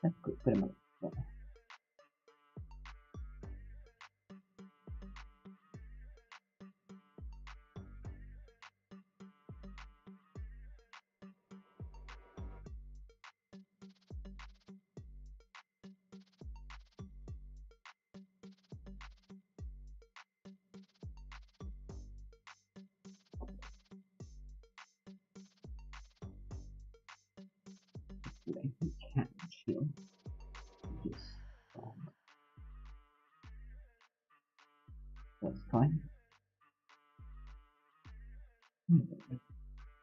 That's good, pretty much. Yeah. I can't chill. Just that's fine.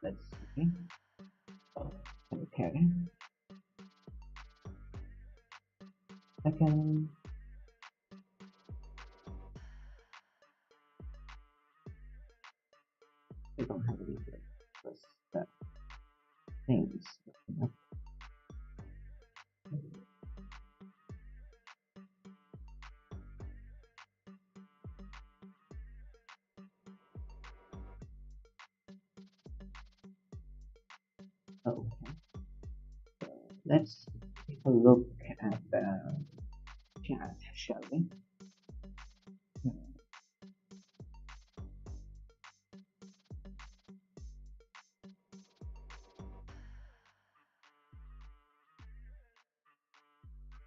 Let's see. Okay. Second. We don't have any here. Plus that things. Okay. Let's take a look at the chat, shall we?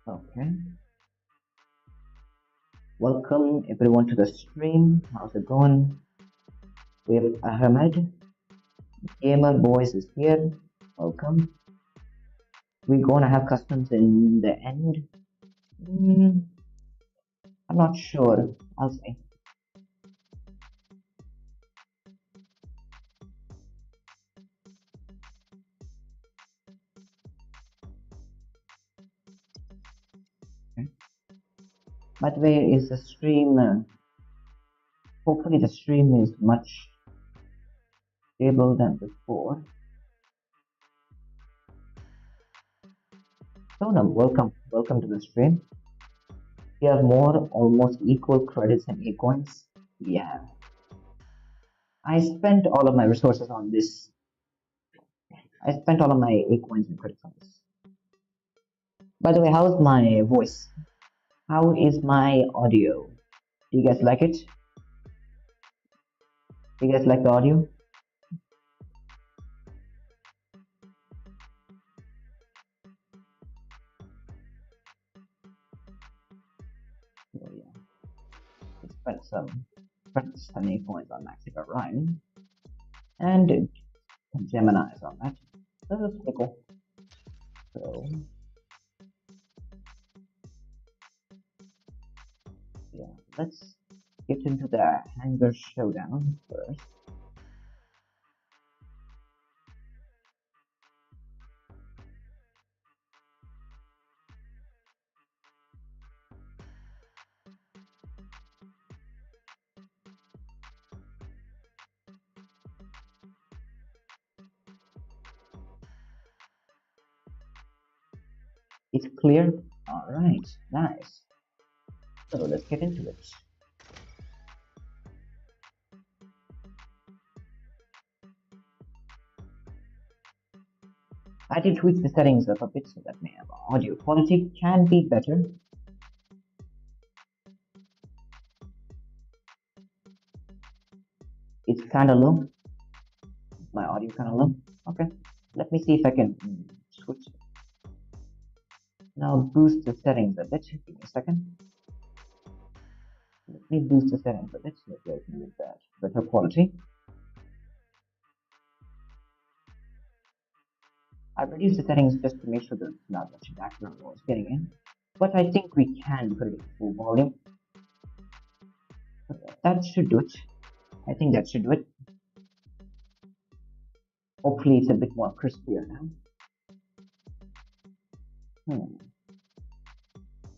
Okay. Welcome everyone to the stream. How's it going? We have Ahmed. Gamer Boys is here. Welcome. We're gonna have customs in the end. I'm not sure. I'll say. Okay. By the way, is the stream? Hopefully, the stream is much stable than before. Sonam, welcome to the stream. We have more almost equal credits and A-coins. Yeah. I spent all of my resources on this. I spent all of my A-coins and credits on this. By the way, how's my voice? How is my audio? Do you guys like it? Do you guys like the audio? Oh yeah. I spent some credits and A-coins on Maxica Ryan. And Gemini's on that. So that's pretty cool. So yeah, let's get into the Hangar Showdown first. It's clear? Alright, nice. So let's get into it. I did tweak the settings up a bit so that my audio quality can be better. It's kinda low. My audio kinda low. Okay, let me see if I can switch it. Now boost the settings a bit. Give me a second. Let me boost the settings a bit so that I can get that better quality. I reduced the settings just to make sure there's not much background noise getting in, but I think we can put it at full volume. That should do it. I think that should do it. Hopefully it's a bit more crispier now.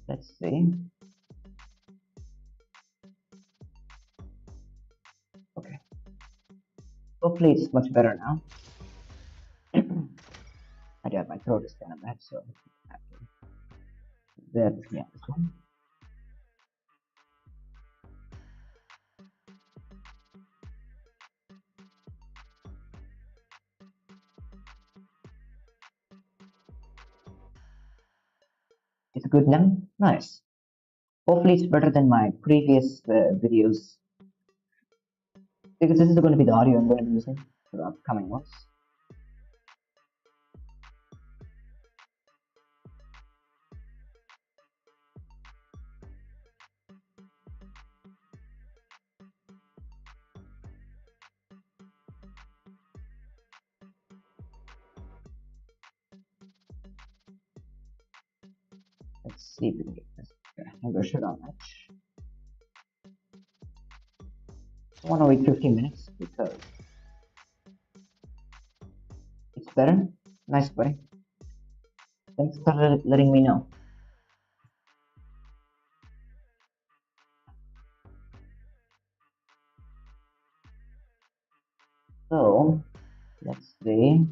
Let's see. Okay. Hopefully it's much better now. I do have my throat is kind of bad, so I have to bear with me on this one. It's good now? Nice. Hopefully it's better than my previous videos, because this is going to be the audio I'm going to be using for the upcoming ones. Let's see if we can get this. Hanger should on match. I want to wait 15 minutes because it's better. Nice, buddy. Thanks for letting me know. So, let's see.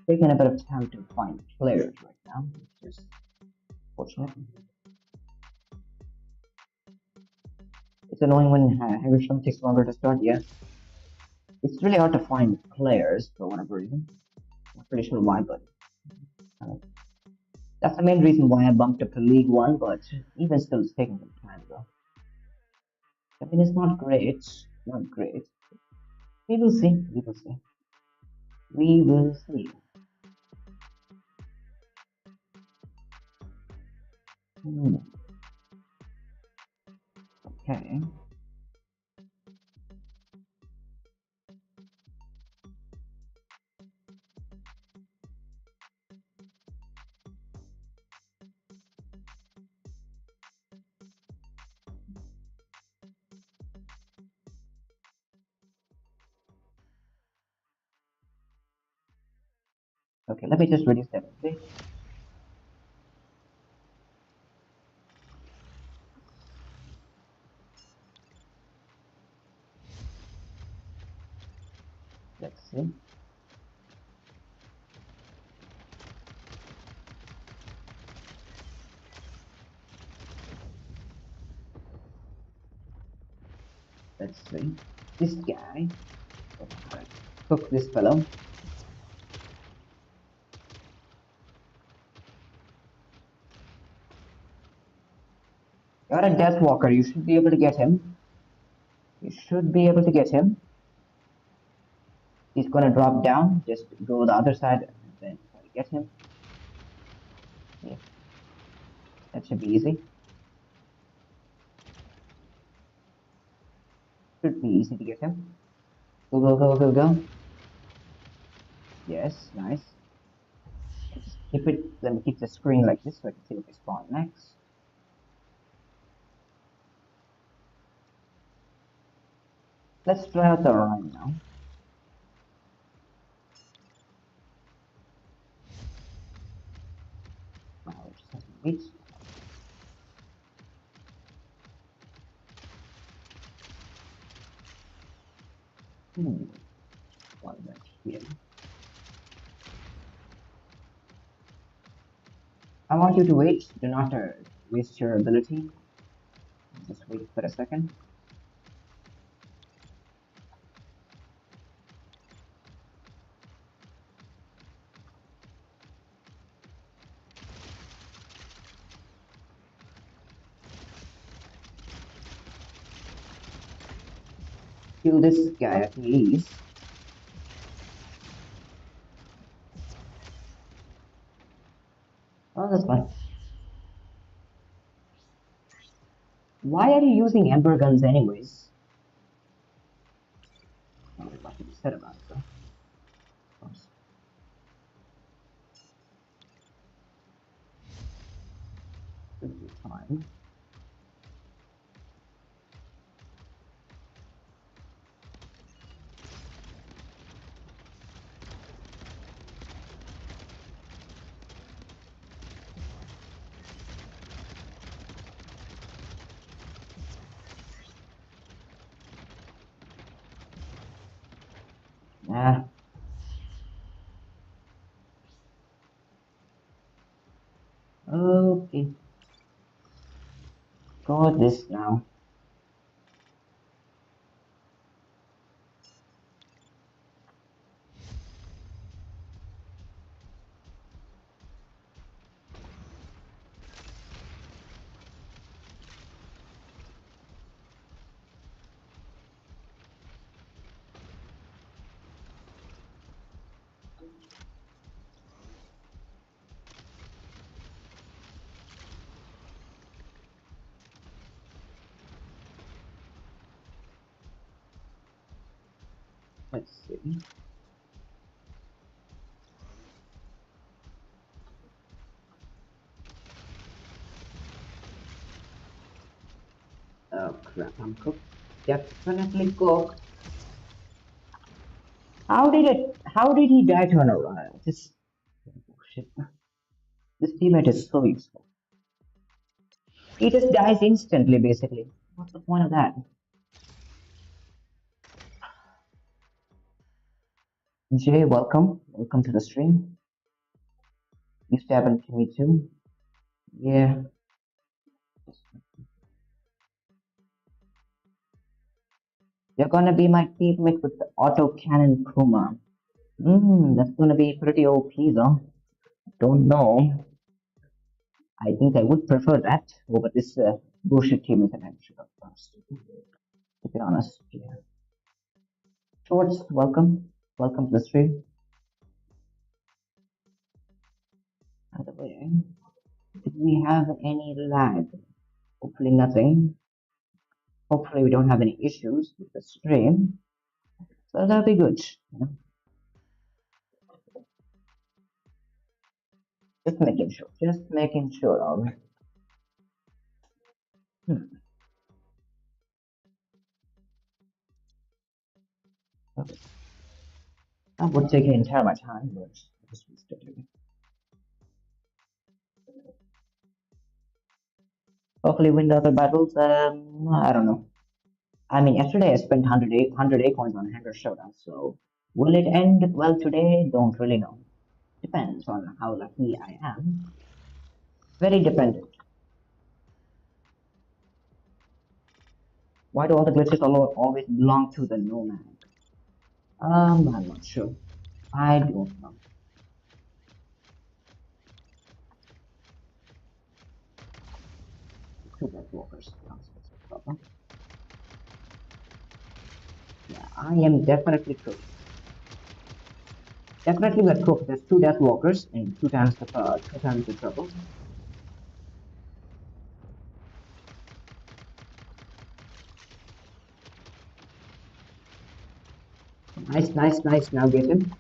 Taking a bit of time to find players right now, which is fortunate. It's annoying when Hagerstrom takes longer to start, yeah. It's really hard to find players for whatever reason. Not pretty sure why, but that's the main reason why I bumped up to League 1, but even still it's taking some time though. I mean, it's not great, not great. We will see, we will see. We will see. Okay. Okay, let me just reduce that a bit. Let's see. Let's see. This guy. Cook this fellow. You're a Death Walker. You should be able to get him. You should be able to get him. He's gonna drop down. Just go the other side and then try to get him. Yeah. That should be easy. Should be easy to get him. Go, go, go, go, go. Yes, nice. Let me keep the screen like this so I can see what they spawn next. Let's try out the run now. Wow, just have to wait. One right here. I want you to wait. Do not waste your ability. Just wait for a second. Kill this guy at least. Oh, that's fine. Why are you using Ember guns anyways? Not much to be said about it though. Of course. Should be fine. Yeah. Okay. Got this now. Let's see. Oh crap, I'm cooked. Definitely cooked. How did he die to an around? This shit. This teammate is so useful. He just dies instantly, basically. What's the point of that? Jay, welcome. Welcome to the stream. Used to happen to me too. Yeah. You're gonna be my teammate with the auto cannon Kuma. That's gonna be pretty OP though. Don't know. I think I would prefer that over this bullshit teammate that I should have first. To be honest. Yeah. Shorts, welcome. Welcome to the stream. By the way, did we have any lag? Hopefully nothing. Hopefully we don't have any issues with the stream. So that'll be good. You know? Just making sure. Just making sure. All right. Okay. That would take an entire my time, but just restart it. Hopefully win the other battles. I don't know. I mean, yesterday I spent 100 acorns on Hanger Showdown, so will it end well today? Don't really know. Depends on how lucky I am. Very dependent. Why do all the glitches always belong to the Nomad? I'm not sure. I don't know. Two death walkers. That's a problem. Yeah, I am definitely cooked. Definitely got cooked. There's two death walkers and two times the trouble. Nice, nice, nice. Now get him.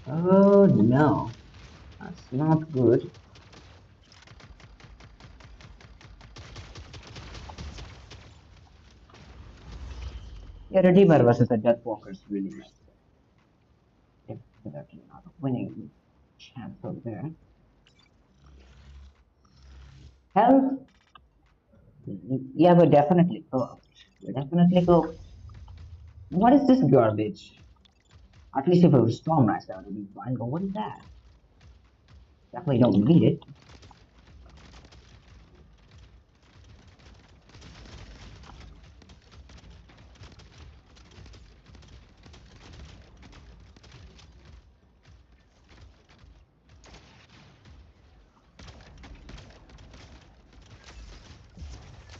Oh no, that's not good. Yeah, Redeemer versus the Death Walkers really messed up. Definitely not a winning chance over there. Health? Yeah, we're definitely cooked. We're definitely cooked. What is this garbage? At least if it was Storm Rice, that would have been fine, but what is that? Definitely don't need it.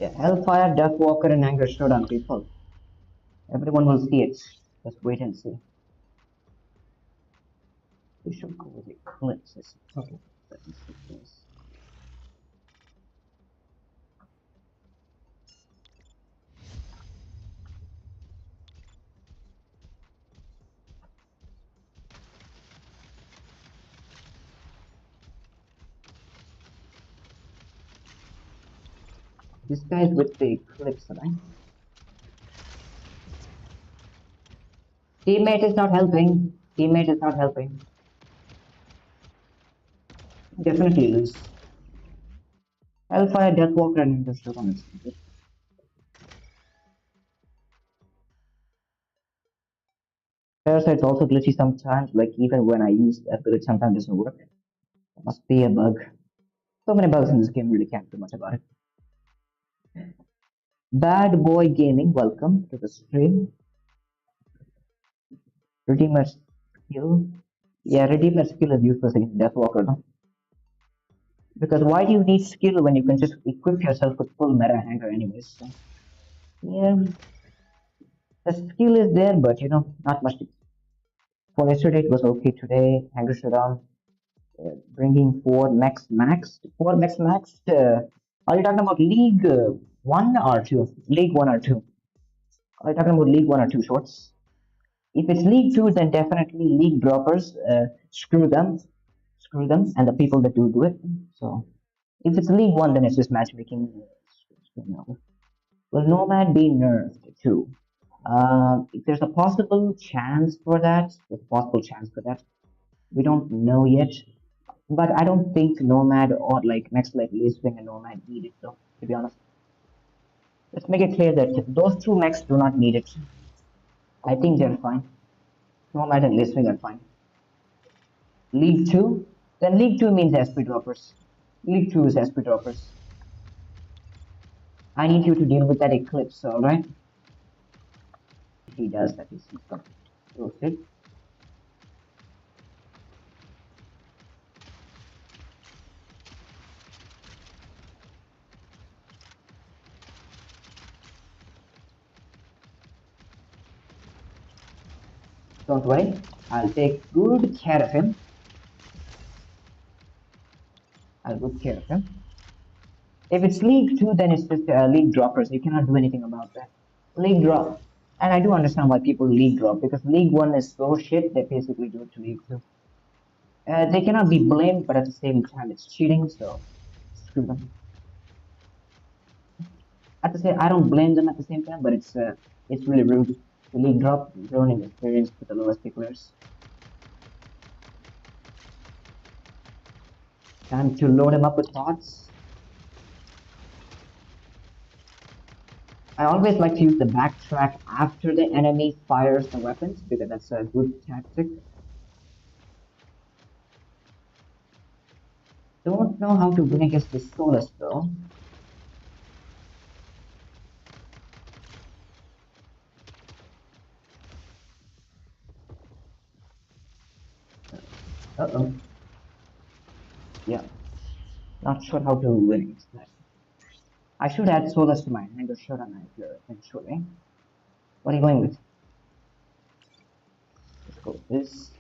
Yeah, Hellfire, Death Walker, and Anger Showdown, people. Everyone will see it. Just wait and see. We should go with Eclipse. Okay, let me see this. This guy's with the eclipse, right? Teammate is not helping. Teammate is not helping. Definitely lose. Hellfire, Deathwalker, and the shoot on it. Parasite's also glitchy sometimes, like even when I use that ability, sometimes it doesn't work. It must be a bug. So many bugs in this game, really can't do much about it. Bad Boy Gaming, welcome to the stream. Redeemer skill. Yeah, Redeemer skill is useless against Deathwalker, no? Because why do you need skill when you can just equip yourself with full meta hanger anyways? So, yeah, the skill is there, but not much. For yesterday, it was okay. Today, hanger shutdown, bringing four max. Four max. Are you talking about League 1 or 2? League 1 or 2? Are you talking about League 1 or 2 shorts? If it's League 2, then definitely League droppers, screw them. Screw them and the people that do it. So, if it's League 1, then it's just matchmaking. Will Nomad be nerfed too? If there's a possible chance for that, we don't know yet. But I don't think Nomad or like next like Leasewing and Nomad need it though, to be honest. Let's make it clear that those two mechs do not need it. I think they're fine. Nomad and Leasewing are fine. League 2? Then League 2 means SP droppers. League 2 is SP droppers. I need you to deal with that eclipse, alright? He does that, he's roasted. Don't worry, I'll take good care of him. I'll good care of him. If it's League 2, then it's just League droppers. You cannot do anything about that. League drop. And I do understand why people League drop, because League 1 is so shit, they basically do it to League 2. They cannot be blamed, but at the same time, it's cheating, so screw them. At the same, I don't blame them at the same time, but it's really rude to League drop, ruining experience for the lowest players. Time to load him up with thoughts. I always like to use the backtrack after the enemy fires the weapons, because that's a good tactic. Don't know how to win against the Solus though. Uh-oh. Yeah. Not sure how to win against that. I should add Solus to my hanger shot on here eventually. What are you going with? Let's go with this.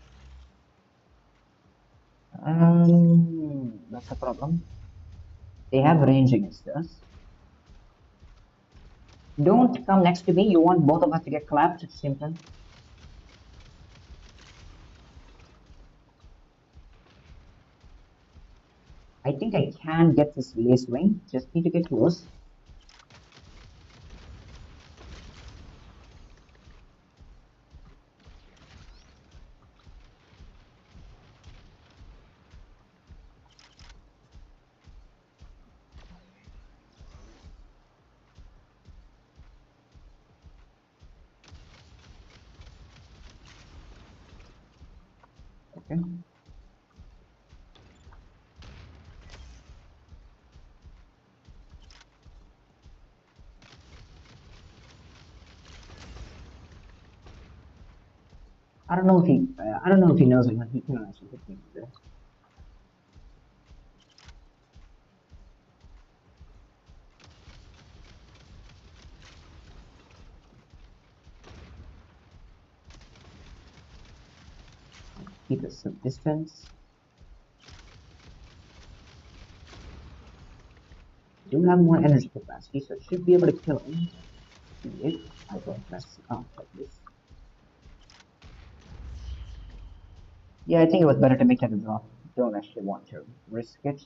That's a problem. They have range against us. Don't come next to me. You want both of us to get clapped at the same time. I think I can get this lace wing. Just need to get close. Okay. I don't know if he knows it, but he can actually hit me there. Keep a some distance. Do have more energy capacity, so it should be able to kill him if I don't mess up like this. Yeah, I think it was better to make that a draw. Don't actually want to risk it.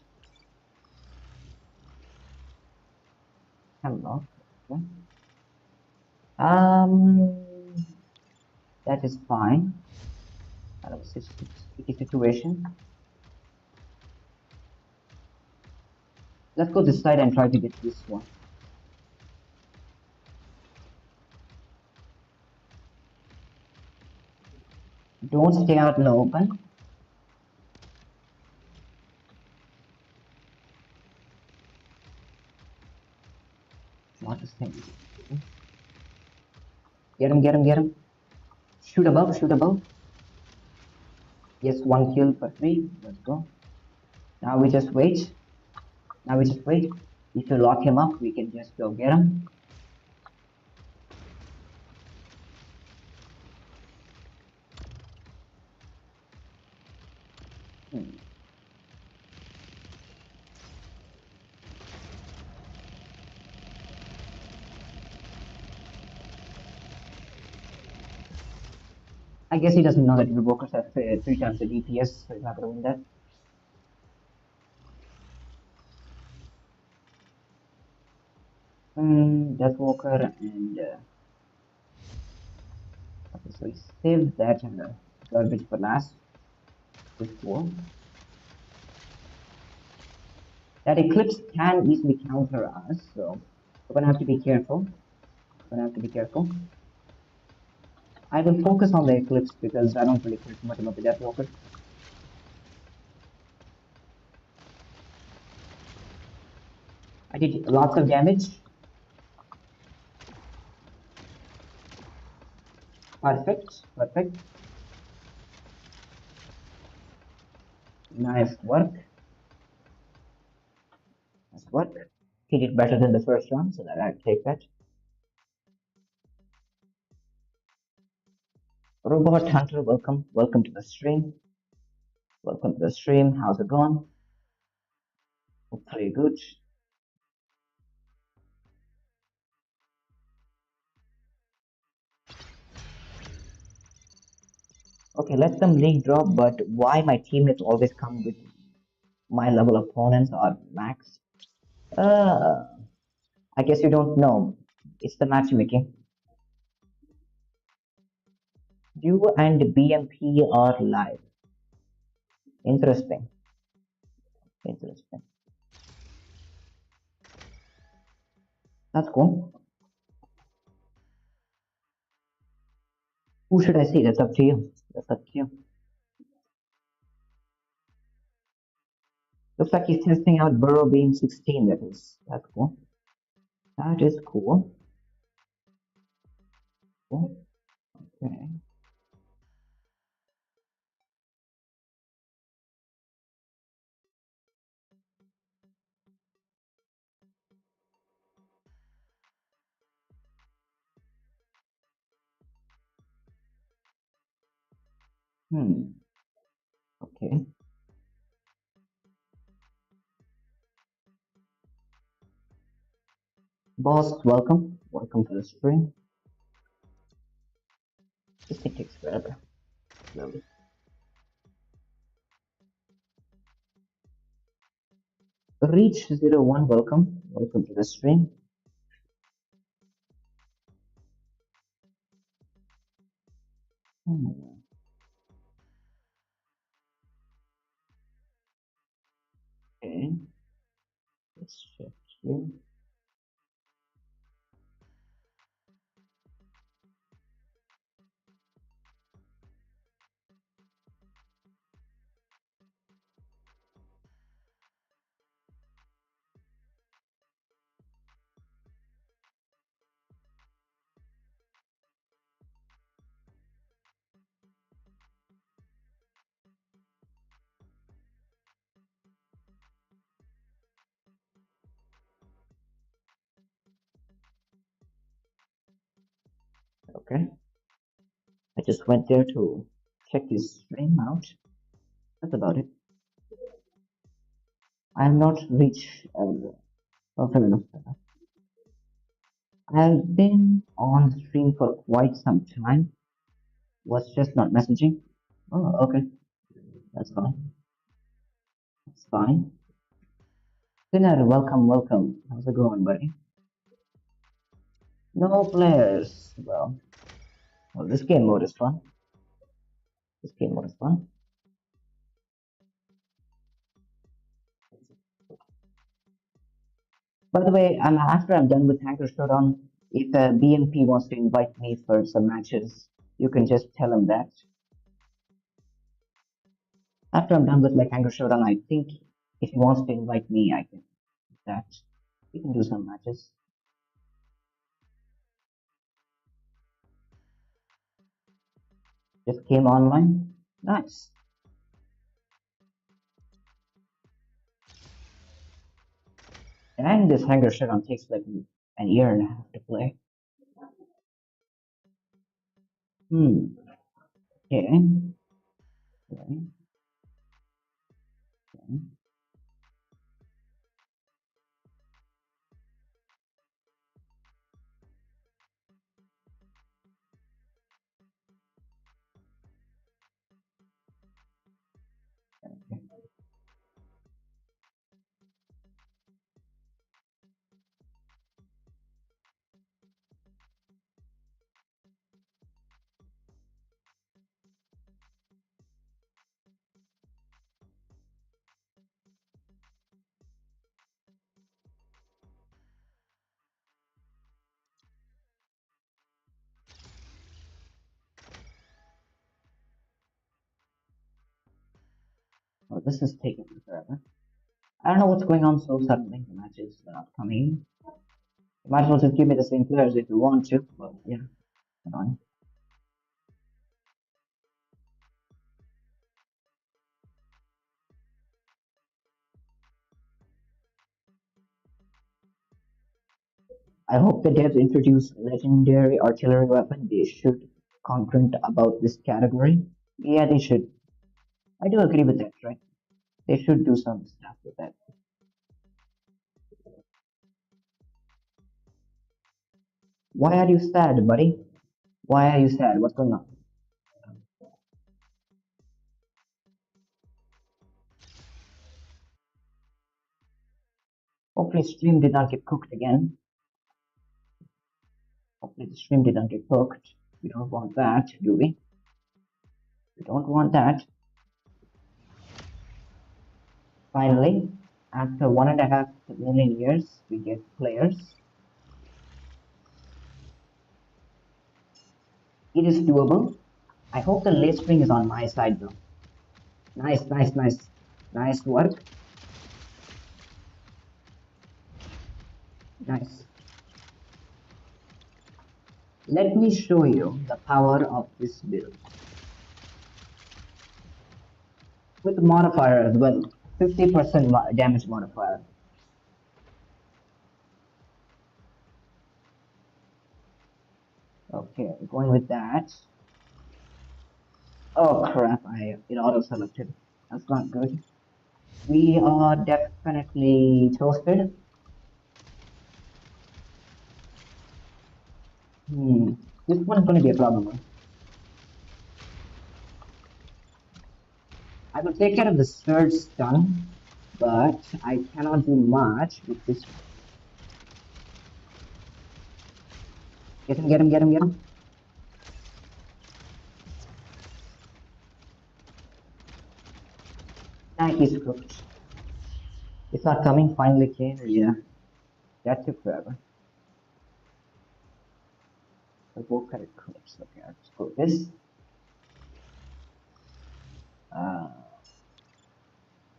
Hemlock. Okay. Um, that is fine. It's a sticky situation. Let's go this side and try to get this one. Don't stay out in the open. Smartest thing. Get him, get him, get him. Shoot above, shoot above. Yes, one kill for free. Let's go. Now we just wait. Now we just wait. If you lock him up, we can just go get him. Hmm. I guess he doesn't know that Revokers have 3 times the DPS, so he's not gonna win that. Deathwalker and okay, so he saved that garbage for last. This cool. That Eclipse can easily counter us, so we're gonna have to be careful. We're gonna have to be careful. I will focus on the Eclipse because I don't really care too much about the Deathwalker. I did lots of damage. Perfect, perfect. Nice work. Nice work. He did better than the first round, so that I take that. Robot Hunter, welcome. Welcome to the stream. Welcome to the stream. How's it going? Hopefully good. Okay, let them league drop, but why my teammates always come with my level opponents or max? Uh, I guess you don't know. It's the matchmaking. You and BMP are live. Interesting. Interesting. That's cool. Who should I see? That's up to you. That's up to you. Looks like he's testing out Burrow Beam 16. That's cool. That is cool. Cool. Okay. Hmm. Okay. Boss, welcome. Welcome to the stream. This thing takes forever. Lovely. Reach01, welcome. Welcome to the stream. Hmm. Okay. Let's check here. Okay. I just went there to check his stream out. That's about it. I have not reached. Oh, fair enough. I've been on stream for quite some time. Was just not messaging. Oh, okay. That's fine. That's fine. Dinner, welcome, welcome. How's it going, buddy? No players. Well, this game mode is fun. This game mode is fun. By the way, after I'm done with Hacker Showdown, if BMP wants to invite me for some matches, you can just tell him that. After I'm done with like Hacker Showdown, I think if he wants to invite me, I can do that. We can do some matches. Just came online. Nice. And this Hanger Showdown takes like an year and a half to play. Hmm. Okay. Okay. Okay. Okay. Well, this is taking forever. I don't know what's going on so suddenly. The matches are not coming. You might as well just give me the same players if you want to. But yeah, annoying. I hope the devs introduce legendary artillery weapon. They should content about this category. Yeah, they should. I do agree with that, right? They should do some stuff with that. Why are you sad, buddy? Why are you sad? What's going on? Hopefully, stream did not get cooked again. Hopefully, the stream did not get cooked. We don't want that, do we? We don't want that. Finally, after 1.5 million years, we get players. It is doable. I hope the late spring is on my side though. Nice, nice, nice. Nice work. Nice. Let me show you the power of this build. With modifier as well. 50% damage modifier. Okay, going with that. Oh crap, it auto selected. That's not good. We are definitely toasted. Hmm. This one's gonna be a problem, huh? I will take care of the third stun, but I cannot do much with this one. Get him, get him, get him, get him. Nah, he's cooked. It's not coming, finally came. Yeah, that took forever. But we'll cut it clips. Okay, let's go with this. Uh,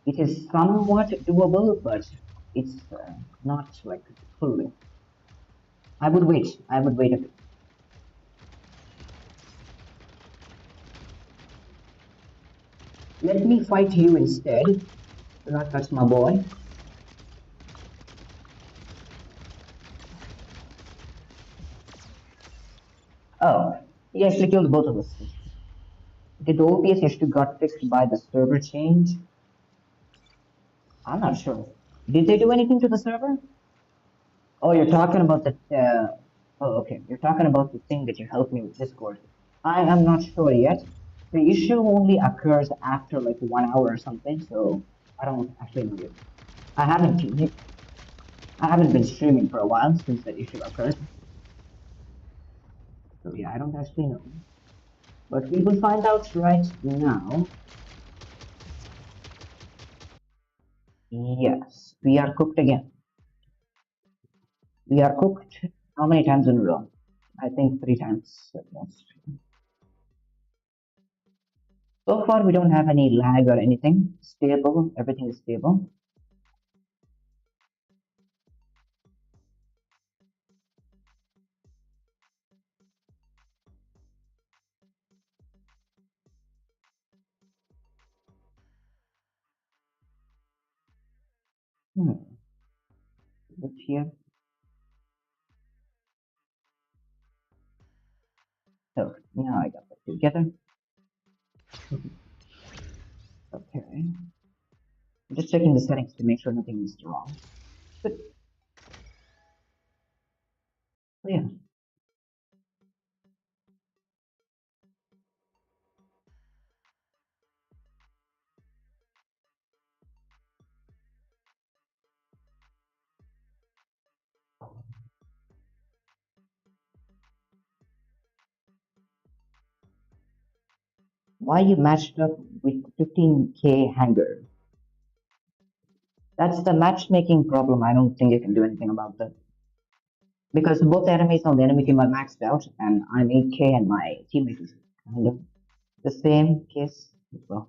it is somewhat doable, but it's not like fully. I would wait. I would wait a bit. Let me fight you instead. Do not touch my boy. Oh, he actually killed both of us. Did the OPS issue got fixed by the server change? I'm not sure. Did they do anything to the server? Oh, you're talking about the. Oh, okay. You're talking about the thing that you helped me with Discord. I am not sure yet. The issue only occurs after like 1 hour or something, so I don't actually know yet. I haven't been streaming for a while since the issue occurred. So yeah, I don't actually know. But we will find out right now. Yes, we are cooked again. We are cooked how many times in a row? I think 3 times at most. So far, we don't have any lag or anything. Stable, everything is stable. Hmm. Look here. So now I got that together. Okay. I'm just checking the settings to make sure nothing is wrong. But yeah. Why you matched up with 15k hanger? That's the matchmaking problem. I don't think you can do anything about that. Because both enemies on the enemy team are maxed out, and I'm 8k and my teammate is kind of the same case as well.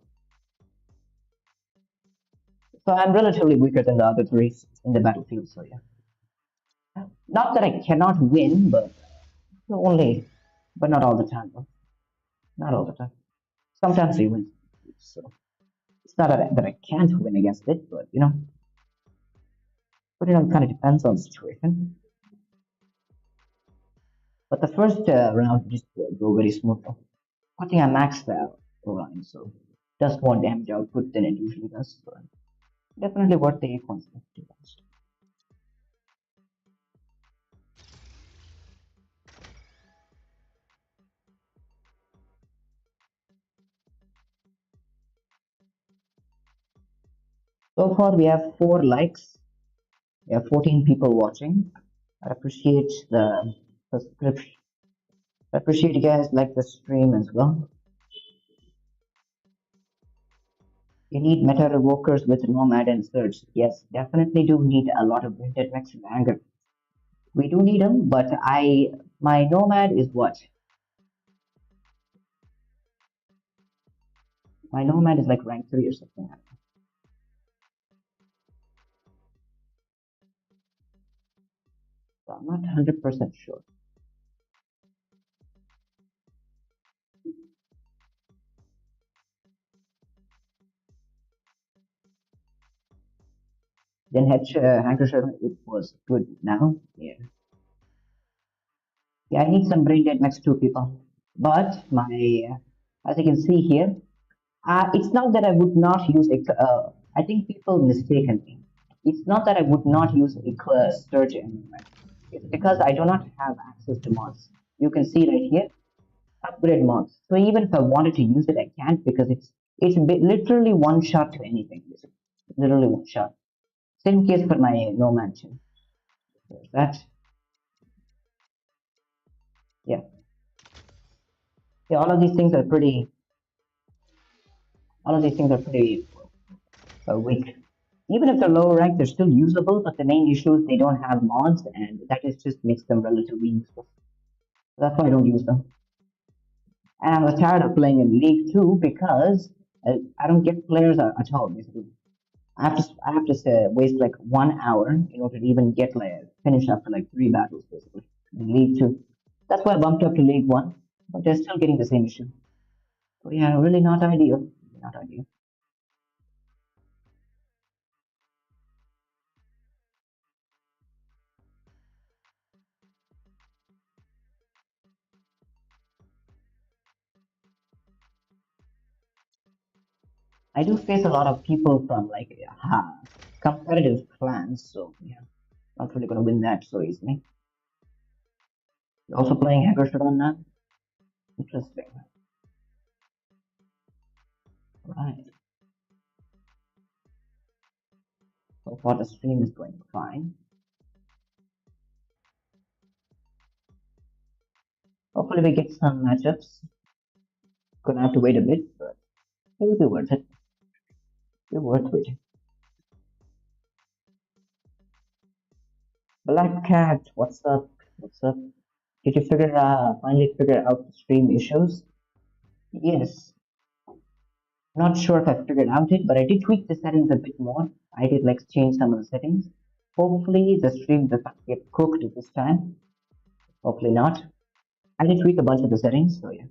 So I'm relatively weaker than the other three in the battlefield, so yeah. Not that I cannot win, but only, but not all the time, though. Not all the time. Sometimes we win. So it's not that I can't win against it, but it kind of depends on the situation. But the first round just go very smoothly. I think I maxed out line, so does more damage output than it usually does. So definitely worth the 8 points. So far, we have 4 likes. We have 14 people watching. I appreciate the subscription. I appreciate you guys like the stream as well. You need meta revokers with Nomad and Surge. Yes, definitely do need a lot of printed mechs and anger. We do need them, but my Nomad is what? My Nomad is like rank 3 or something. So I'm not 100% sure. Then Handkerchief, it was good now. Yeah. Yeah, I need some brain dead next to people. But as you can see here, it's not that I would not use I think people mistaken me. It's not that I would not use a search anywhere. It's because I do not have access to mods. You can see right here, upgrade mods. So even if I wanted to use it, I can't because it's literally one shot to anything. Literally one shot. Same case for my Nomad too. That yeah. Yeah, all of these things are pretty weak. Even if they're lower ranked, they're still usable, but the main issue is they don't have mods, and that is just makes them relatively useless. So that's why I don't use them. And I'm tired of playing in League 2 because I don't get players at all, basically. I have to waste like 1 hour in order to even get like finish after like 3 battles, basically, in League 2. That's why I bumped up to League 1, but they're still getting the same issue. So yeah, really not ideal. Not ideal. I do face a lot of people from like competitive clans, so yeah, not really gonna win that so easily. You're also playing Hacker on now? Interesting. Right. So far the stream is going fine. Hopefully we get some matchups. Gonna have to wait a bit, but it'll be worth it. Be worth waiting. Black Cat, what's up? What's up? Did you finally figure out the stream issues? Yes. Not sure if I figured out it, but I did tweak the settings a bit more. I did like change some of the settings. Hopefully the stream doesn't get cooked this time. Hopefully not. I did tweak a bunch of the settings, so yeah.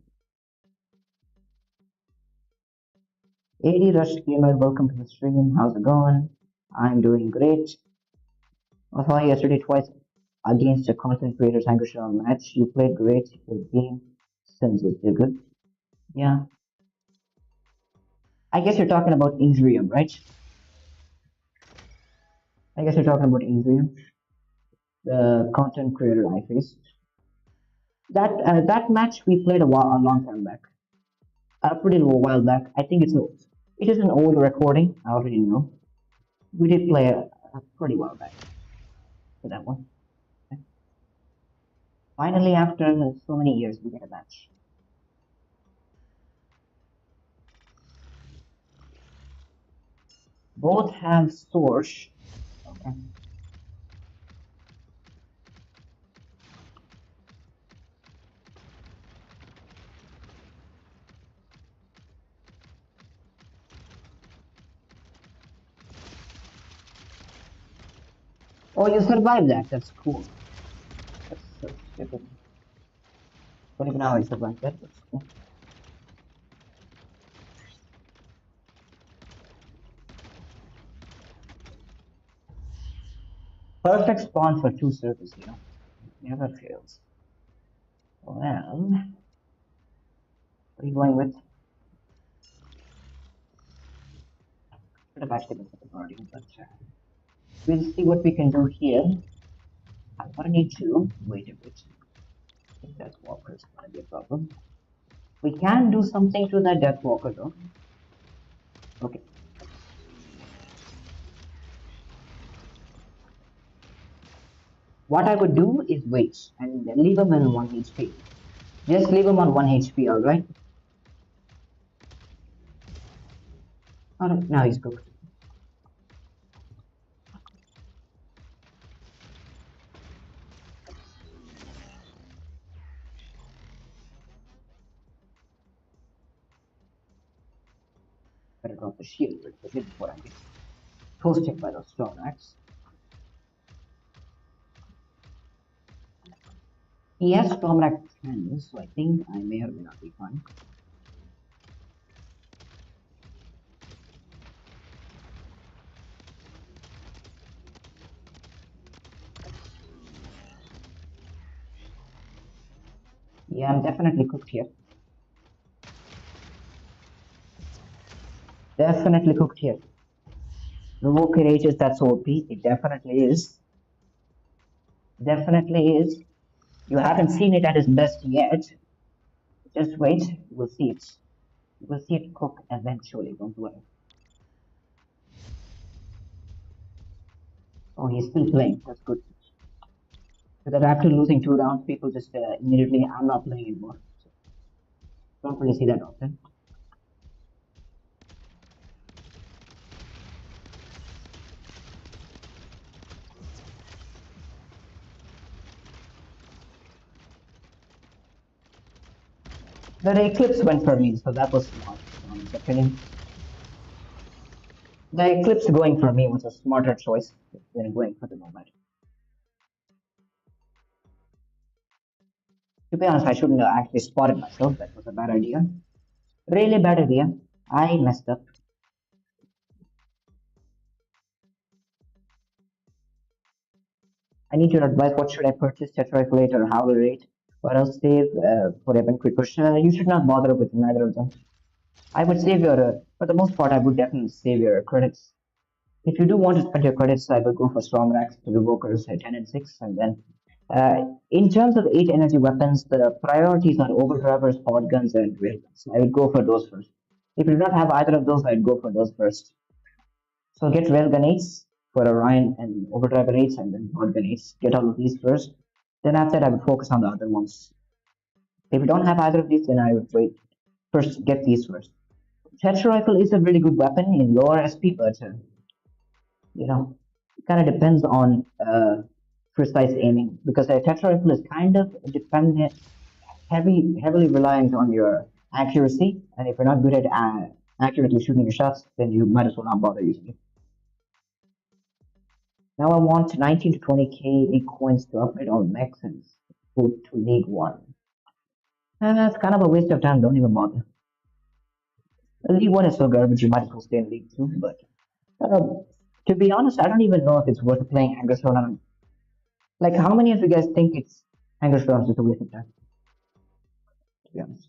AD Rush Gamer, welcome to the stream. How's it going? I'm doing great. I saw you yesterday twice against a content creator Sangushira match. You played great. Your game sense was still good. Yeah. I guess you're talking about Injurium, right? I guess you're talking about Injurium, the content creator I faced. That match we played a long time back, pretty a while back. I think it is an old recording. I already know. We did play a pretty while back for that one. Finally, after so many years, we get a match. Both have source. Okay. Oh, you survived that. That's cool. That's so stupid. Don't even know how I survived that. That's cool. Perfect spawn for two servers, you know. Never fails. Well, what are you going with? Should have actually been the Guardian, but we'll see what we can do here. I'm gonna need to wait a bit. I think that Walker is gonna be a problem. We can do something to that Death Walker though. Okay. What I would do is wait and leave him in 1 HP. Just leave him on 1 HP, alright? Alright, now he's cooked. Better drop the shield before I get toasted by those strong rats. He has Stormrack cannons, so I think I may or may not be fine. Yeah, I'm definitely cooked here. Definitely cooked here. Revoker Ages, that's OP. It definitely is. Definitely is. You haven't seen it at its best yet. Just wait. We'll see it. We'll see it cook eventually, don't worry. Oh, he's still playing. That's good. Because after losing 2 rounds, people just immediately, I'm not playing anymore. So don't really see that often. The Eclipse went for me, so that was smart. Opinion. The Eclipse going for me was a smarter choice than going for the Nomad. To be honest, I shouldn't have actually spotted myself. That was a bad idea. Really bad idea. I messed up. I need your advice. What should I purchase? Tetrafilate or Howler Rate? Or else save for event quick push? You should not bother with neither of them. I would save your, for the most part, I would definitely save your credits. If you do want to spend your credits, I would go for strong racks to Revokers at 10 and 6. And then, in terms of 8 energy weapons, the priorities are overdrivers, pod guns, and railguns. I would go for those first. If you do not have either of those, I'd go for those first. So get railgun 8s for Orion and overdriver 8s, and then pod gun 8s. Get all of these first. Then after that, I would focus on the other ones. If you don't have either of these, then I would wait. First, get these first. Tetra rifle is a really good weapon in lower SP, but it kind of depends on precise aiming because a Tetra rifle is kind of dependent, heavily reliant on your accuracy, and if you're not good at accurately shooting your shots, then you might as well not bother using it. Now I want 19 to 20k coins to upgrade all mechs and go to League 1. That's kind of a waste of time, don't even bother. League 1 is so garbage, you might as well stay in League 2, but uh, to be honest, I don't even know if it's worth playing Hangar Showdown. Like, how many of you guys think it's Hangar Showdown is just a waste of time? To be honest.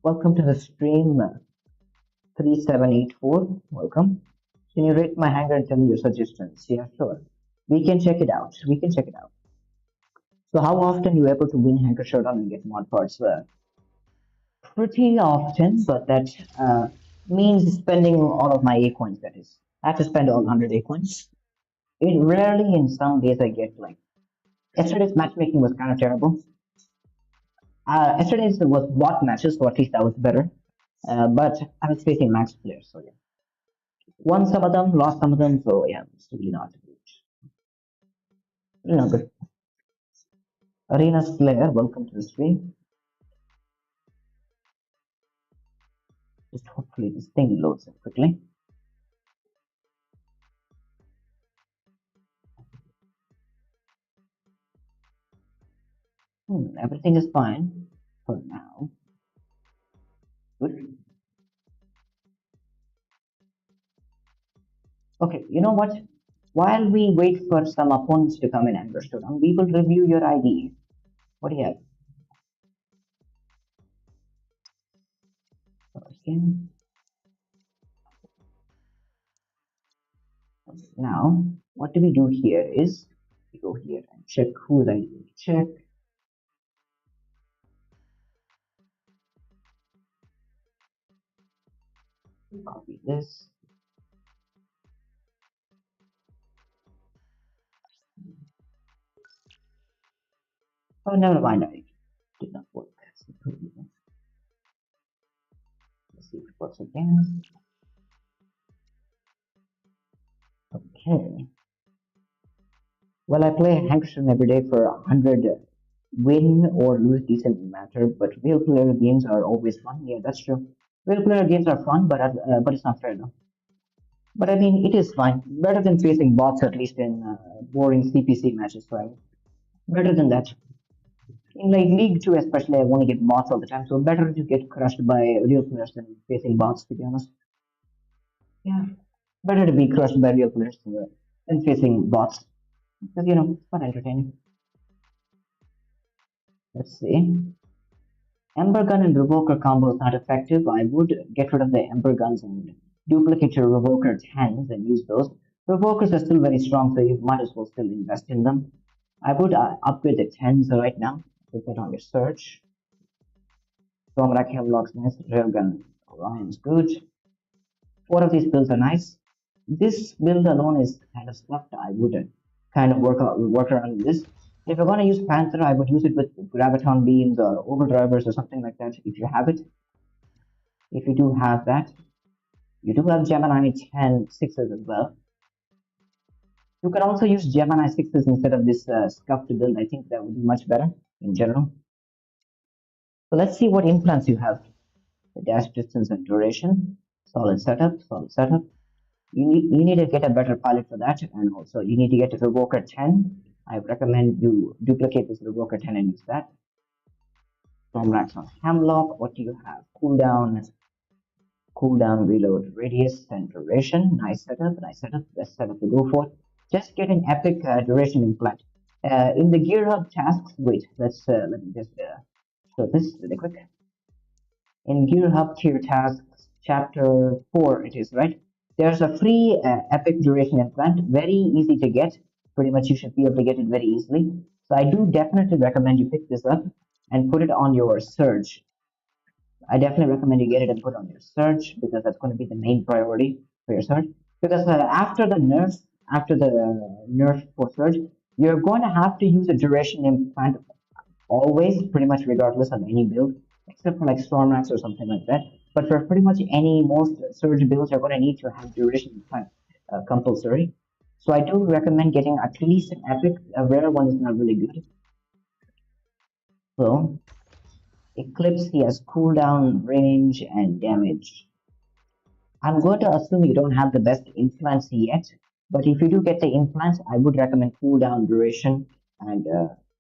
Welcome to the stream, 3784. Welcome. Can you rate my hangar and tell me your suggestions? Yeah, sure. We can check it out. We can check it out. So, how often you able to win Hangar Showdown and get mod parts? Pretty often, but that means spending all of my A coins. That is, I have to spend all 100 A coins. It rarely, in some days, I get like. Yesterday's matchmaking was kind of terrible. Yesterday's was bot matches, so at least that was better. But I was facing max players, so yeah. Won some of them, lost some of them, so yeah, it's really not good. Really not good. Arena Slayer, welcome to the stream. Just hopefully this thing loads in quickly. Everything is fine for now. Good. Okay, you know what? While we wait for some opponents to come in and Showdown, we will review your ID. What do you have? Okay. Now, what do we do here is we go here and check whose ID we check. Copy this. Oh, never mind. I did not work. Let's see if it works again. Okay. Well, I play Hankstone every day for 100 win or lose decent matter, but real player games are always fun. Yeah, that's true. Real player games are fun, but it's not fair though. But I mean, it is fine. Better than facing bots, at least in boring CPC matches, right? Better than that. In like League 2 especially, I want to get bots all the time, so better to get crushed by real players than facing bots, to be honest. Yeah, better to be crushed by real players than facing bots, because, it's not entertaining. Let's see. Ember Gun and Revoker combo is not effective. I would get rid of the Ember Guns and duplicate your Revoker 10s and use those. Revokers are still very strong, so you might as well still invest in them. I would upgrade the 10s right now. Put that on your search. Stormrack Hemlock's nice. Railgun Orion's good. 4 of these builds are nice. This build alone is kind of stuffed. I would kind of work around this. If you're going to use Panther, I would use it with Graviton Beams or Overdrivers or something like that if you have it. If you do have that. You do have Gemini 10 6s as well. You can also use Gemini 6s instead of this scuffed build. I think that would be much better in general. So let's see what implants you have. The dash distance and duration. Solid setup, solid setup. You need to get a better pilot for that, and also you need to get a Revoker 10. I recommend you duplicate this Revoker 10 and use that. Stormracks on Hemlock. What do you have? Cooldown, reload, radius, and duration. Nice setup, nice setup. Best setup to go for. Just get an epic duration implant. In the Gear Hub tasks, wait, let me just show this really quick. In Gear Hub tier tasks, chapter 4, it is right. There's a free epic duration implant, very easy to get. Pretty much you should be able to get it very easily. So I do definitely recommend you pick this up and put it on your surge. I definitely recommend you get it and put it on your surge because that's going to be the main priority for your surge. Because after the nerf for surge, You're going to have to use a duration implant always, pretty much regardless of any build, except for like Stormax or something like that. But for pretty much any most surge builds, you're going to need to have duration implant compulsory. So I do recommend getting at least an epic. A rare one is not really good. So Eclipse, he has cooldown, range, and damage. I'm going to assume you don't have the best implants yet, but if you do get the implants, I would recommend cooldown, duration, and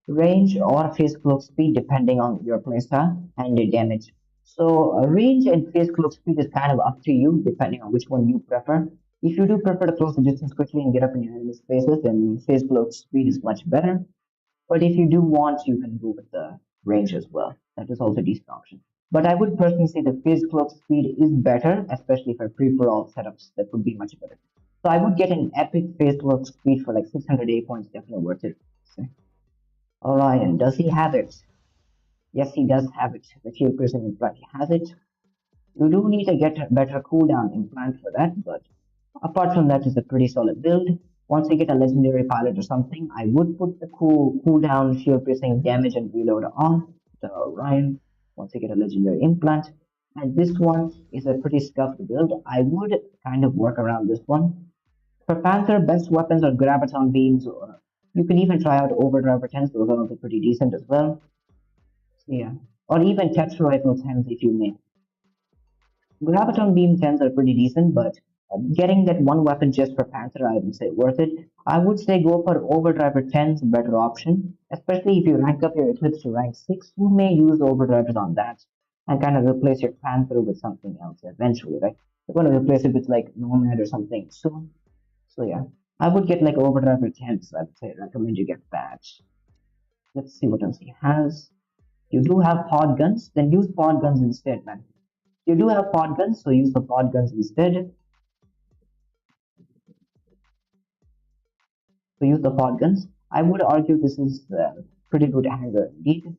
range or phase cloak speed depending on your playstyle and the damage. So range and phase cloak speed is kind of up to you depending on which one you prefer. If you do prefer to close the distance quickly and get up in your enemy spaces, then phase cloak speed is much better. But if you do want, you can go with the range as well. That is also a decent option. But I would personally say the phase clock speed is better, especially for free-for-all setups. That would be much better. So I would get an epic phase clock speed for like 600 A points, definitely worth it. Alright, and does he have it? Yes, he does have it. The shield piercing implant, he has it. You do need to get a better cooldown implant for that, but apart from that, it's a pretty solid build. Once you get a legendary pilot or something, I would put the cooldown, shield piercing, damage, and reload on the Orion. Once you get a legendary implant, and this one is a pretty scuffed build. I would kind of work around this one. For Panther, best weapons are graviton beams, or you can even try out overdrive tens. Those are also pretty decent as well. So, yeah, or even tetra rifle tens if you may. Graviton beam 10s are pretty decent, but getting that one weapon just for Panther, I would say worth it. I would say go for Overdriver 10's a better option, especially if you rank up your Eclipse to rank 6. You may use Overdrivers on that and kind of replace your Panther with something else eventually, right? You're going to replace it with like Nomad or something soon. So yeah, I would get like Overdriver 10's. I would say recommend you get that. Let's see what else he has. You do have pod guns, then use pod guns instead, man. You do have pod guns, so use the pod guns instead. So use the pod guns. I would argue this is pretty good hanger indeed.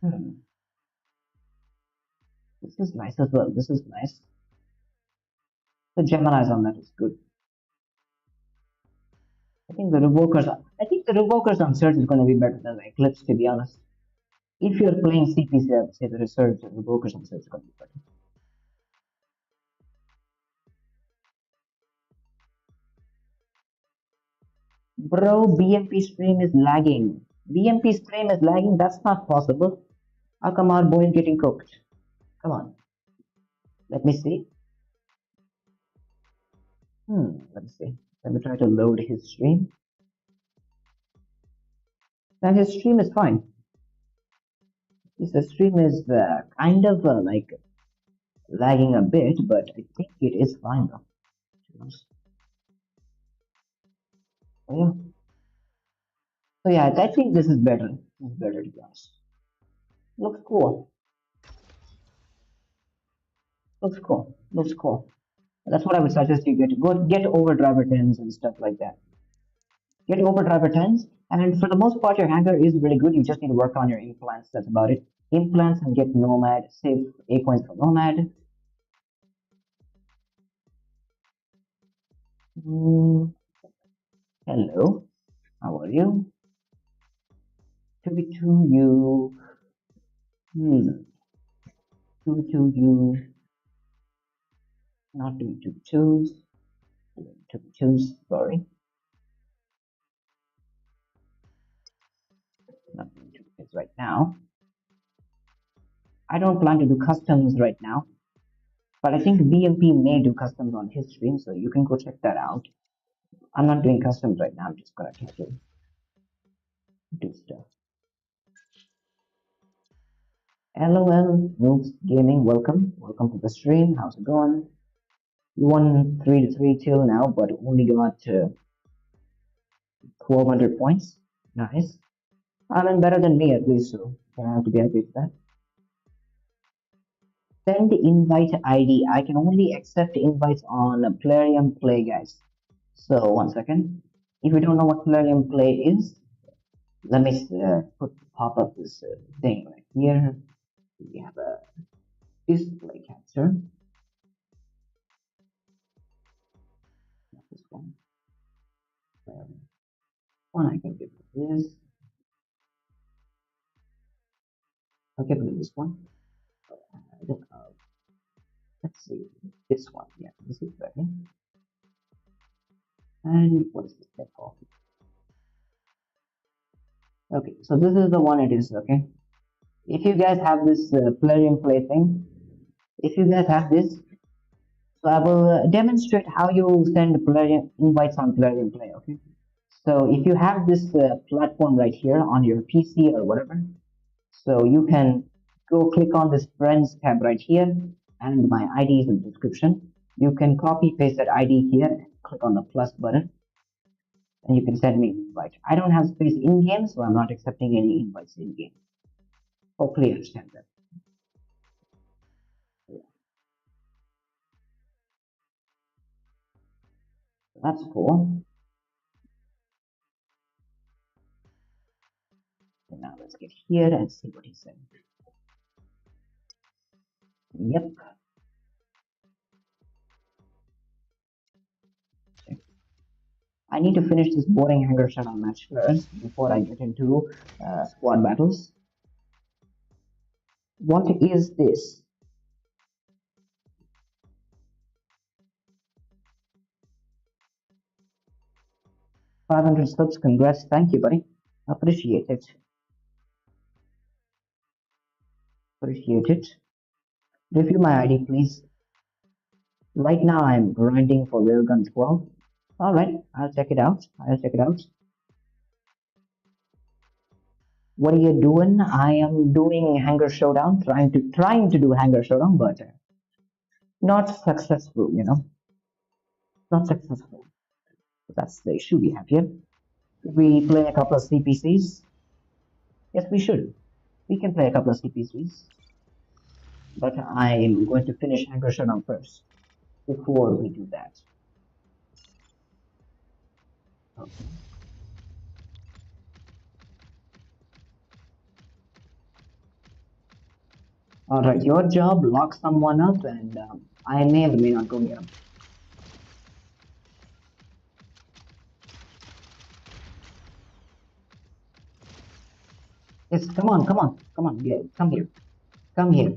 Hmm. This is nice as well. This is nice. The Gemini's on that is good. I think the Revokers on Surge is going to be better than the Eclipse, to be honest. If you're playing CPC, I would say the Resurge and Revokers on Surge is going to be better. Bro, BMP stream is lagging. BMP stream is lagging? That's not possible. How come our boy is getting cooked? Come on. Let me see. Let me see. Let me try to load his stream. And his stream is fine. His stream is kind of like lagging a bit, but I think it is fine though. So yeah. So yeah, I think this is better. This is better to be honest. Looks cool. Looks cool. Looks cool. That's what I would suggest you get. Go get overdriver 10s and stuff like that. Get overdriver 10s, and for the most part, your hanger is really good. You just need to work on your implants. That's about it. Implants and get Nomad. Save A points for Nomad. Mm, hello. How are you? 2v2 you. Hmm. 2v2 you. Not doing 2v2s. 2v2s. Sorry. Not doing 2v2s right now. I don't plan to do customs right now. But I think BMP may do customs on his stream, so you can go check that out. I'm not doing customs right now. I'm just gonna quickly do stuff. LOL Noobs Gaming, welcome. Welcome to the stream. How's it going? You won 3 to 3 till now, but only got 1200 points. Nice. I mean, better than me at least, so I have to be happy with that. Send invite ID. I can only accept invites on Plarium Play, guys. So, one second. If you don't know what Plarium Play is, let me pop up this thing right here. We have a display capture. one. One I can give this. Okay, put this one. Uh, let's see this one. Yeah, this is better. And what is this thing called? Okay, so this is the one it is. Okay, if you guys have this Plarium Play thing, if you guys have this, so I will demonstrate how you send Plarium invites on Plarium Play. Okay, so if you have this platform right here on your PC or whatever, so you can go click on this friends tab right here, and my ID is in the description. You can copy paste that ID here and click on the plus button, and you can send me an invite. I don't have space in game, so I'm not accepting any invites in game. Hopefully you understand that. Yeah, that's cool. So now let's get here and see what he said. Yep. I need to finish this boring hanger shutdown match first before I get into squad battles. What is this? 500 subs, congrats, thank you, buddy. Appreciate it. Appreciate it. Review my ID, please. Right now, I'm grinding for Railgun 12. Alright, I'll check it out. I'll check it out. What are you doing? I am doing Hanger Showdown, trying to do Hanger Showdown, but not successful, you know. Not successful. That's the issue we have here. We play a couple of CPCs. Yes, we should. We can play a couple of CPCs. But I'm going to finish Hanger Showdown first before we do that. Okay. Alright, your job, lock someone up, and I may or may not go get him. Yes, come on, come on, come on, yeah, come here. Come here.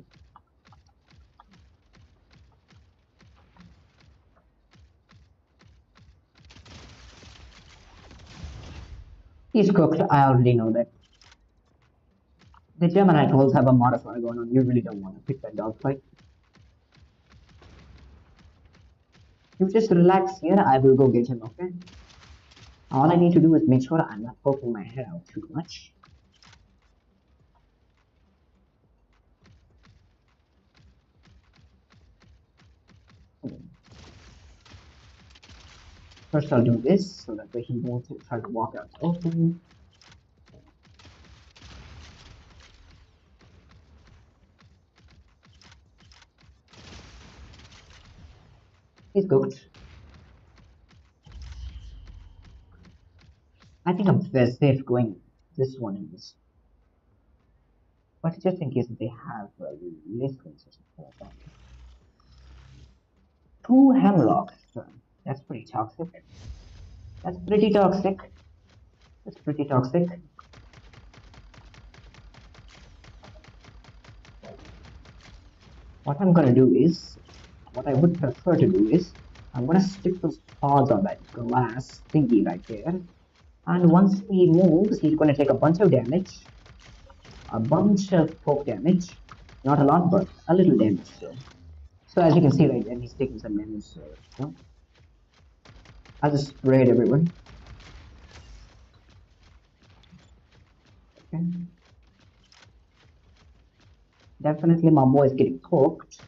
He's cooked, I already know that. The Gemini trolls have a modifier going on. You really don't want to pick that dogfight. You just relax here, I will go get him, okay? All I need to do is make sure I'm not poking my head out too much. First I'll do this, so that way he won't try to walk out open. He's cooked. I think I'm safe going this one and this. But just in case they have listings or something like that. 2 hemlocks. That's pretty toxic. That's pretty toxic. That's pretty toxic. What I'm gonna do is, what I would prefer to do is, I'm gonna stick those pods on that glass thingy right there. And once he moves, he's gonna take a bunch of damage. A bunch of poke damage. Not a lot, but a little damage still. So as you can see right there, he's taking some damage. So, you know, I'll just spray it everywhere. Okay. Definitely my boy is getting cooked.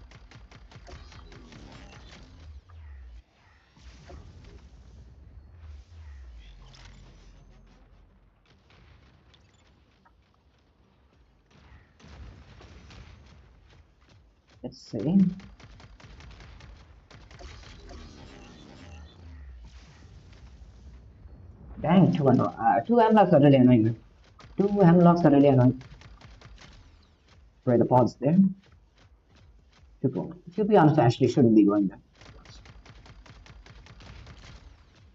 Let's see. Dang, two hemlocks are really annoying. 2 hemlocks are really annoying. Spray the pods there. To be honest, I actually shouldn't be going there.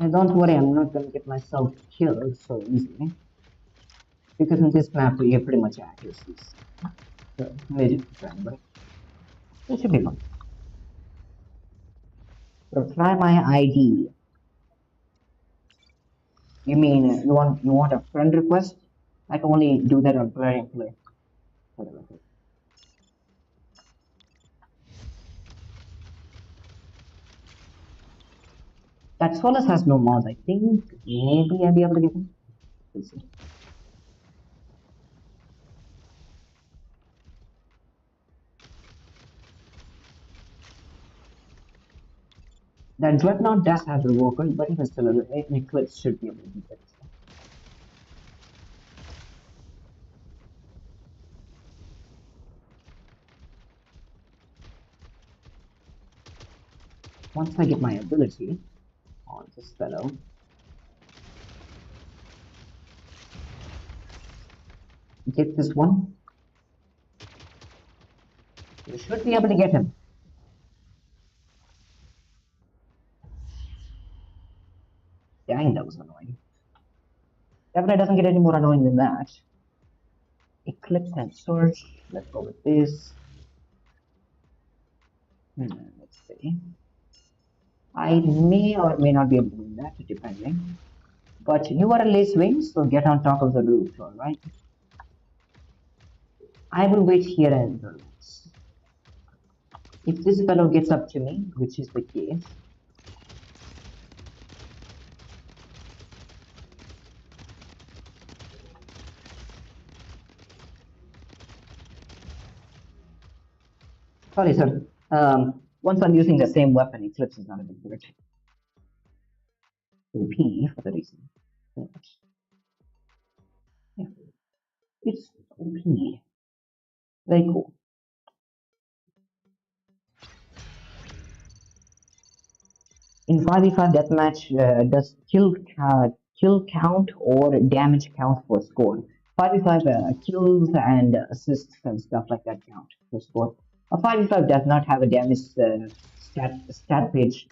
And don't worry, I'm not gonna get myself killed so easily. Because in this map we have pretty much accuracies. So mid friend, but it should be fun. So try my ID. You mean you want a friend request? I can only do that on Plarium Play. Whatever. That Solus has no mods. I think maybe I'll be able to get him. We'll see. That Dreadnought does have Revoker, but even still, an Eclipse should be able to beat it. Once I get my ability on this fellow, get this one, you should be able to get him. Dang, that was annoying. Definitely doesn't get any more annoying than that. Eclipse and Surge. Let's go with this. Let's see. I may or may not be able to win that, depending. But you are a lace wing, so get on top of the roof, alright? I will wait here and relax. If this fellow gets up to me, which is the case, sorry, sir. Once I'm using the same weapon, Eclipse is not a big threat. OP for the reason. Yeah, it's OP. Very cool. In 5v5 deathmatch, does kill count or damage count for score? 5v5 kills and assists and stuff like that count for score. A 5v5 does not have a damage stat page.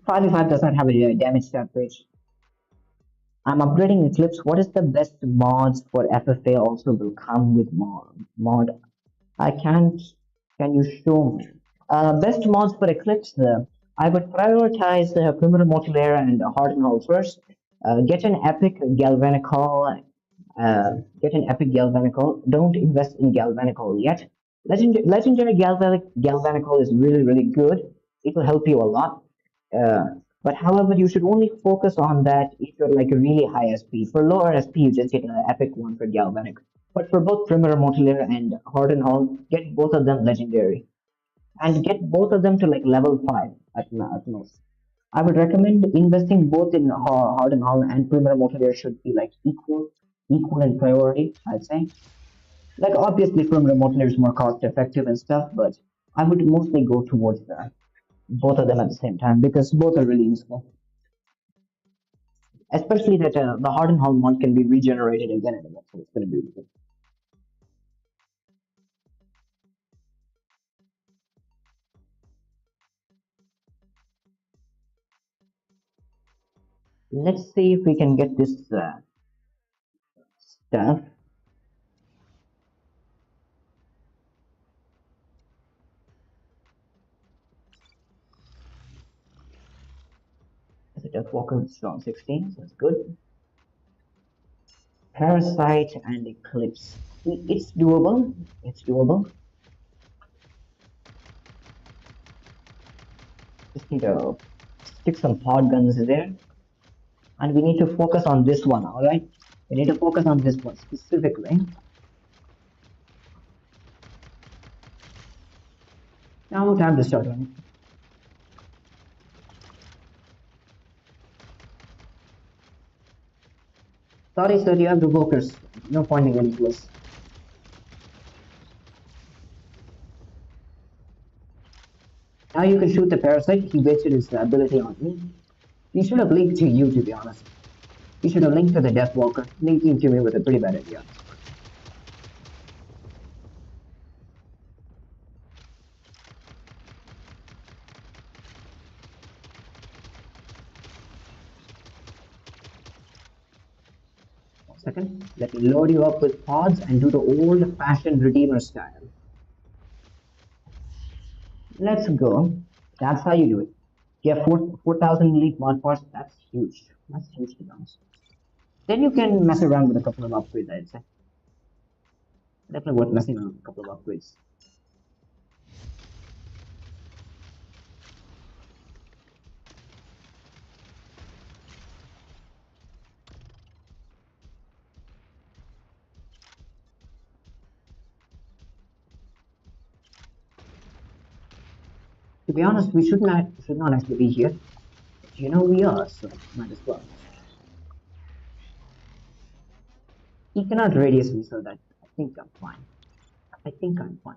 5v5 does not have a damage stat page. I'm upgrading Eclipse. What is the best mods for FFA also will come with mod? I can't. Can you show me? Best mods for Eclipse. I would prioritize Perimeter Multilayer and Hardenhall first. Get an epic Galvanical. Get an epic Galvanical. Don't invest in Galvanical yet. Legendary Galvanical is really good. It will help you a lot. Uh, but however, you should only focus on that if you're like a really high SP. For lower SP, you just get an epic one for Galvanic. But for both Perimeter Multilayer and Hardenhall, get both of them legendary and get both of them to like level 5 at most. I would recommend investing both in Hardenhall and Perimeter Multilayer should be like equal in priority, I'd say. Like obviously Perimeter Multilayer is more cost effective and stuff, but I would mostly go towards both of them at the same time because both are really useful. Especially that the Hardenhall one can be regenerated again and again, so it's going to be really good. Let's see if we can get this stuff. As a Death Walker, strong 16, so that's good. Parasite and Eclipse. It's doable. It's doable. Just need to stick some pod guns there. And we need to focus on this one, alright? We need to focus on this one specifically. Now time to start running. Sorry sir, you have Revokers. No point in getting close. Now you can shoot the Parasite. He wasted his ability on me. He should have linked to you, to be honest. He should have linked to the Death Walker. Linking to me was a pretty bad idea. Second, let me load you up with pods and do the old-fashioned Redeemer style. Let's go. That's how you do it. You have 4,000 elite mod pods. That's huge. That's huge to be honest. Then you can mess around with a couple of upgrades, I'd say. Definitely worth messing around with a couple of upgrades. To be honest, we should not actually be here. But you know we are, so might as well. He cannot radius me, so that I think I'm fine. I think I'm fine.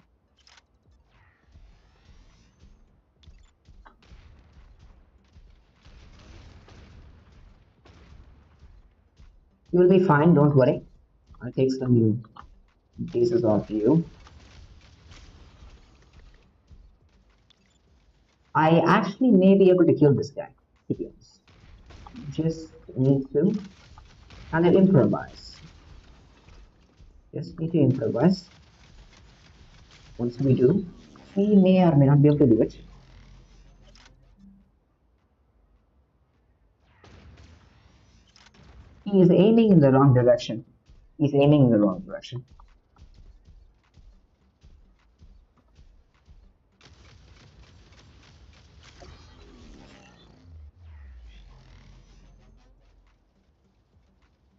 You will be fine, don't worry. I'll take some pieces off you. I actually may be able to kill this guy, to be honest. Just need to kind of improvise. Just need to improvise. Once we do, we may or may not be able to do it. He is aiming in the wrong direction. He's aiming in the wrong direction.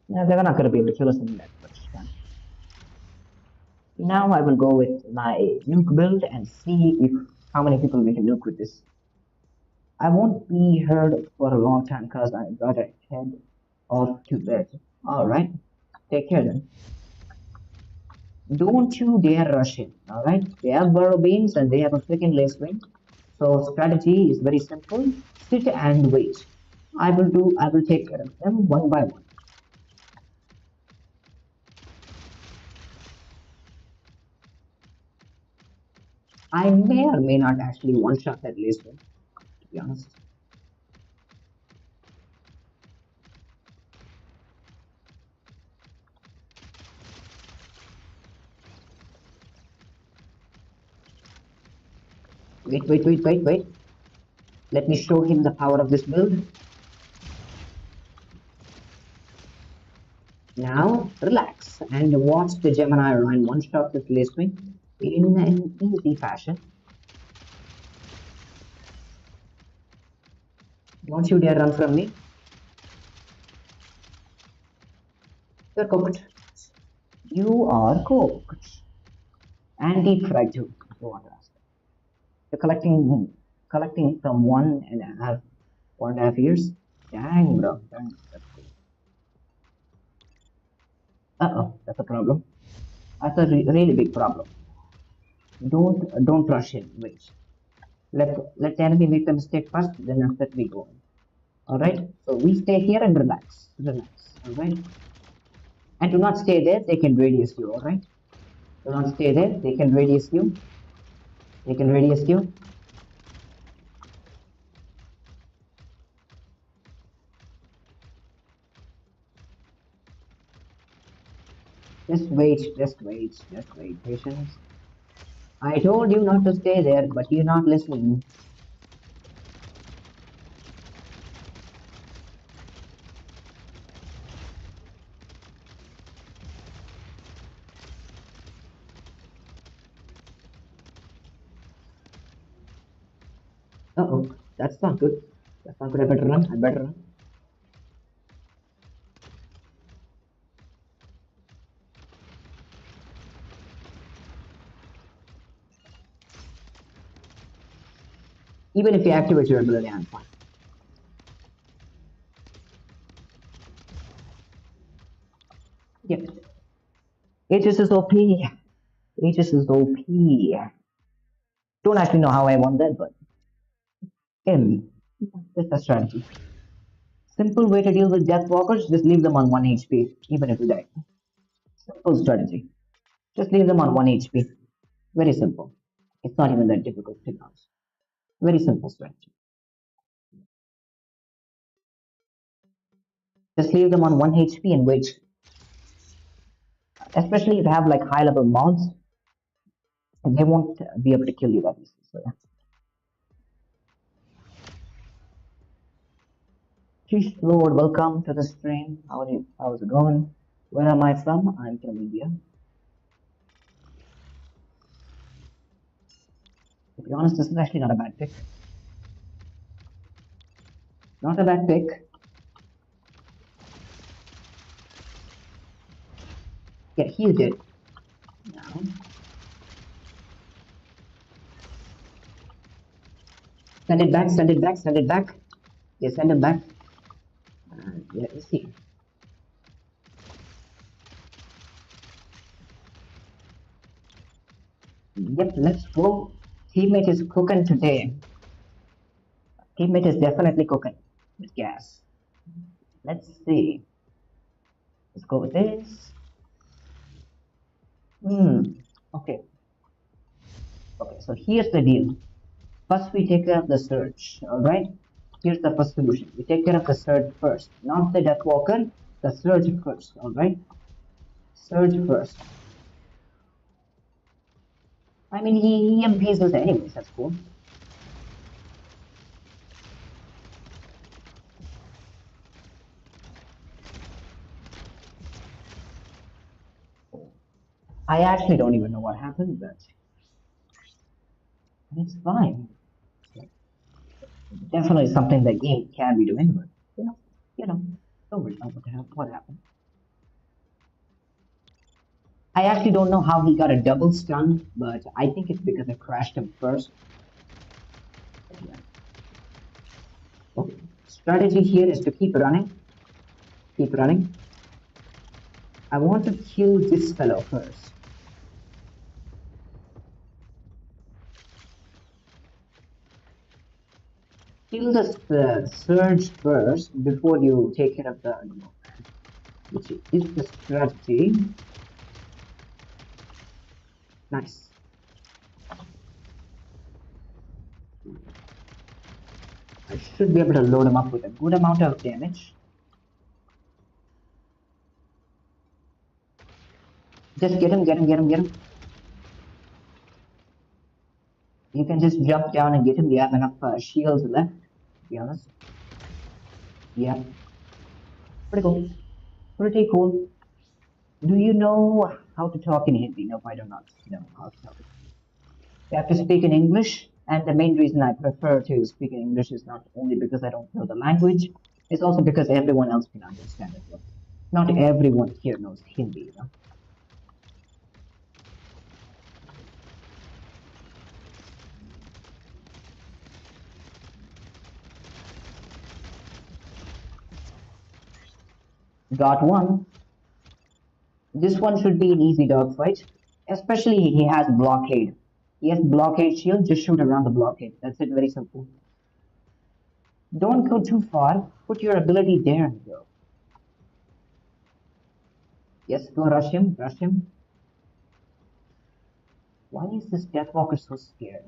Yeah, they're not going to be able to kill us in that much time. Now I will go with my nuke build and see if how many people we can nuke with this. I won't be heard for a long time because I gotta head off to bed. Alright, take care then. Don't you dare rush in, alright? They have burrow beams and they have a freaking lace wing. So strategy is very simple. Sit and wait. I will take care of them one by one. I may or may not actually one-shot that lace wing, to be honest. Wait. Let me show him the power of this build. Now, relax and watch the Gemini Rhine one-shot this lace wing in an easy fashion. Don't you dare run from me. You're cooked. You are cooked. And deep fried too, if you want to ask. You're collecting from 1.5 years. Dang, bro. Dang, that's cool. Uh-oh, that's a problem. That's a really big problem. Don't rush in. Wait. Let the enemy make the mistake first, then after that we go. Alright? So we stay here and relax. Relax. Alright? And do not stay there, they can radius you, alright? Do not stay there, they can radius you. They can radius you. Just wait, patience. I told you not to stay there, but you're not listening. Uh-oh, that's not good. That's not good, I better run, I better run. Even if you activate your ability, I'm fine. Yep. Aegis is OP. Aegis is OP. Don't actually know how I won that, but that's a strategy. Simple way to deal with death walkers, just leave them on 1 HP, even if you die. Simple strategy. Just leave them on 1 HP. Very simple. It's not even that difficult to be honest. Very simple strategy. Just leave them on 1 HP and wait. Especially if you have like high level mods, they won't be able to kill you that easily. So yeah. Cheers, Lord, welcome to the stream. How are you? How's it going? Where am I from? I'm from India. To be honest, this is actually not a bad pick. Not a bad pick. Yeah, he's dead. Now, send it back, send it back, send it back. Yeah, send him back. Let me see. Yep, let's go. Teammate is cooking today. Teammate is definitely cooking with gas. Let's see. Let's go with this. Okay. Okay, so here's the deal. First, we take care of the search, alright? Here's the first solution. We take care of the search first, not the Death Walker, the search first, alright? Search first. I mean, he MPs us anyways, that's cool. I actually don't even know what happened, but it's fine. Definitely something the game can be doing, but don't worry about what happened. I actually don't know how he got a double stun, but I think it's because I crashed him first. Yeah. Okay. Strategy here is to keep running. Keep running. I want to kill this fellow first. Kill the surge first before you take care of the animal, which is the strategy. Nice. I should be able to load him up with a good amount of damage. Just get him, get him, get him, get him. You can just jump down and get him. You have enough shields left, to be honest. Yeah. Pretty cool. Pretty cool. Do you know how to talk in Hindi? No, I do not know how to talk. You have to speak in English, and the main reason I prefer to speak in English is not only because I don't know the language, it's also because everyone else can understand it. Well. Not everyone here knows Hindi, you know. Got one. This one should be an easy dogfight. Especially he has blockade. He has blockade shield, just shoot around the blockade. That's it, very simple. Don't go too far. Put your ability there and go. Yes, go rush him, rush him. Why is this Deathwalker so scared?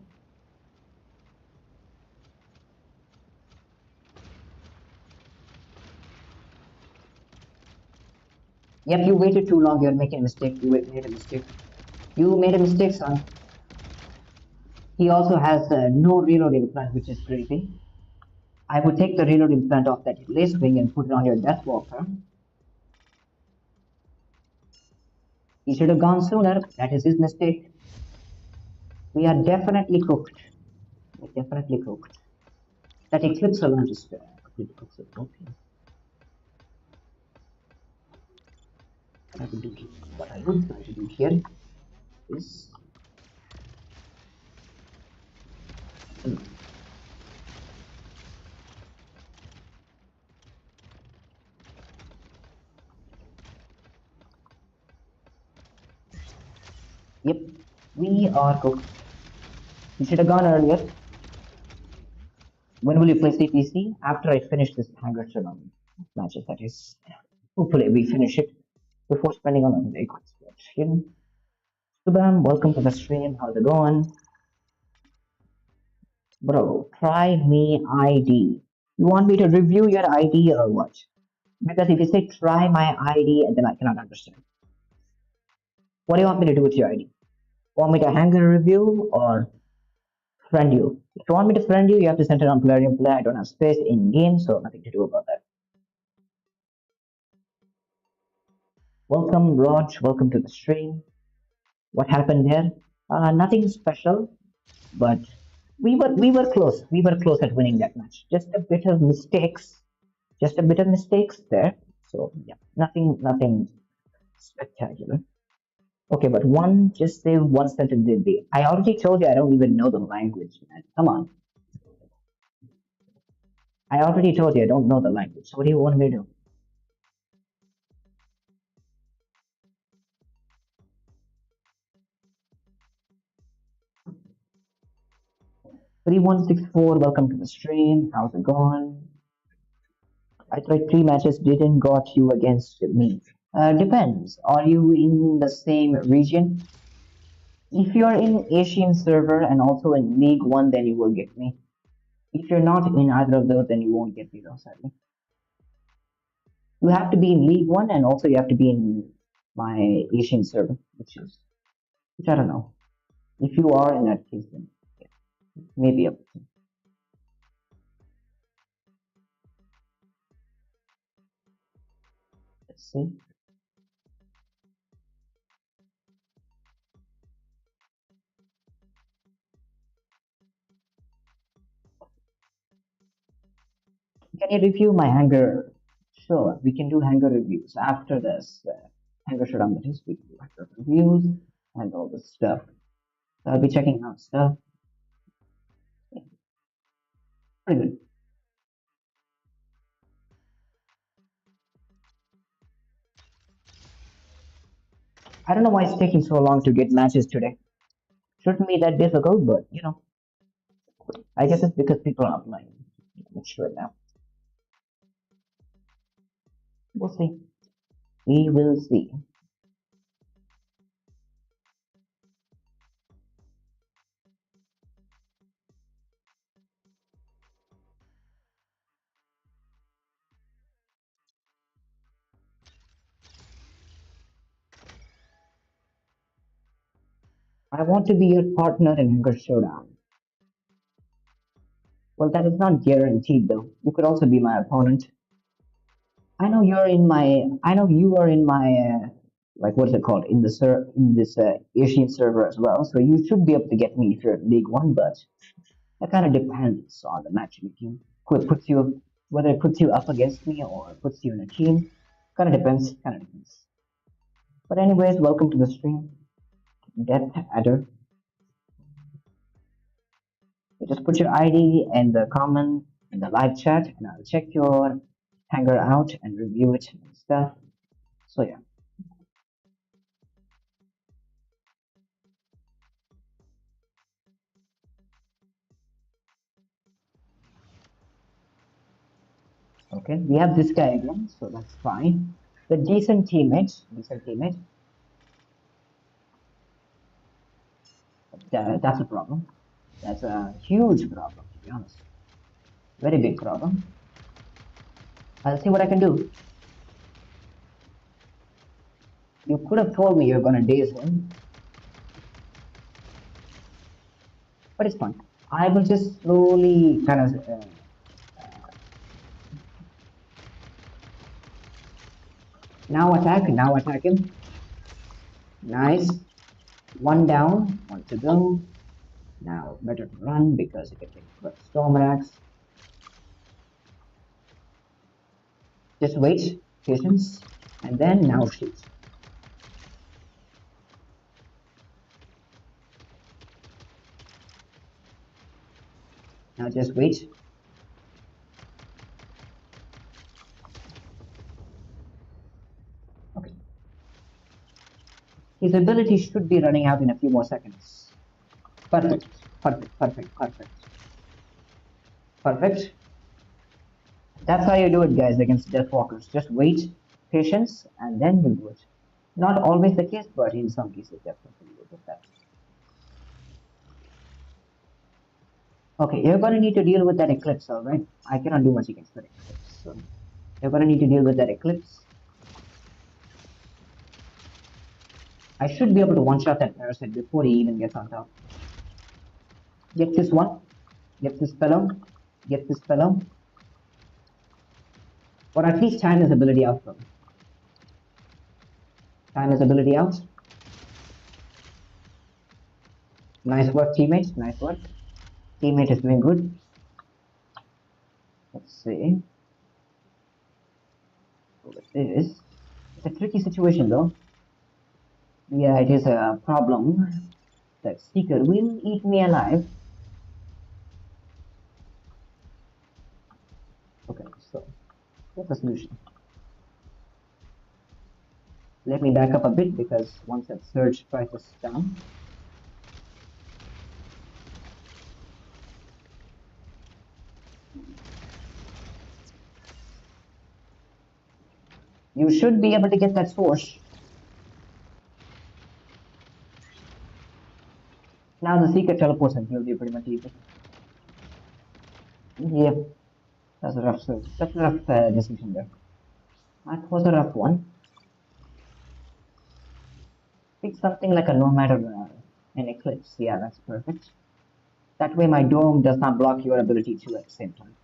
Yep, you waited too long. You're making a mistake. You made a mistake. You made a mistake, son. He also has no reload implant, which is crazy. I would take the reload implant off that lace wing and put it on your Deathwalker. He should have gone sooner. That is his mistake. We are definitely cooked. We're definitely cooked. That Eclipse alone just completely cooks it. Okay. What I would try to do here is yep, we are cooked. You should have gone earlier. When will you play CPC? After I finish this Hangar tournament matches, that is. Hopefully we finish it before spending on another equals. Subham, welcome to the stream. How's it going? Bro, try me ID. You want me to review your ID or what? Because if you say try my ID, then I cannot understand. What do you want me to do with your ID? Want me to hang a review or friend you? If you want me to friend you, you have to send it on Plarium Play. I don't have space in game, so nothing to do about that. Welcome, Raj. Welcome to the stream. What happened there? Nothing special, but we were close. We were close at winning that match. Just a bit of mistakes. Just a bit of mistakes there. So yeah, nothing spectacular. Okay, but just say one sentence did the. I already told you I don't even know the language, man. Come on. I already told you I don't know the language. So what do you want me to do? 3164, welcome to the stream. How's it going? I tried 3 matches, didn't got you against me. Depends. Are you in the same region? If you're in Asian server and also in League One, then you will get me. If you're not in either of those, then you won't get me though, sadly. You have to be in League One and also you have to be in my Asian server, which I don't know. If you are in that case, then yeah, maybe up. Let's see. Can you review my hanger? Sure, we can do hanger reviews after this. Hanger showdown, that is, we can do hanger reviews and all this stuff. So I'll be checking out stuff. Yeah, pretty good. I don't know why it's taking so long to get matches today. Shouldn't be that difficult, but I guess it's because people are playing. Not sure now. We'll see. We will see. I want to be your partner in Hanger Showdown. Well, that is not guaranteed though. You could also be my opponent. I know you are in my like what is it called in the in this Asian server as well. So you should be able to get me if you're in League One, but that kind of depends on the matchmaking. Puts you whether it puts you up against me or puts you in a team. Kind of depends. Kind of depends. But anyways, welcome to the stream, Death Adder. You just put your ID and the comment in the live chat, and I'll check your hanger out and review it and stuff. So yeah. Okay, we have this guy again, so that's fine. The decent teammate. That's a problem. That's a huge problem, to be honest. Very big problem. I'll see what I can do. You could have told me you're gonna daze him, but it's fine. I will just slowly kind of. Now attack him. Nice. One down, one to go. Now better to run because you can take storm attacks. Just wait, patience, and then now shoot. Now just wait. Okay. His ability should be running out in a few more seconds. Perfect. Perfect. That's how you do it, guys, against Deathwalkers. Just wait, patience, and then you do it. Not always the case, but in some cases, definitely you will get that. Okay, you're gonna need to deal with that eclipse, alright? I cannot do much against that eclipse, so you're gonna need to deal with that eclipse. I should be able to one-shot that parasite before he even gets on top. Get this one. Get this fellow. Get this fellow. Or at least time his ability out from. Time his ability out. Nice work, teammate. Nice work. Teammate is doing good. Let's see. What it is. It's a tricky situation though. Yeah, it is a problem. That Seeker will eat me alive. Okay, so what's the solution? Let me back up a bit because once that surge price is down. You should be able to get that source. Now the Seeker teleports and heals you pretty much easy. Yep, that's a rough surge. That's a rough decision there. That was a rough one. Pick something like a Nomad or an Eclipse. Yeah, that's perfect. That way my dome does not block your ability to at the same time.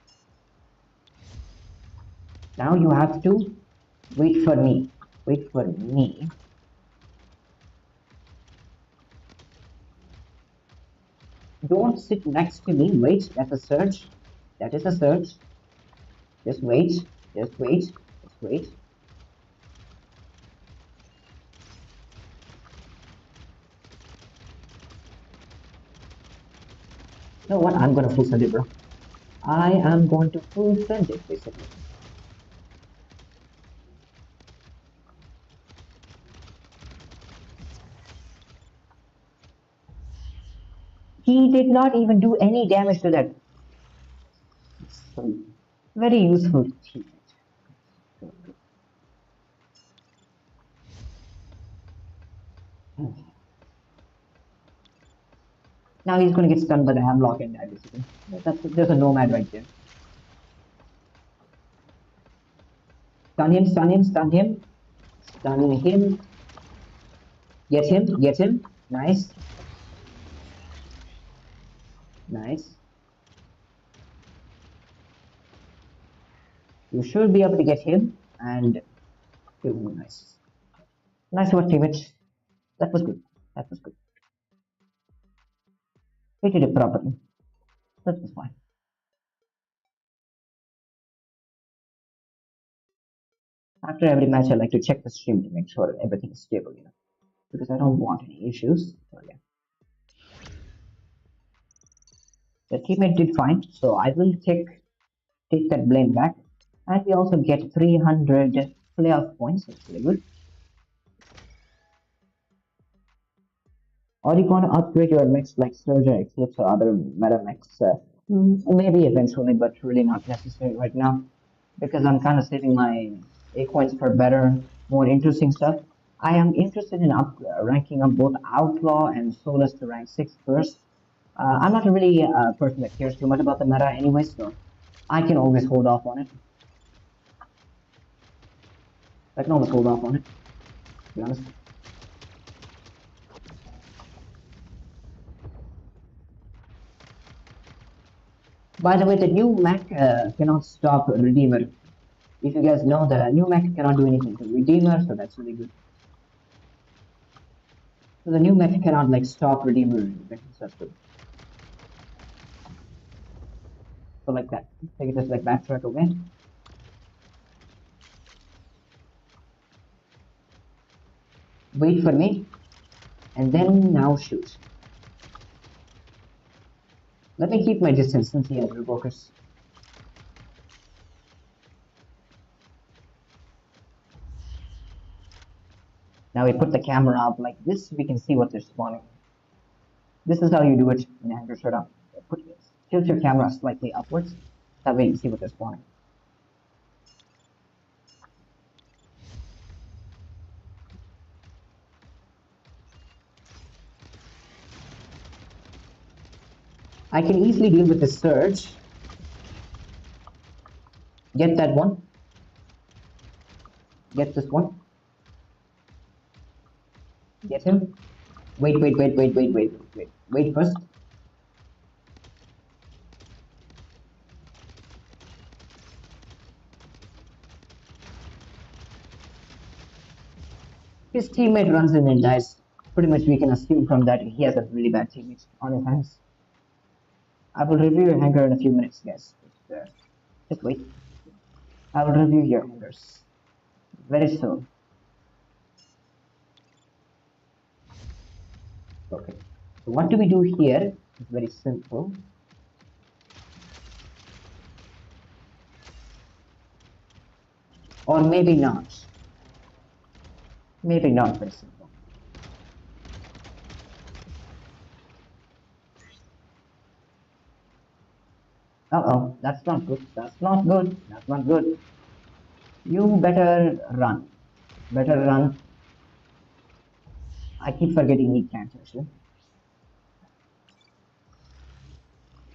Now you have to wait for me. Wait for me. Don't sit next to me. Wait, that's a surge. That is a surge. Just wait. Just wait. Just wait. You know what? I'm gonna full send it, bro. I am going to full send it, basically. He did not even do any damage to that. So, very useful teammate. Now he's going to get stunned by the Hamlock and die, basically. There's a Nomad right there. Stun him, stun him, stun him. Stun him. Get him, get him. Nice. Nice. You should be able to get him and kill him. Nice. Nice work, teammate. That was good. That was good. We did it properly. That was fine. After every match, I like to check the stream to make sure everything is stable, because I don't want any issues. So yeah, the teammate did fine, so I will take that blame back, and we also get 300 playoff points. That's really good. Or you want to upgrade your mechs like Surge or Eclipse or other meta mechs? Maybe eventually, but really not necessary right now, because I'm kind of saving my A coins for better, more interesting stuff. I am interested in ranking up both Outlaw and Solus to rank 6 first. I'm not really a person that cares too much about the meta anyway, so I can always hold off on it. I can always hold off on it, to be honest. By the way, the new Mech cannot stop Redeemer. If you guys know, the new Mech cannot do anything to Redeemer, so that's really good. So the new Mech cannot like stop Redeemer or anything, so that's good. So like that. Take it just like backtrack away. Wait for me, and then now shoot. Let me keep my distance since he has revokers. Now we put the camera up like this, we can see what they're spawning. This is how you do it in Angry Showdown. Tilt your camera slightly upwards, that way you see what they're spawning. I can easily deal with this surge. Get that one. Get this one. Get him. Wait first. His teammate runs in and dies. Pretty much we can assume from that he has a really bad teammate on his hands. I will review your hangar in a few minutes, guys. Just wait. I will review your hangars very soon. Okay. So what do we do here? It's very simple. Or maybe not. Maybe not very simple. Uh-oh, that's not good. That's not good. That's not good. You better run. Better run. I keep forgetting he can't actually.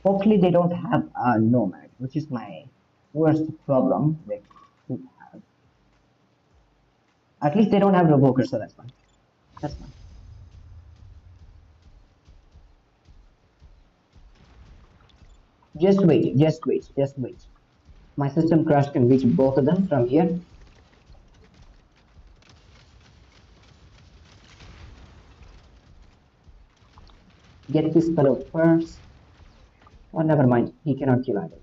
Hopefully they don't have a nomad, which is my worst problem. They could have. At least they don't have Revoker, so that's fine. That's fine. Just wait. My system crash can reach both of them from here. Get this fellow first. Oh, never mind. He cannot kill either.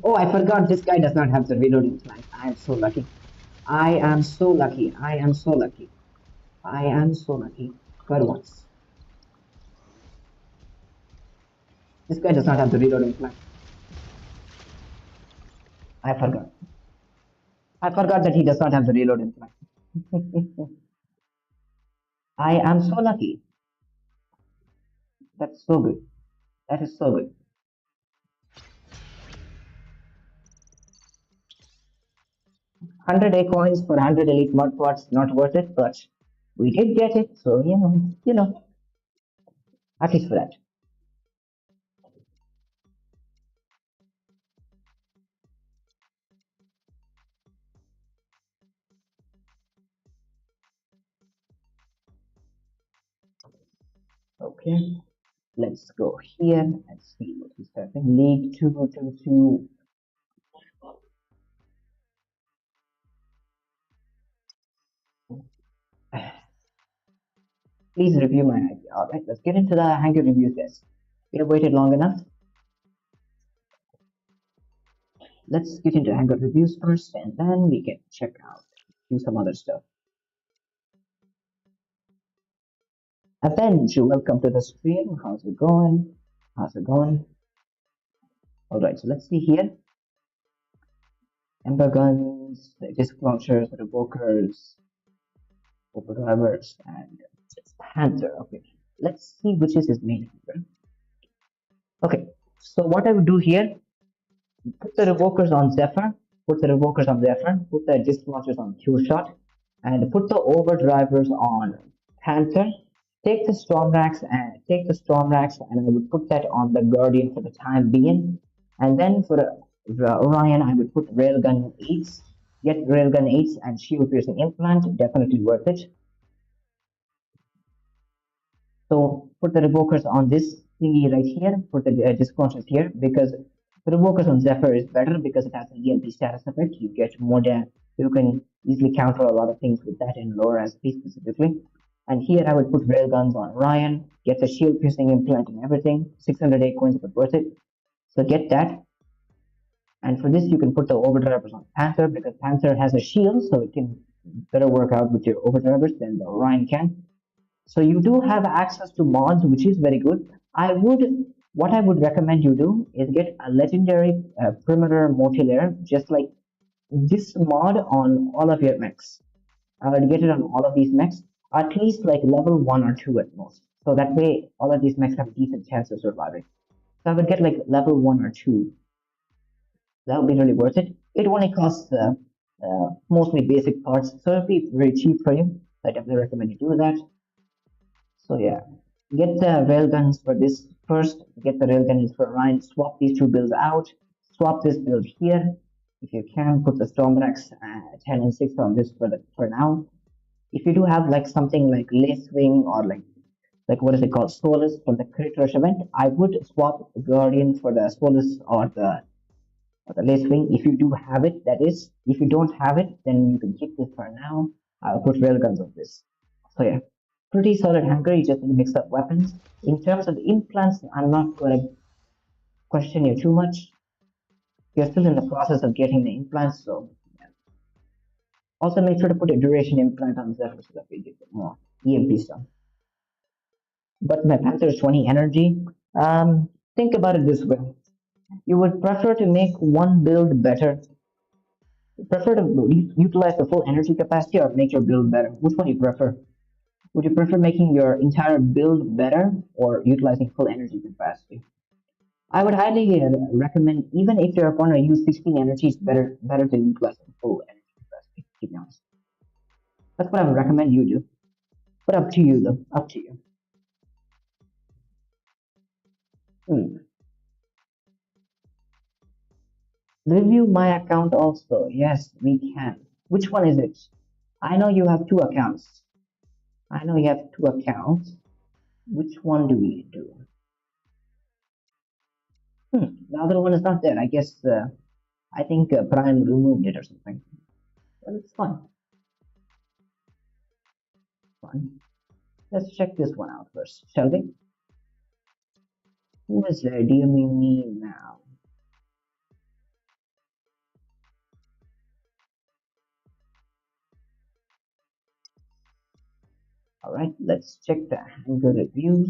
Oh, I forgot this guy does not have the reloading flank. I am so lucky. I am so lucky. I am so lucky. I am so lucky. For once. This guy does not have the reloading flank. I forgot. I forgot that he does not have the reloading flank. I am so lucky. That's so good. That is so good. 100 A coins for 100 elite mod pods, not worth it, but we did get it, so at least for that. Okay, let's go here and see what is happening. League 222. Please review my idea. Alright, let's get into the hangar reviews, guys. We have waited long enough. Let's get into hangar reviews first, and then we can check out, do some other stuff. Avenge, welcome to the stream. How's it going? How's it going? Alright, so let's see here. Ember guns, disc launchers, revokers, overdrivers, and Panther. Okay, let's see which is his main hangar. Okay, so what I would do here, put the revokers on Zephyr, put the disc launchers on Q-Shot, and put the overdrivers on Panther. Take the storm racks and I would put that on the Guardian for the time being. And then for Orion, I would put railgun 8s. Get railgun 8s and shield piercing implant. Definitely worth it. So put the revokers on this thingy right here. Put the disc launchers here because the revokers on Zephyr is better because it has an EMP status effect. You get more damage. You can easily counter a lot of things with that in lower SP specifically. And here I would put railguns on Ryan, get the shield piercing implant and everything. 608 coins, but worth it. So get that. And for this, you can put the overdrivers on Panther because Panther has a shield, so it can better work out with your overdrivers than the Ryan can. So you do have access to mods, which is very good. What I would recommend you do is get a legendary perimeter multi-layer, just like this mod on all of your mechs. I would get it on all of these mechs, at least like level 1 or 2 at most. So that way, all of these mechs have a decent chance of surviving. So I would get like level 1 or 2. That would be really worth it. It only costs mostly basic parts, so it'll be very cheap for you. I definitely recommend you do that. So yeah. Get the railguns for this first. Get the railguns for Ryan. Swap these two builds out. Swap this build here. If you can, put the Stormrax 10 and 6 on this for now. If you do have like something like Lacewing or like what is it called, Solus from the Crit Rush event, I would swap Guardian for the Solus or the Lacewing if you do have it. That is, if you don't have it, then you can keep this for now. I'll put railguns on this. So yeah, pretty solid hanger. You just need to mix up weapons. In terms of the implants, I'm not gonna question you too much. You're still in the process of getting the implants, so yeah. Also make sure to put a duration implant on Zephyr so that we get more EMP stuff. But my Panther is 20 energy. Think about it this way. You would prefer to make one build better, prefer to utilize the full energy capacity or make your build better? Which one do you prefer? Would you prefer making your entire build better or utilizing full energy capacity? I would highly recommend, even if your opponent uses 16 energy, it's better to utilize full energy capacity, to be honest. That's what I would recommend you do. But up to you, though. Up to you. Hmm. Review my account also. Yes, we can. Which one is it? I know you have two accounts. I know you have two accounts. Which one do we do? The other one is not there. I guess I think Prime removed it or something. Well, it's fine. Fine. Let's check this one out first, shall we? Who is DMing me now? Alright, let's check the hanger reviews.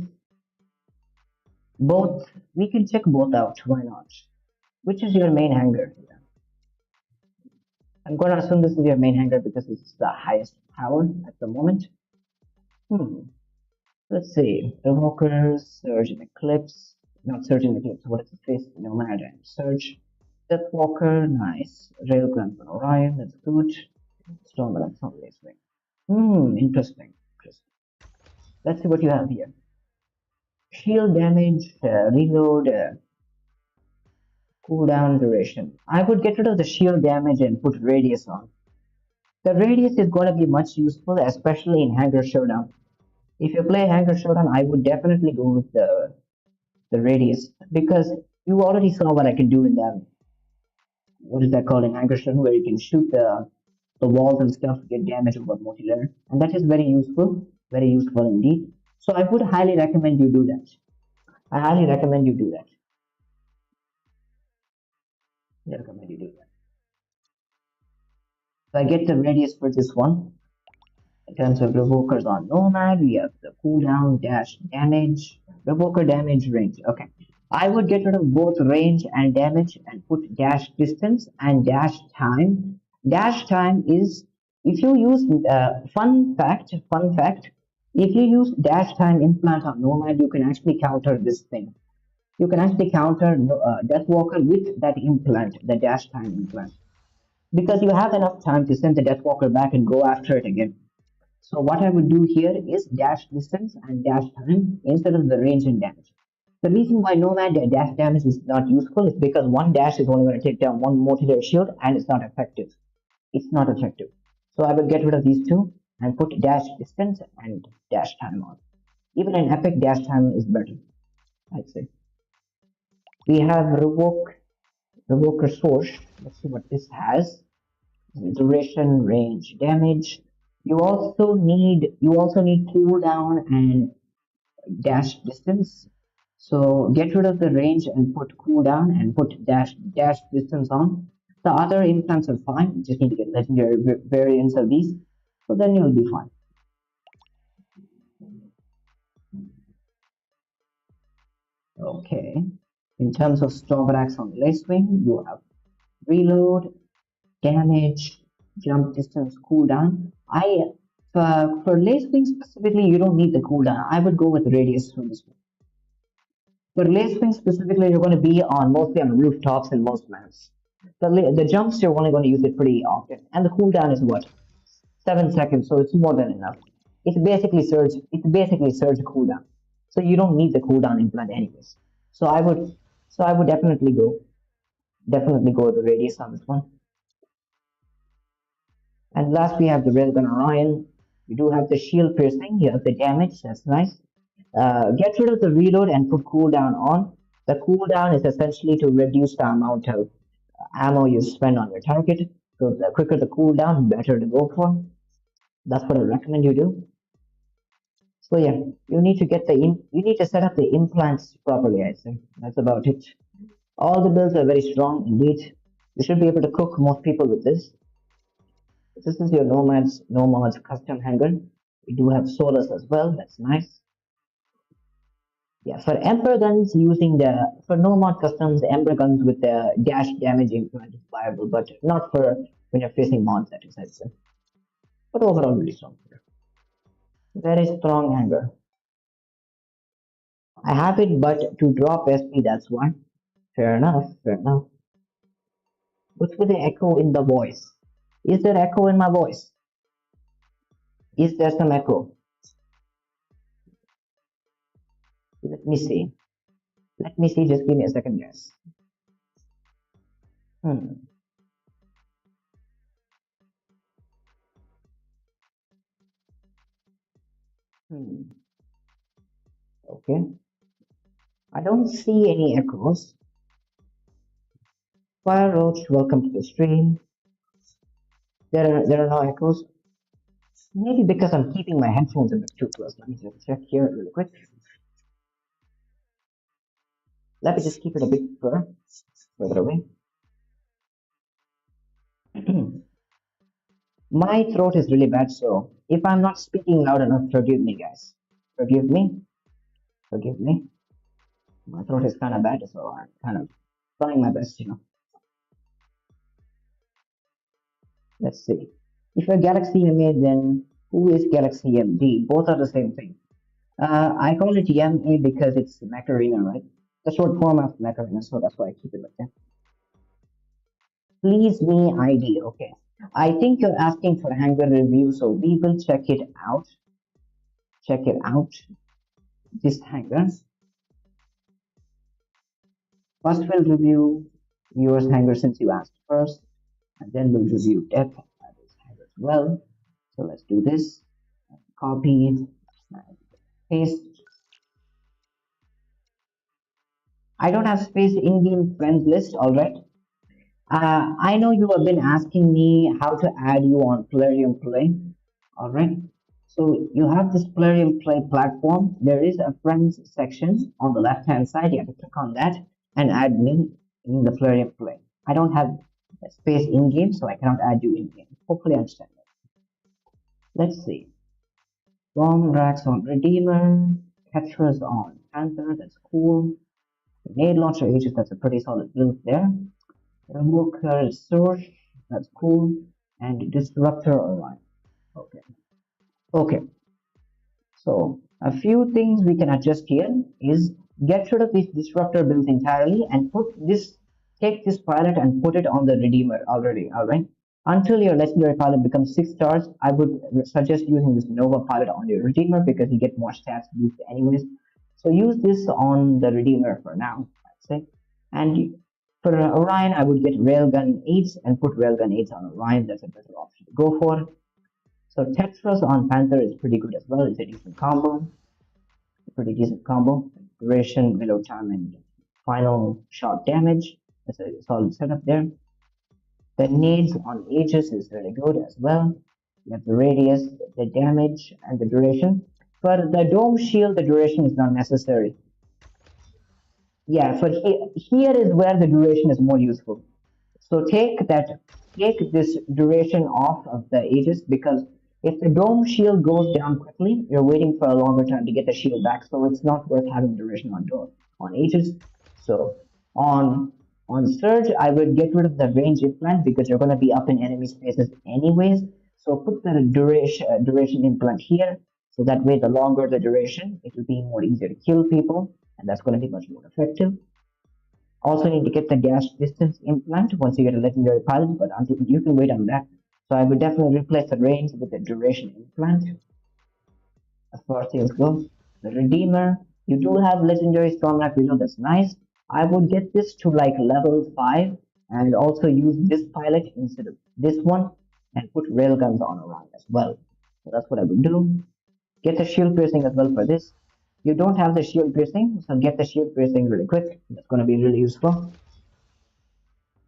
Both, we can check both out, why not? Which is your main hanger here? I'm gonna assume this is your main hanger because it's the highest power at the moment. Let's see. Provokers, Surge and Eclipse. Not Surge and Eclipse, what is the face? Nomad and Surge. Deathwalker, nice. Railgun on Orion, that's good. Stormbalance on Lacewing. Interesting. Interesting. Let's see what you have here. Shield damage, reload, cooldown duration. I would get rid of the shield damage and put radius on. The radius is going to be much useful, especially in Hanger Showdown. If you play Hanger Showdown, I would definitely go with the radius because you already saw what I can do in that. What is that called in Hanger Showdown, where you can shoot the walls and stuff to get damage over multi-layer, and that is very useful indeed. So I would highly recommend you do that. I highly recommend you do that. I recommend you do that. So I get the radius for this one. In terms of Revokers on Nomad, we have the cooldown, dash, damage, Revoker damage, range. Okay. I would get rid of both range and damage and put dash distance and dash time. Dash time is, if you use, fun fact, if you use dash time implant on Nomad, you can actually counter this thing. You can actually counter Deathwalker with that implant, the dash time implant. Because you have enough time to send the Deathwalker back and go after it again. So what I would do here is dash distance and dash time instead of the range and damage. The reason why Nomad dash damage is not useful is because one dash is only going to take down one multi-layer shield and it's not effective. It's not effective. So I will get rid of these two and put dash distance and dash time on. Even an epic dash time is better, I'd say. We have Revoker Source. Let's see what this has. Duration, range, damage. You also need cooldown and dash distance. So get rid of the range and put cooldown and put dash distance on. The other implants are fine. You just need to get legendary variants of these. So then you'll be fine. Okay. In terms of Stormrax on Lacewing, you have reload, damage, jump distance, cooldown. For Lacewing specifically, you don't need the cooldown. I would go with radius for this one. For Lacewing specifically, you're going to be mostly on rooftops in most maps. The jumps, you're only going to use it pretty often, and the cooldown is what, 7 seconds, so it's more than enough. It's basically surge cooldown. so you don't need the cooldown implant anyways. So I would definitely go with the radius on this one. And last we have the Railgun Orion. We do have the shield piercing. You have the damage. That's nice. Get rid of the reload and put cooldown on. The cooldown is essentially to reduce the amount of ammo you spend on your target. So the quicker the cooldown, better to go for. That's what I recommend you do. So yeah, you need to you need to set up the implants properly. I think that's about it. All the builds are very strong indeed. You should be able to cook most people with this. This is your Nomads custom hanger. We do have Solus as well. That's nice. Yeah, for Emperor guns using for Nomad customs, Emperor guns with the dash damage implement is viable, but not for when you're facing mods that is, I'd say. But overall, really strong. Very strong hanger. I have it, but to drop SP, that's why. Fair enough, fair enough. What's with the echo in the voice? Is there echo in my voice? Is there some echo? Let me see. Let me see, just give me a second, guys. Hmm. Hmm. Okay. I don't see any echoes. Fire Roach, welcome to the stream. There are no echoes. Maybe because I'm keeping my headphones a bit too close. Let me just check here really quick. Let me just keep it a bit further away. My throat is really bad, so if I'm not speaking loud enough, forgive me, guys. Forgive me. Forgive me. My throat is kind of bad, so I'm kind of trying my best. Let's see. If you're Galaxy MA, then who is Galaxy MD? Both are the same thing. I call it MA because it's Macarena, right? The short form of Macarena, so that's why I keep it like that. Please me ID, okay. I think you're asking for hanger review, so we will check it out. Check it out. This hanger. First, we'll review yours hanger since you asked first, and then we'll review depth this hanger as well. So let's do this. Copy and paste. I don't have space in-game friends list, alright. I know you have been asking me how to add you on Plarium Play. Alright. So you have this Plarium Play platform. There is a friends section on the left hand side. You have to click on that and add me in the Plarium Play. I don't have space in game, so I cannot add you in game. Hopefully, I understand that. Let's see. Bomb racks on Redeemer. Catchers on Panther. That's cool. Nade launcher ages. That's a pretty solid build there. Remoker source. That's cool. And disruptor Orion. Okay. Okay. So a few things we can adjust here is get rid of this disruptor build entirely and take this pilot and put it on the Redeemer already, alright? Until your legendary pilot becomes 6 stars, I would suggest using this Nova pilot on your Redeemer because you get more stats boost anyways. So use this on the Redeemer for now, I'd say. And for Orion, I would get Railgun 8s and put Railgun 8s on Orion. That's a better option to go for. So Tetris on Panther is pretty good as well. It's a decent combo. Pretty decent combo. Duration, reload time, and final shot damage. That's a solid setup there. The nades on Aegis is really good as well. You have the radius, the damage, and the duration. For the dome shield, the duration is not necessary. Yeah, for here is where the duration is more useful. So take this duration off of the Aegis because if the dome shield goes down quickly, you're waiting for a longer time to get the shield back, so it's not worth having duration on Aegis. So on Surge, I would get rid of the range implant because you're gonna be up in enemy spaces anyways. So put the duration implant here, so that way the longer the duration, it will be more easier to kill people, and that's gonna be much more effective. Also need to get the dash distance implant once you get a legendary pilot, but until you can wait on that. So I would definitely replace the range with the duration implant. As far as things go, the Redeemer, You do have legendary Stormlight Reload, that's nice. I would get this to like level 5 and also use this pilot instead of this one and put railguns on around as well. So that's what I would do. Get the shield piercing as well for this. You don't have the shield piercing, so get the shield piercing really quick. That's going to be really useful.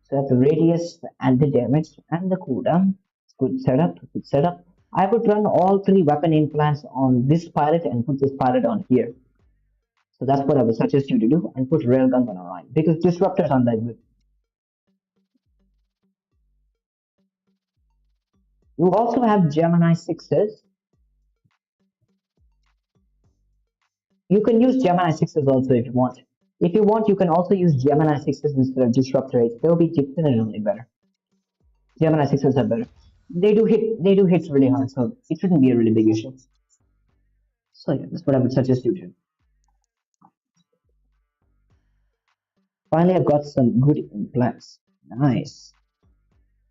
So that's the radius and the damage and the cooldown. Good setup, good setup. I would run all 3 weapon implants on this pilot and put this pilot on here. So that's what I would suggest you to do and put railguns on a line because disruptors aren't that good. You also have Gemini 6s. You can use Gemini 6s also if you want. If you want, you can also use Gemini 6s instead of Disruptor 8s. They'll be definitely better. Gemini 6s are better. They do hit really hard, so it shouldn't be a really big issue. So yeah, that's what I would suggest you do. Finally, I've got some good implants. Nice.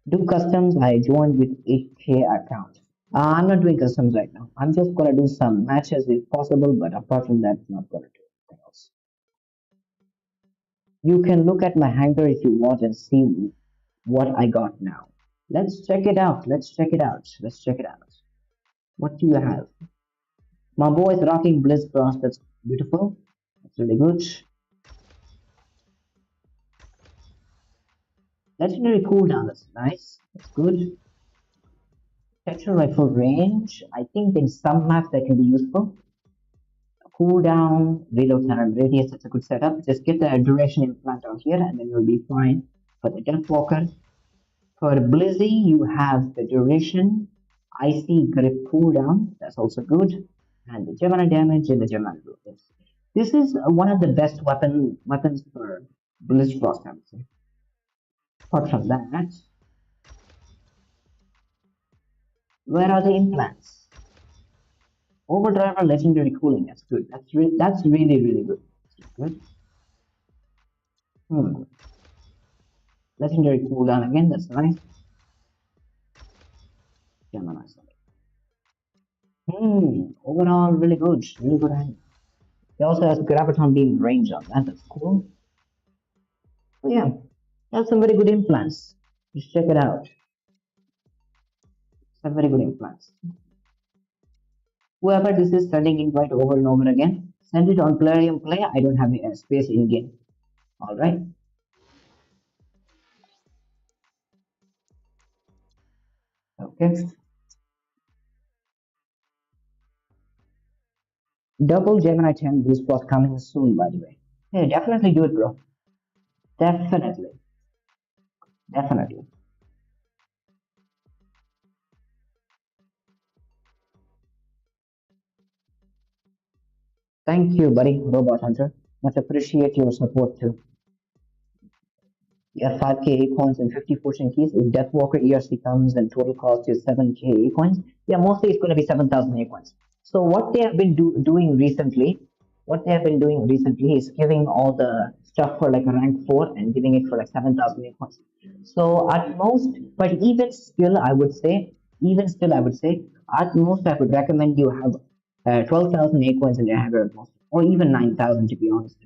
Do customs. I joined with 8K account. I'm not doing customs right now. I'm just gonna do some matches if possible, but apart from that, not gonna do anything else. You can look at my hangar if you want and see what I got now. Let's check it out. Let's check it out. Let's check it out. What do you have? My boy is rocking Blizz Cross. That's beautiful. That's really good. Legendary cooldown. That's nice. That's good. Petrol rifle range. I think in some maps that can be useful. Cooldown, reload time, radius. That's a good setup. Just get the duration implant out here, and then you'll be fine. For the Deathwalker, for Blizzy, you have the duration, icy grip cooldown. That's also good, and the Gemini damage and the Gemini radius. This is one of the best weapons for Blizz Frost, I would say. Apart from that, where are the implants? Overdriver legendary cooling. That's good. That's really good. Good. Legendary cooldown again. That's nice. Gemini. Overall, really good. Really good hand. It also has graviton beam range on that. That's cool. So yeah, that's some very good implants. Just check it out. Some very good implants. Whoever this is sending invite over and over again, send it on Plarium Play. I don't have a space in game. Alright. Okay. Double Gemini 10 boost was coming soon, by the way. Hey, definitely do it, bro. Definitely. Definitely. Thank you, buddy, Robot Hunter. Much appreciate your support too. You have 5k coins and 50 fortune keys. If Deathwalker ERC comes, then total cost is 7k coins. Yeah, mostly it's going to be 7,000 coins. So what they have been doing recently, is giving all the stuff for like a rank 4 and giving it for like 7,000 coins. So at most, but at most I would recommend you have 12,000 coins in your hangar at most, or even 9,000 to be honest.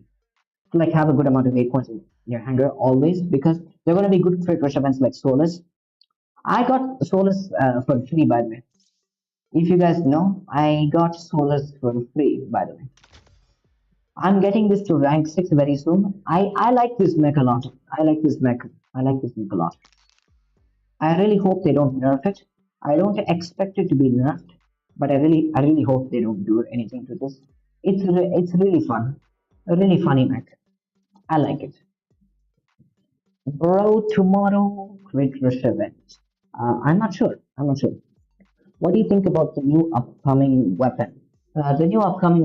To like have a good amount of coins in your hangar always, because they're going to be good for crush events like Solus. I got Solus for free, by the way. If you guys know, I got Solus for free, by the way. I'm getting this to rank 6 very soon. I like this mech a lot. I like this mech a lot. I really hope they don't nerf it. I don't expect it to be nerfed, but I really hope they don't do anything to this. It's really fun. A really funny mech. I like it. Bro, tomorrow, Great Rush event. I'm not sure. What do you think about the new upcoming weapon? The new upcoming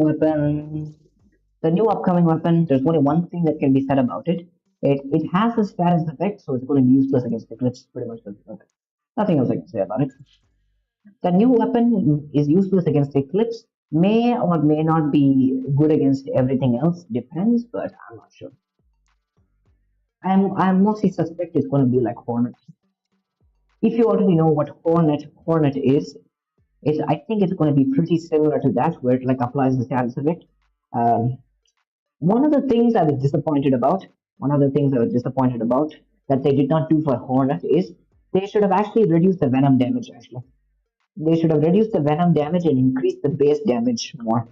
weapon. There's only one thing that can be said about it. It has a status effect, so it's going to be useless against Eclipse. Pretty much. Nothing else I can say about it. The new weapon is useless against Eclipse. May or may not be good against everything else. Depends, but I'm not sure. I'm mostly suspect it's going to be like Hornet. If you already know what Hornet is, I think it's going to be pretty similar to that, where it like applies the status effect. One of the things I was disappointed about, one of the things I was disappointed about that they did not do for Hornet is they should have actually reduced the venom damage. Actually, they should have reduced the venom damage and increased the base damage more.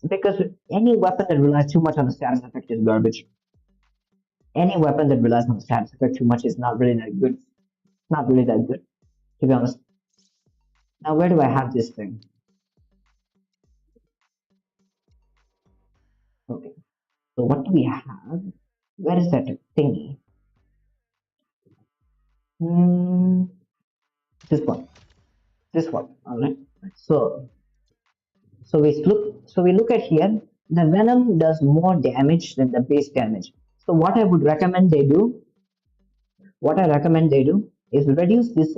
Because any weapon that relies too much on the status effect is garbage. Any weapon that relies on the status effect too much is not really that good. Not really that good, to be honest. Now, where do I have this thing? Okay, so what do we have? Where is that thingy? Hmm, this one. This one. All right. So, so we look at here. The venom does more damage than the base damage. So what I recommend they do is reduce this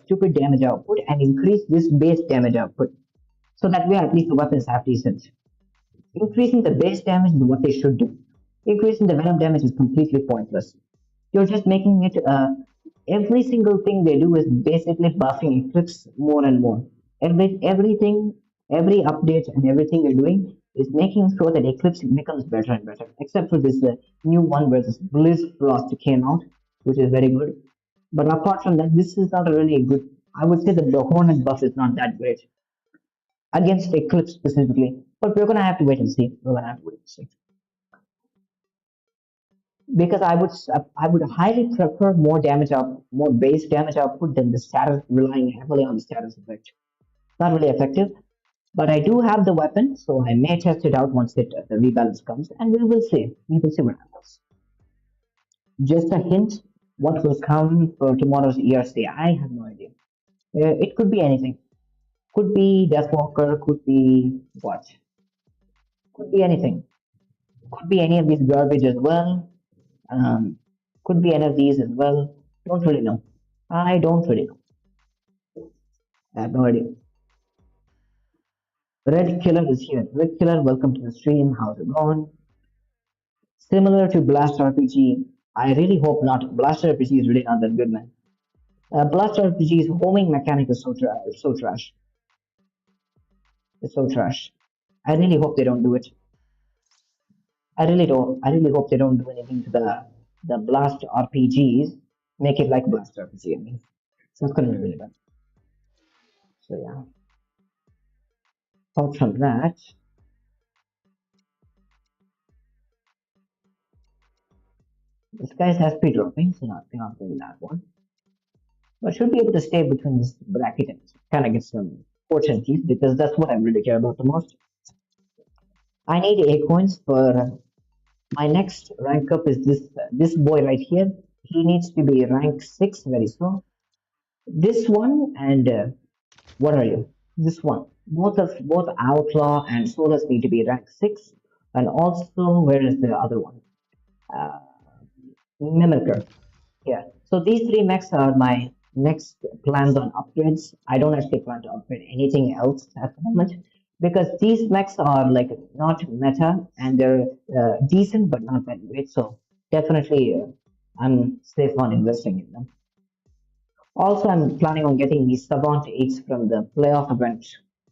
stupid damage output and increase this base damage output. So that way, at least the weapons have decent. Increasing the base damage is what they should do. Increasing the venom damage is completely pointless. You're just making it. Every single thing they do is basically buffing Eclipse more and more. Everything, every update and everything they're doing is making sure that Eclipse becomes better and better. Except for this new one where this Blizz Frost came out, which is very good. But apart from that, this is not really good. I would say that the Hornet buff is not that great against Eclipse specifically. But we're gonna have to wait and see. We're gonna have to wait and see. Because I would highly prefer more base damage output than the status relying heavily on the status effect. Not really effective, but I do have the weapon, so I may test it out once the rebalance comes, and we will see. We will see what happens. Just a hint, what will come for tomorrow's ERC? I have no idea. It could be anything. Could be Deathwalker. Could be what? Could be anything. Could be any of these garbage as well. Um, could be any of these as well. Don't really know. I don't really know. I have no idea. Red Killer is here. Red Killer, welcome to the stream. How's it going? Similar to Blast RPG. I really hope not. Blast RPG is really not that good, man. Blast RPG's homing mechanic is so trash. It's so trash. I really hope they don't do it. I really don't. I really hope they don't do anything to the Blast RPGs. Make it like Blast RPG. I mean, so it's gonna be really bad. So yeah. Apart from that, this guy's SP dropping, so nothing on doing that one. But should be able to stay between this bracket and kind of get some opportunities because that's what I really care about the most. I need A coins for my next rank up is this boy right here. He needs to be rank 6 very soon. This one and what are you? This one. Both Outlaw and Solus need to be rank 6. And also, where is the other one? Uh, Mimicker. Yeah. So these three mechs are my next plans on upgrades. I don't actually plan to upgrade anything else at the moment because these mechs are like not meta and they're decent but not that great. So definitely I'm safe on investing in them. Also, I'm planning on getting these Savant 8s from the playoff event.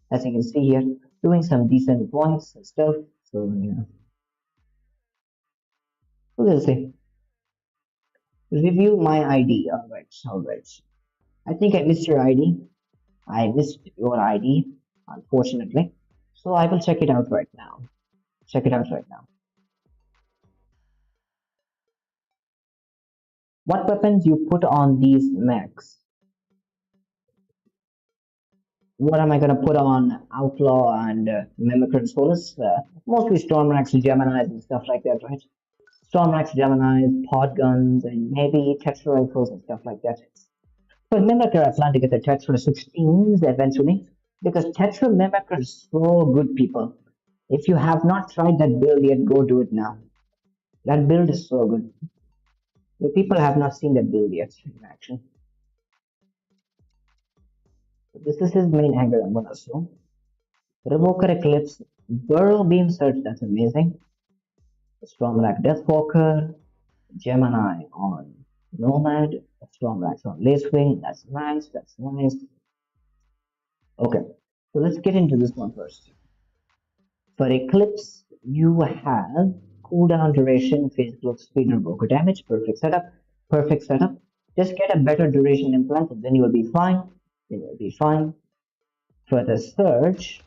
As you can see here, doing some decent points and stuff. So yeah, we'll see. Review my ID. Alright, alright. I think I missed your ID. I missed your ID, unfortunately. So I will check it out right now. Check it out right now. What weapons you put on these mechs? What am I gonna put on Outlaw and Mimicker and Solus? Mostly Stormracks, Geminis, and stuff like that, right? Stormracks, Geminis, pod guns, and maybe Tetra rifles and stuff like that. For Mimicker, I plan to get the Tetra 16s eventually because Tetra Mimicker is so good, people. If you have not tried that build yet, go do it now. That build is so good. The people have not seen that build yet in action. So this is his main angle, I'm gonna assume. Revoker Eclipse, Burrow Beam Search, that's amazing. Stormrack Deathwalker, Gemini on Nomad, Stormrack on Lacewing, that's nice, that's nice. Okay, so let's get into this one first. For Eclipse, You have cooldown duration, physical speed, and broker damage. Perfect setup. Perfect setup. Just get a better duration implant, and then you will be fine. Then you'll be fine. For the surge,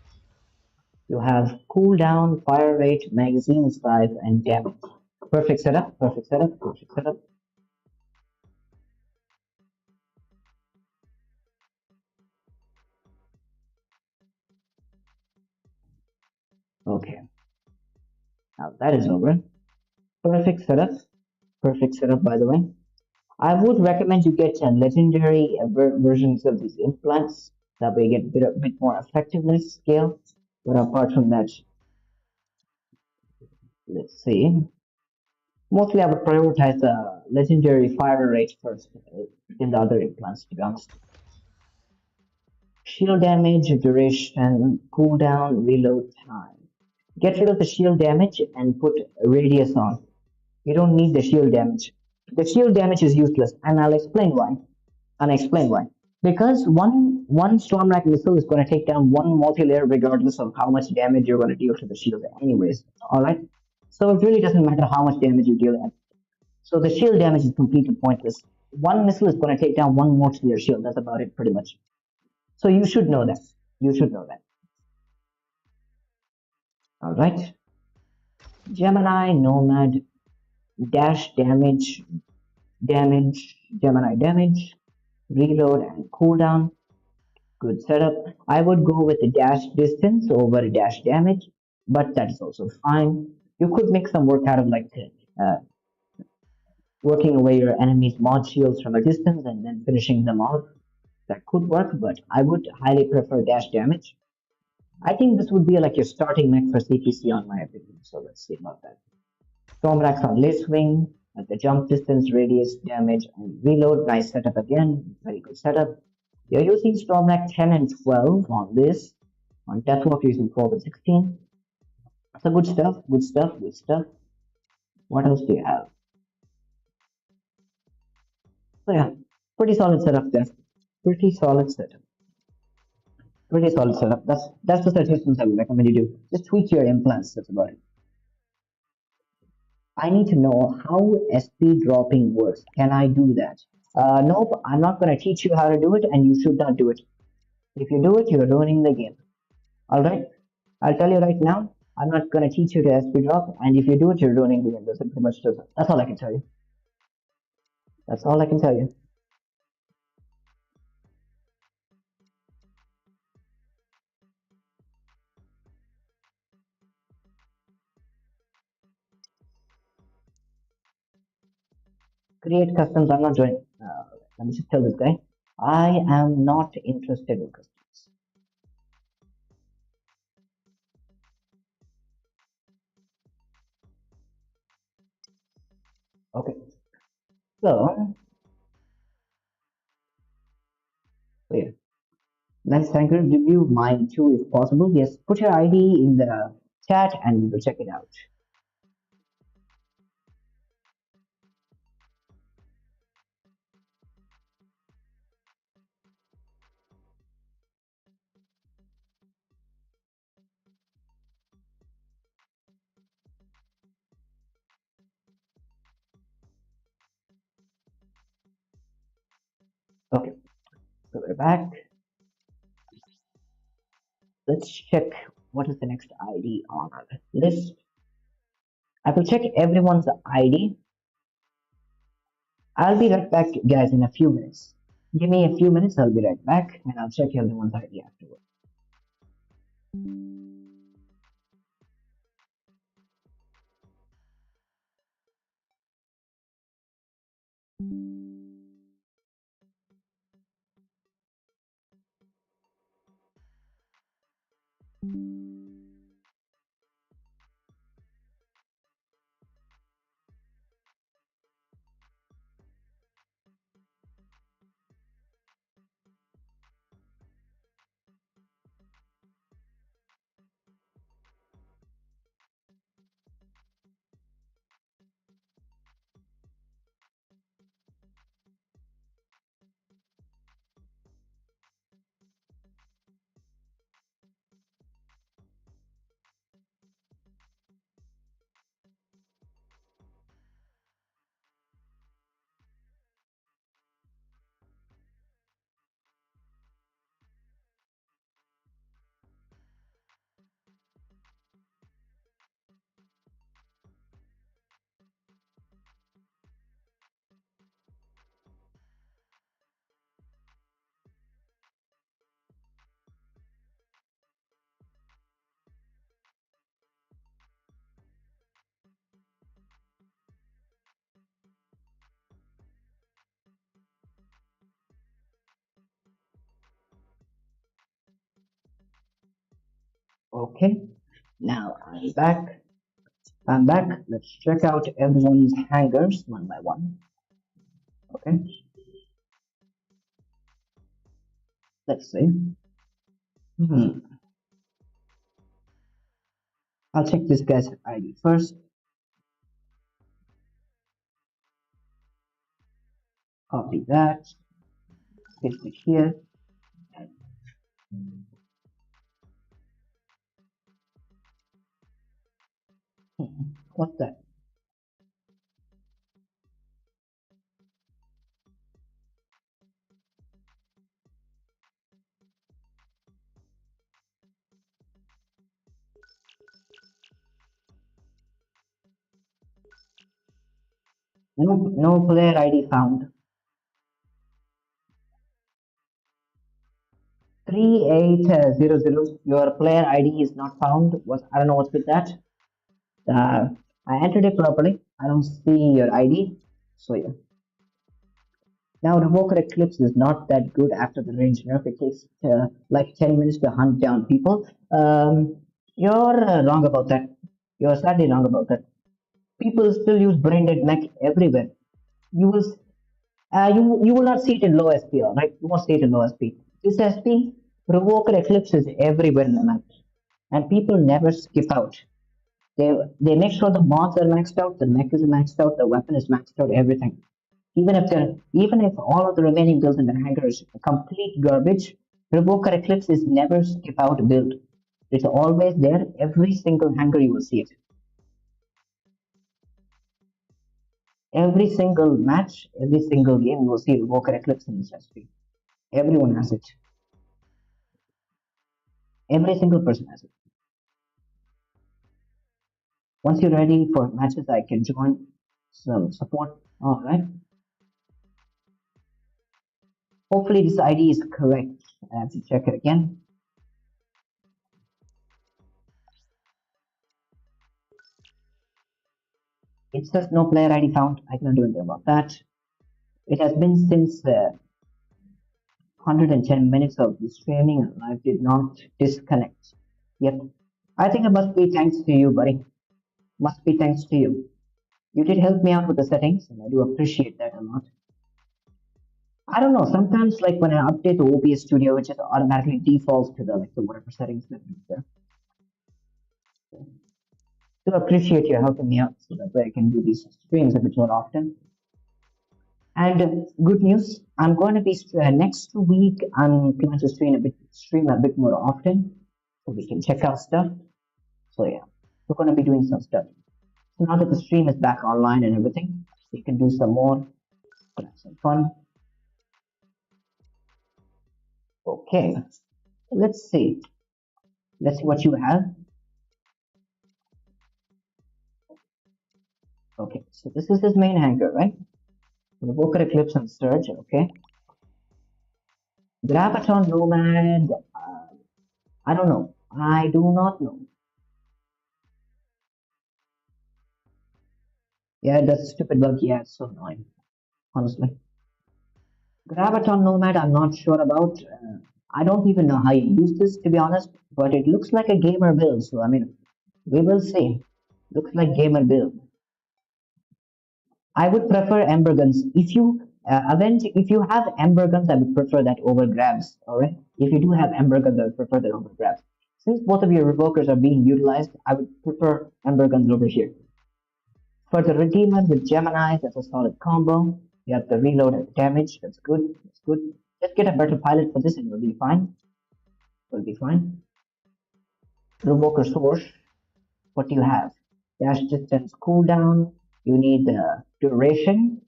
you have cooldown, fire rate, magazine size, and damage. Perfect setup. Perfect setup. Perfect setup. Okay. Now that is over. Perfect setup. Perfect setup, by the way. I would recommend you get legendary versions of these implants. That way you get a bit more effectiveness scale. But apart from that, let's see. Mostly I would prioritize the legendary fire rate first in the other implants, to be honest. Shield damage, duration, cooldown, reload time. Get rid of the shield damage and put radius on. You don't need the shield damage. The shield damage is useless, and I'll explain why. And explain why. Because one Stormrack missile is going to take down one multi-layer regardless of how much damage you're going to deal to the shield anyways. Alright? So it really doesn't matter how much damage you deal at. So the shield damage is completely pointless. One missile is going to take down one multi-layer shield. That's about it, pretty much. So you should know that. You should know that. Alright? Gemini, Nomad, dash damage, Gemini damage, reload and cooldown. Good setup. I would go with the dash distance over dash damage, but that is also fine. You could make some work out of like uh, working away your enemy's mod shields from a distance and then finishing them off. That could work, but I would highly prefer dash damage. I think this would be like your starting mech for CPC on my opinion. So let's see about that. Stormrax on Lace Wing, at the jump distance, radius, damage, and reload. Nice setup again. Very good setup. You're using Stormrack 10 and 12 on this. On Deathwalk, you're using 12 and 16. So good stuff, good stuff, good stuff. What else do you have? So yeah, pretty solid setup there. Pretty solid setup. Pretty solid setup. That's the suggestions I would recommend you do. Just tweak your implants. That's about it. I need to know how SP dropping works. Can I do that? Nope, I'm not going to teach you how to do it, and you should not do it. If you do it, you're ruining the game. Alright? I'll tell you right now, I'm not going to teach you to SP drop, and if you do it, you're ruining the game. That's all I can tell you. That's all I can tell you. Create customs, I'm not doing. Let me just tell this guy. I am not interested in customs. Okay. So, yeah. Nice, thank you. Review mine too if possible. Yes, put your ID in the chat and we will check it out. Okay, so we're back. Let's check what is the next ID on our list. I will check everyone's ID. I'll be right back, guys, in a few minutes. Give me a few minutes, I'll be right back, and I'll check everyone's ID afterwards. Okay, now I'm back. I'm back. Let's check out everyone's hangers one by one. Okay, let's see. Hmm. I'll check this guy's ID first. Copy that. Paste it here. What's that? No, no player ID found. 3800. Your player ID is not found. What? I don't know what's with that. Uh, I entered it properly. I don't see your ID. So yeah. Now Revoker Eclipse is not that good after the range nerf. It takes like 10 minutes to hunt down people. You're wrong about that. You're sadly wrong about that. People still use brain dead mech everywhere. You will you will not see it in low SP, right? You won't see it in low SP. This SP Provoker Eclipse is everywhere in the map, and people never skip out. They make sure the mods are maxed out, the mech is maxed out, the weapon is maxed out, everything. Even if all of the remaining builds in the hangar is complete garbage, Provoker Eclipse is never skip out build. It's always there. Every single hangar you will see it. Every single match, every single game, you will see Revoker Eclipse in this recipe. Everyone has it. Every single person has it. Once you're ready for matches, I can join some support. All right. Hopefully this ID is correct. I have to check it again. It says no player ID found. I cannot do anything about that. It has been since 110 minutes of the streaming and I did not disconnect. Yep. I think it must be thanks to you, buddy. Must be thanks to you. You did help me out with the settings, and I do appreciate that a lot. I don't know. Sometimes, like when I update the OBS Studio, it just automatically defaults to the whatever settings that is there. Do appreciate you helping me out so that way I can do these streams a bit more often. And good news, I'm going to be next week. I'm planning to stream a bit more often, so we can check out stuff. So yeah, we're going to be doing some stuff. So now that the stream is back online and everything, we can do some more, have some fun. Okay, let's see. Let's see what you have. Okay, so this is his main hangar, right? Revoker Eclipse and Surge, okay. Graviton Nomad, I don't know. I do not know. Yeah, that's a stupid bug. Yeah, it's so annoying, honestly. Graviton Nomad, I'm not sure about. I don't even know how you use this, to be honest, but it looks like a gamer build, so I mean, we will see. Looks like gamer build. I would prefer Ember Guns. If you have Ember Guns, I would prefer that over Grabs, alright? If you do have Ember Guns, I would prefer that over Grabs. Since both of your Revokers are being utilized, I would prefer Ember Guns over here. For the Redeemer with Gemini, that's a solid combo. You have the reload and damage, that's good, that's good. Just get a better pilot for this and you'll be fine. Will be fine. Revoker Source, what do you have? Dash distance cooldown, you need the duration,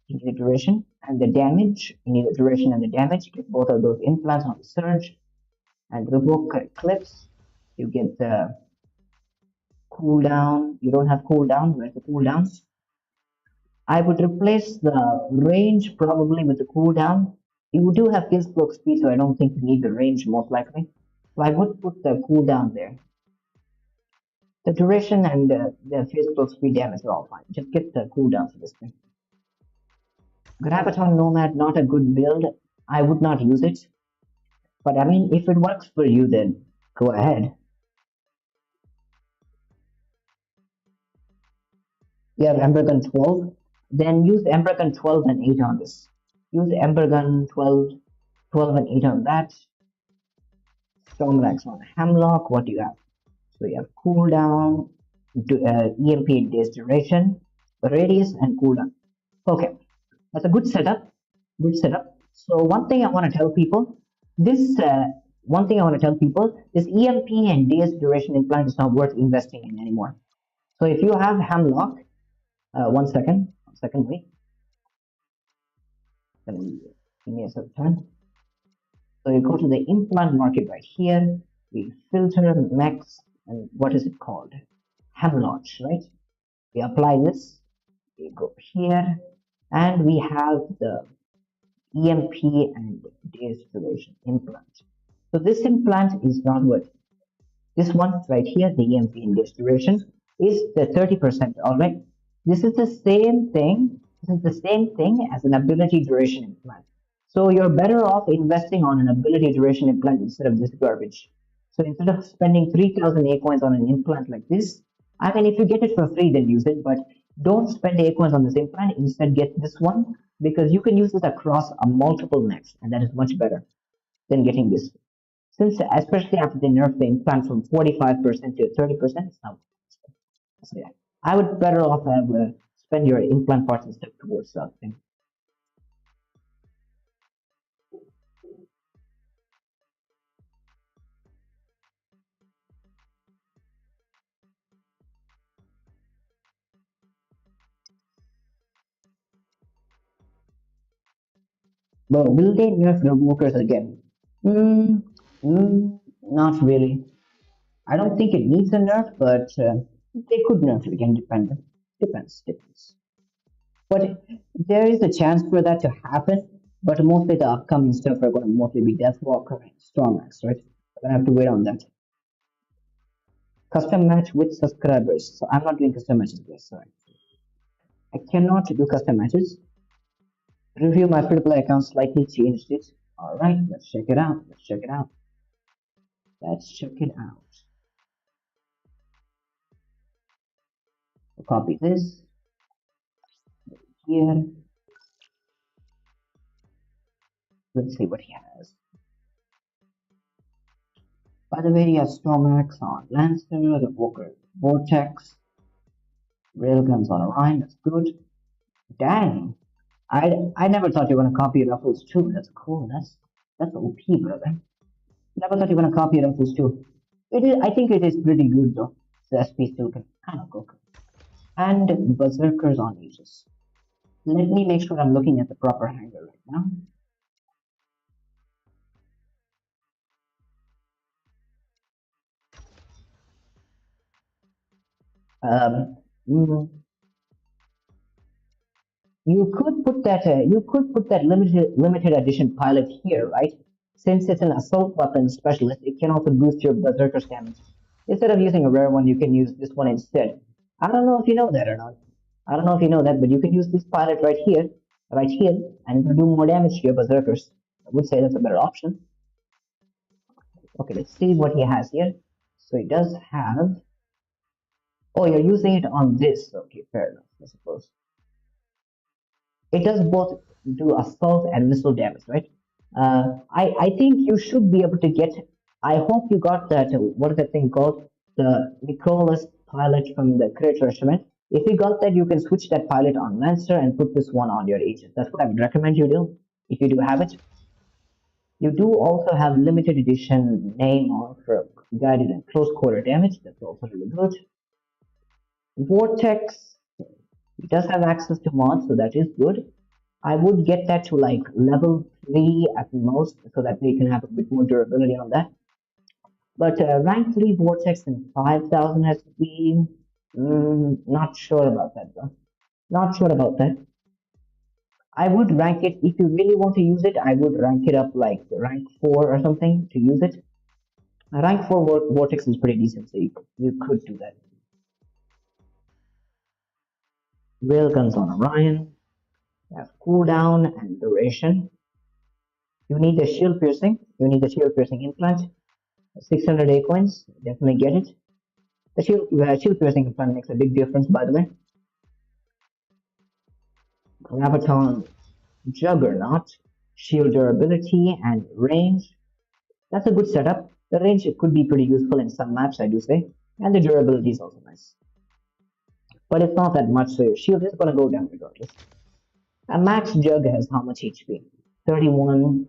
you need the duration and the damage, you need the duration and the damage, get both of those implants on the Surge. And Revoker Eclipse, you get the cooldown, you don't have cooldown, where's the cooldown? I would replace the range probably with the cooldown. You do have kill stroke speed, so I don't think you need the range most likely. So I would put the cooldown there. The duration and the phase cloak speed damage are all fine. Just get the cooldown for this thing. Graviton Nomad, not a good build. I would not use it. But I mean, if it works for you, then go ahead. You have Ember Gun 12. Then use Ember Gun 12 and 8 on this. Use Ember Gun 12, 12 and 8 on that. Stormrax on Hemlock. What do you have? So you have cooldown, EMP days duration, radius, and cooldown. Okay, that's a good setup. Good setup. So one thing I want to tell people, this one thing I want to tell people, this EMP and days duration implant is not worth investing in anymore. So if you have Hemlock, one second, wait. Give me a second. So you go to the implant market right here. We filter Mechs and what is it called? Hemlock, right? We apply this. We go here, and we have the EMP and days duration implant. So this implant is not worth. This one right here, the EMP and days duration, is the 30%. All right. This is the same thing. This is the same thing as an ability duration implant. So you're better off investing on an ability duration implant instead of this garbage. So instead of spending 3,000 acorns on an implant like this, I mean, if you get it for free, then use it. But don't spend acorns on this implant. Instead, get this one because you can use it across a multiple mechs, and that is much better than getting this. Since, especially after they nerfed the implant from 45% to 30%, it's now. So yeah, I would better off have spend your implant parts instead towards something. But will they nerf the walkers again? Mm, not really. I don't think it needs a nerf, but they could nerf it again. Depends. But there is a chance for that to happen. But mostly the upcoming stuff are going to mostly be Deathwalker and Stormax, right? I'm gonna have to wait on that. Custom match with subscribers. So I'm not doing custom matches, guys. Sorry, I cannot do custom matches. Review my free to play account slightly changed it. Alright, let's check it out. Let's check it out. Let's check it out. So copy this here. Let's see what he has. By the way, he has Stormax on Lancer, the Walker Vortex, Railguns on Orion. That's good. Dang, I never thought you were gonna copy Ruffles too. That's cool. That's OP, brother. Never thought you were gonna copy Ruffles too. It is. I think it is pretty good though. The SP still can kind of go. And Berserkers on Aegis. Let me make sure I'm looking at the proper hanger right now. Um, mm, you could put that limited edition pilot here, right? Since it's an assault weapon specialist, it can also boost your berserker's damage. Instead of using a rare one, you can use this one instead. I don't know if you know that or not. I don't know if you know that, but you can use this pilot right here, and it will do more damage to your berserkers. I would say that's a better option. Okay, let's see what he has here. So he does have. Oh, you're using it on this. Okay, fair enough, I suppose. It does both do assault and missile damage, right? I think you should be able to get. I hope you got that. What is that thing called? The Nicholas pilot from the Creator Regiment. If you got that, you can switch that pilot on Lancer and put this one on your agent. That's what I would recommend you do if you do have it. You do also have limited edition name on for guided and close quarter damage. That's also really good. Vortex, it does have access to mods, so that is good. I would get that to like level 3 at most, so that we can have a bit more durability on that. But rank 3 Vortex and 5,000 SP, not sure about that though. Not sure about that. I would rank it, if you really want to use it, I would rank it up like rank 4 or something to use it. Rank 4 Vortex is pretty decent, so you could do that. Railguns on Orion. You have cooldown and duration. You need the shield piercing. You need the shield piercing implant. 600 A coins. Definitely get it. The shield piercing implant makes a big difference, by the way. Graviton Juggernaut, shield durability and range. That's a good setup. The range could be pretty useful in some maps, I do say, and the durability is also nice. But it's not that much, so your shield is gonna go down regardless. A max jug has how much HP? 31,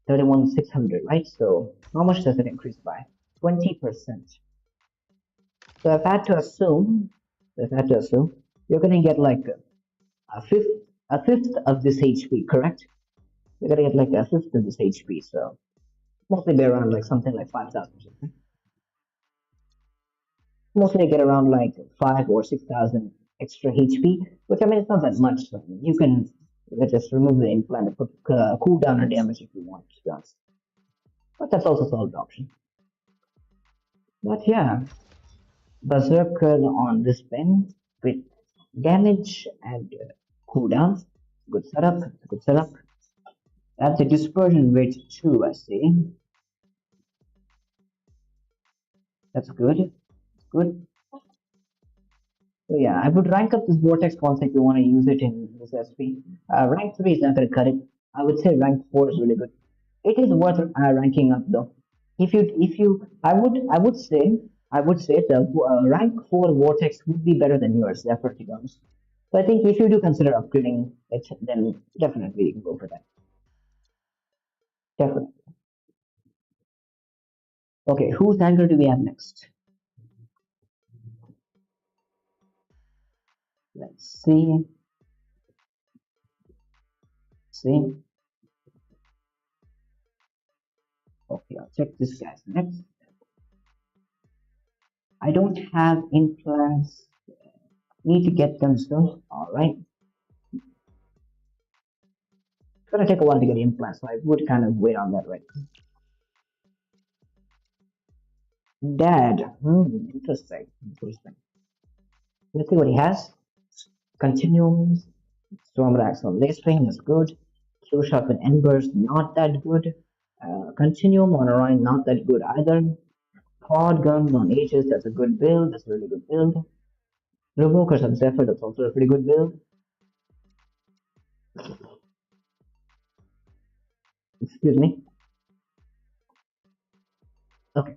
600, right? So how much does it increase by? 20%. So I've had to assume, you're gonna get like a fifth, of this HP, correct? You're gonna get like a fifth of this HP, so mostly be around like something like 5,000 something. Mostly get around like 5 or 6,000 extra HP, which I mean it's not that much. So you can just remove the implant and put cooldown or damage if you want, to be honest. But that's also a solid option. But yeah, Berserker on this pen with damage and cooldown. Good setup, good setup. That's a dispersion rate too, I see. That's good. Good. So yeah, I would rank up this Vortex concept if you want to use it in this SP. Rank 3 is not going to cut it. I would say rank 4 is really good. It is worth ranking up though. I would say the rank 4 Vortex would be better than yours, Zephyr, to be honest. So I think if you do consider upgrading it, then definitely you can go for that. Definitely. Okay, whose angle do we have next? Let's see. See. Okay, I'll check this guy's next. I don't have implants. Need to get them soon. Alright. It's gonna take a while to get implants, so I would kind of wait on that right now. Dad. Interesting. Interesting. Let's see what he has. Continuums. Storm racks on lace ring is good. Q shot with embers, not that good. Continuum on Orion, not that good either. Pod guns on Aegis, that's a good build. That's a really good build. Revokers on Zephyr, that's also a pretty good build. Excuse me. Okay.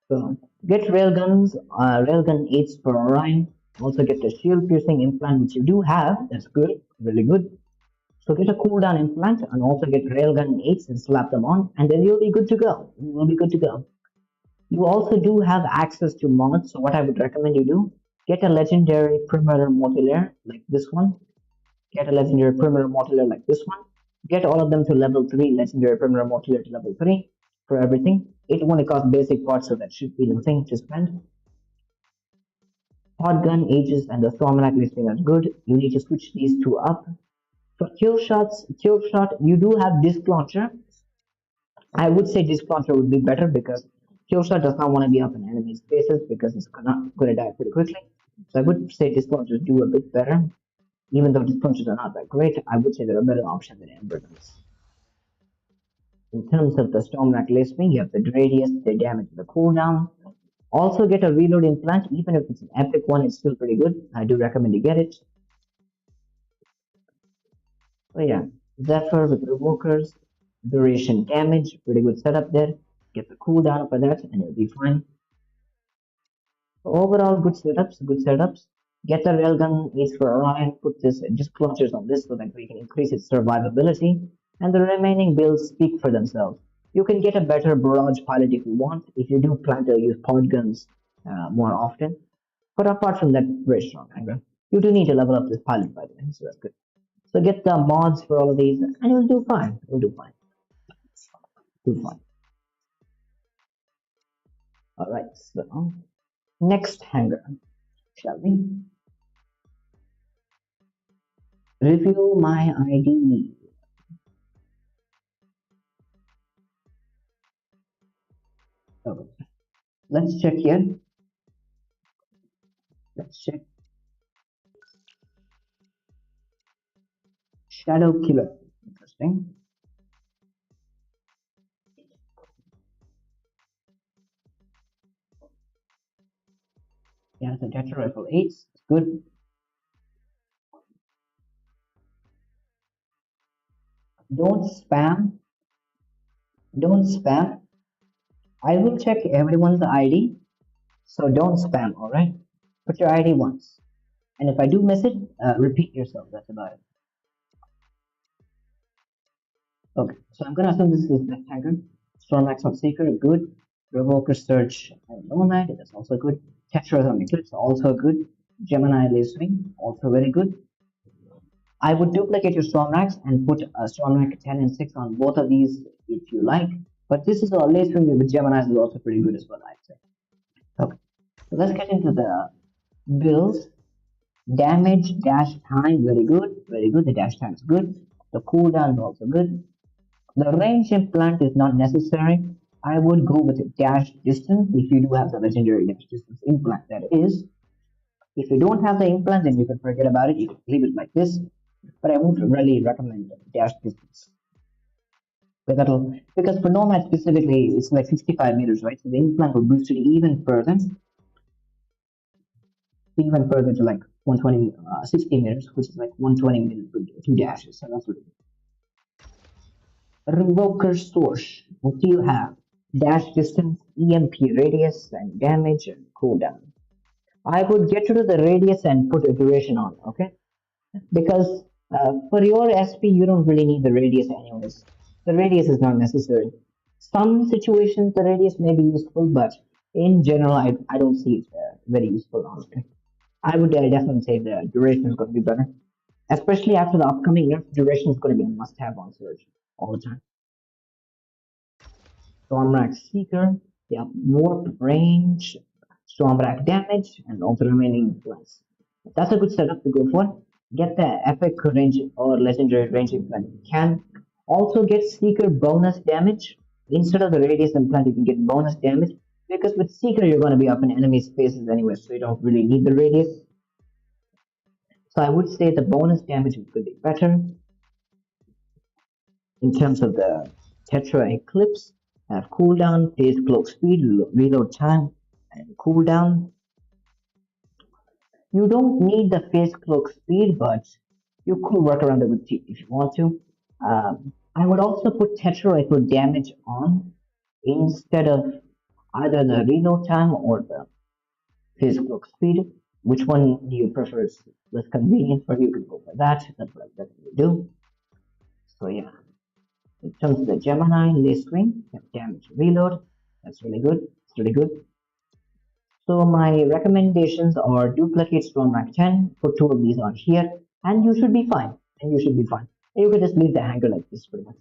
So get railguns, railgun 8s for Orion. Also get the shield piercing implant, which you do have. That's good, really good. So get a cooldown implant and also get railgun 8s and slap them on, and then you'll be good to go. You'll be good to go. You also do have access to mods, so what I would recommend you do, get a legendary perimeter multilayer like this one. Get a legendary perimeter multilayer like this one. Get all of them to level 3, legendary perimeter multilayer to level 3 for everything. It only costs basic parts, so that should be nothing to spend. Hot gun, Aegis, and the Stormlight listing are good. You need to switch these two up. For kill shot, you do have disc launcher. I would say disc launcher would be better because kill shot does not want to be up in enemy spaces because it's not going to die pretty quickly. So I would say disc launchers do a bit better. Even though disc launchers are not that great, I would say they're a better option than Ember guns. In terms of the Stormlight listing, you have the radius, the damage, the cooldown. Also get a reload implant, even if it's an epic one, it's still pretty good. I do recommend you get it. So yeah, Zephyr with Revokers, duration damage, pretty good setup there. Get the cooldown for that and you'll be fine. So overall, good setups, good setups. Get the railgun is for Orion, put this just clusters on this so that we can increase its survivability, and the remaining builds speak for themselves. You can get a better barrage pilot if you want, if you do plan to use pod guns more often. But apart from that, very strong anger. You do need to level up this pilot, by the way, so that's good. So get the mods for all of these, and you'll do fine. You'll do fine. Do fine. Alright, so next hanger, shall we? Review my ID. Okay. Let's check here. Let's check. Shadow Killer. Interesting. Yeah, the Tetra Rifle 8. It's good. Don't spam. Don't spam. I will check everyone's ID, so don't spam, alright? Put your ID once. And if I do miss it, repeat yourself. That's about it. Okay, so I'm gonna assume this is Rectangle. Storm Axe on Seeker, good. Revoker Search and Nomad, that's also good. Tetras on Eclipse, also good. Gemini Lacewing, also very good. I would duplicate your Storm Axe and put a Storm Axe 10 and 6 on both of these if you like. But this is a Lacewing with Gemini is also pretty good as well, I'd say. Okay, so let's get into the builds. Damage, dash time, very good, very good. The dash time is good. The cooldown is also good. The range implant is not necessary. I would go with a dash distance if you do have the legendary dash distance implant, that is. If you don't have the implant, then you can forget about it. You can leave it like this. But I would really recommend dash distance. Because for Nomad specifically, it's like 65 meters, right? So the implant will boost it even further to like 120, 60 meters, which is like 120 meters for two dashes. So that's what it is. Revoker source. What do you have? Dash distance, EMP radius, and damage and cooldown. I would get rid of the radius and put a duration on, okay? Because for your SP, you don't really need the radius anyways. The radius is not necessary. Some situations, the radius may be useful, but in general, I don't see it very useful, honestly. I would definitely say the duration is going to be better. Especially after the upcoming nerf, duration is going to be a must-have on Surge all the time. Stormrack Seeker, yeah, warp range, Stormrack damage, and also remaining plus. That's a good setup to go for. Get the epic range or legendary range implant if you can. Also get Seeker bonus damage. Instead of the radius implant, you can get bonus damage. Because with Seeker, you're going to be up in enemies' faces anyway, so you don't really need the radius. So I would say the bonus damage could be better. In terms of the Tetra Eclipse, have cooldown, phase cloak speed, reload time, and cooldown. You don't need the phase cloak speed, but you could work around it with T if you want to. I would also put Tetra Echo damage on instead of either the reload time or the phase cloak speed. Which one do you prefer is less convenient for you? You can go for that. That's what I definitely do. So yeah. In terms of the Gemini Lacewing, damage reload, that's really good. It's really good. So my recommendations are duplicate Storm Rank 10, put two of these on here, and you should be fine. And you should be fine. And you can just leave the hanger like this pretty much.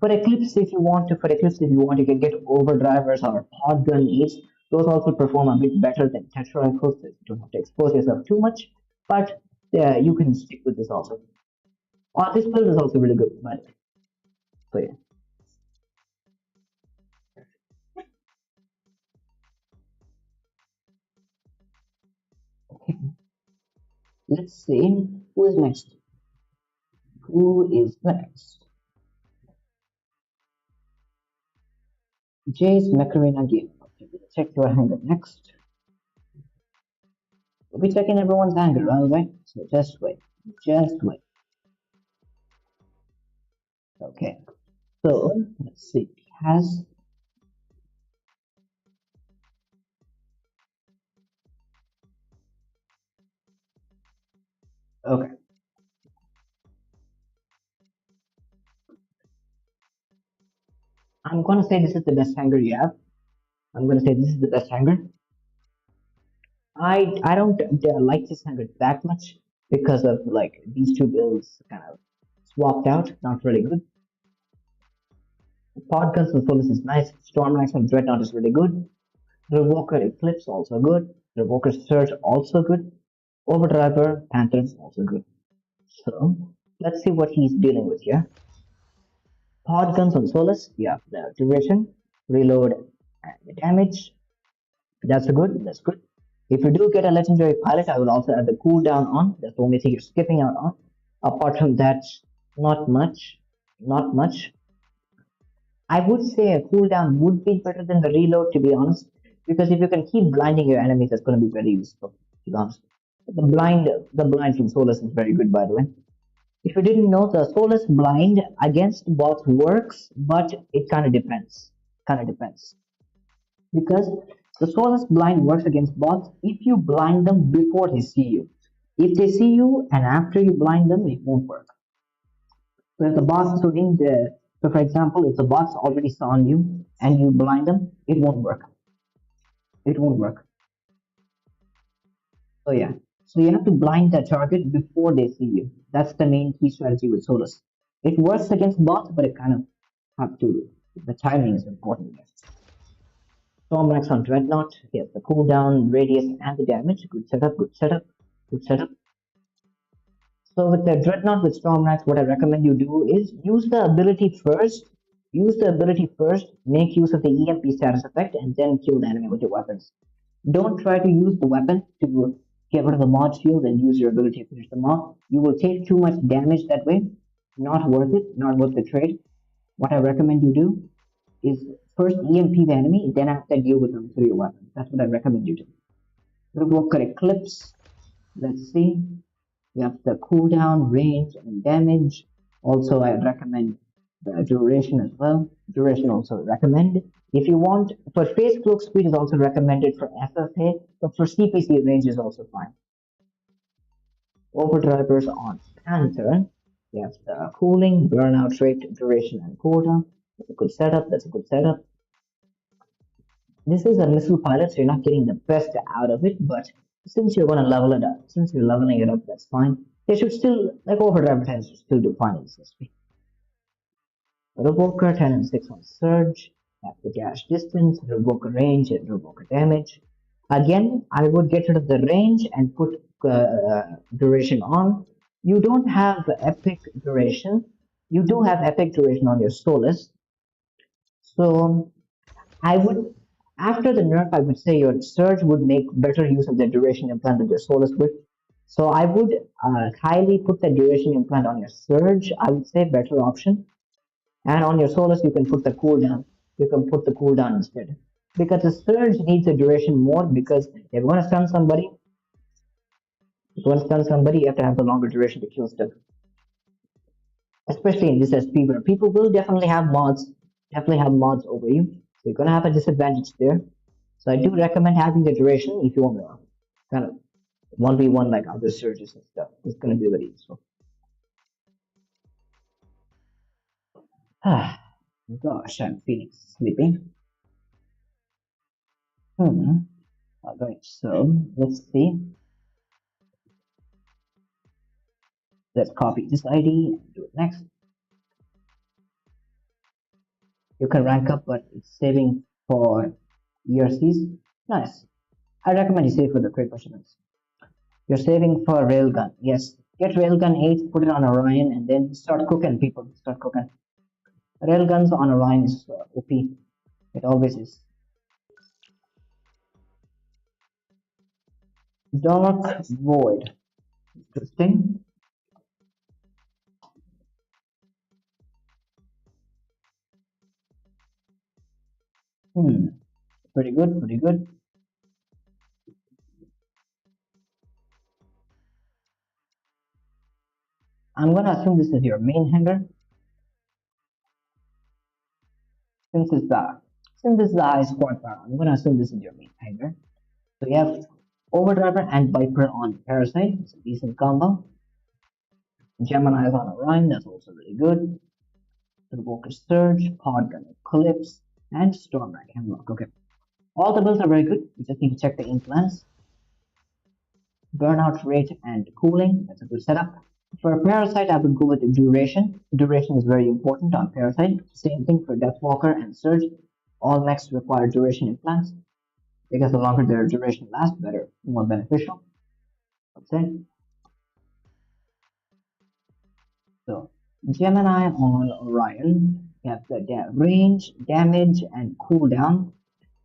For Eclipse, if you want you can get overdrivers or pod gun each. Those also perform a bit better than Tetra rifles, so you don't have to expose yourself too much. But you can stick with this also. This build is also really good, by the way. So yeah. Let's see who is next. Who is next? Jay's Macarena game. Okay, check your hanger next. We'll be checking everyone's hanger, alright? So just wait. Just wait. Okay. So let's see. Has okay. I'm gonna say this is the best hanger you have. I'm gonna say this is the best hanger. I don't like this hanger that much because of like these two builds kind of swapped out. Not really good. Podcast with Police is nice. Storm Knights and Dreadnought is really good. Revoker Eclipse also good. Revoker Surge also good. Overdriver Panthers also good. So let's see what he's dealing with here. Pod guns on Solus, yeah, the duration, reload, and the damage. That's good. That's good. If you do get a legendary pilot, I will also add the cooldown on. That's the only thing you're skipping out on. Apart from that, not much. Not much. I would say a cooldown would be better than the reload, to be honest, because if you can keep blinding your enemies, that's going to be very useful. To be honest, the blind from Solus is very good, by the way. If you didn't know, the soulless blind against bots works, but it kind of depends. Kind of depends. Because the soulless blind works against bots if you blind them before they see you. If they see you and after you blind them, it won't work. So if the bots so in the so for example, if the bots already saw you and you blind them, it won't work. It won't work. So yeah. So you have to blind the target before they see you. That's the main key strategy with Solus. It works against bots, but it kind of have to. The timing is important. Stormrax on Dreadnought. Here's the cooldown, radius, and the damage. Good setup. Good setup. Good setup. So with the Dreadnought with Stormrax, what I recommend you do is use the ability first. Use the ability first. Make use of the EMP status effect, and then kill the enemy with your weapons. Don't try to use the weapon to get rid of the mod shield and use your ability to finish them off. You will take too much damage that way. Not worth it. Not worth the trade. What I recommend you do is first EMP the enemy, then after deal with them through your weapon. That's what I recommend you do. Revoker Eclipse. Let's see. We have the cooldown, range, and damage. Also, I recommend the duration as well. Duration also recommend. If you want, for face cloak speed is also recommended for FFA, but for CPC range is also fine. Overdrivers on Panther. We have the cooling, burnout rate, duration, and cooldown. That's a good setup. That's a good setup. This is a missile pilot, so you're not getting the best out of it, but since you're going to level it up, since you're leveling it up, that's fine. They should still, like Overdriver 10 should still do fine in this SP. Revoker 10 and 6 on Surge, have the dash distance, Revoker range, and Revoker damage. Again, I would get rid of the range and put duration on. You don't have epic duration. You do have epic duration on your Solus. So I would, after the nerf, I would say your Surge would make better use of the duration implant that your Solus would. So I would highly put the duration implant on your Surge. I would say better option. And on your Solus, you can put the cooldown. You can put the cooldown instead. Because the Surge needs a duration more because if you want to stun somebody, you have to have the longer duration to kill stuff. Especially in this SP where people will definitely have mods over you. So you're gonna have a disadvantage there. So I do recommend having the duration if you want to kind of 1v1 like other surges and stuff. It's gonna be very useful. Ah, gosh, I'm feeling sleepy. Alright, so let's see. Let's copy this ID and do it next. You can rank up, but it's saving for ERCs. Nice. I recommend you save for the quick questions. You're saving for Railgun. Yes. Get Railgun 8, put it on Orion, and then start cooking, people. Start cooking. Railguns on Orion is OP. It always is. Dark Void. Interesting. Pretty good, pretty good. I'm gonna assume this is your main hanger. Since this is the high squad power, I'm gonna assume this is your main hanger. So you have Overdriver and Viper on Parasite. It's a decent combo. Gemini is on Orion, that's also really good. Revoker Surge, Podgun Eclipse, and Stormrack Hemlock. Okay. All the builds are very good. You just need to check the implants. Burnout rate and cooling. That's a good setup. For Parasite, I would go with the duration. Duration is very important on Parasite. Same thing for Deathwalker and Surge. All mechs require duration implants because the longer their duration lasts, better, more beneficial. Okay. So Gemini on Orion. You have the range, damage, and cooldown.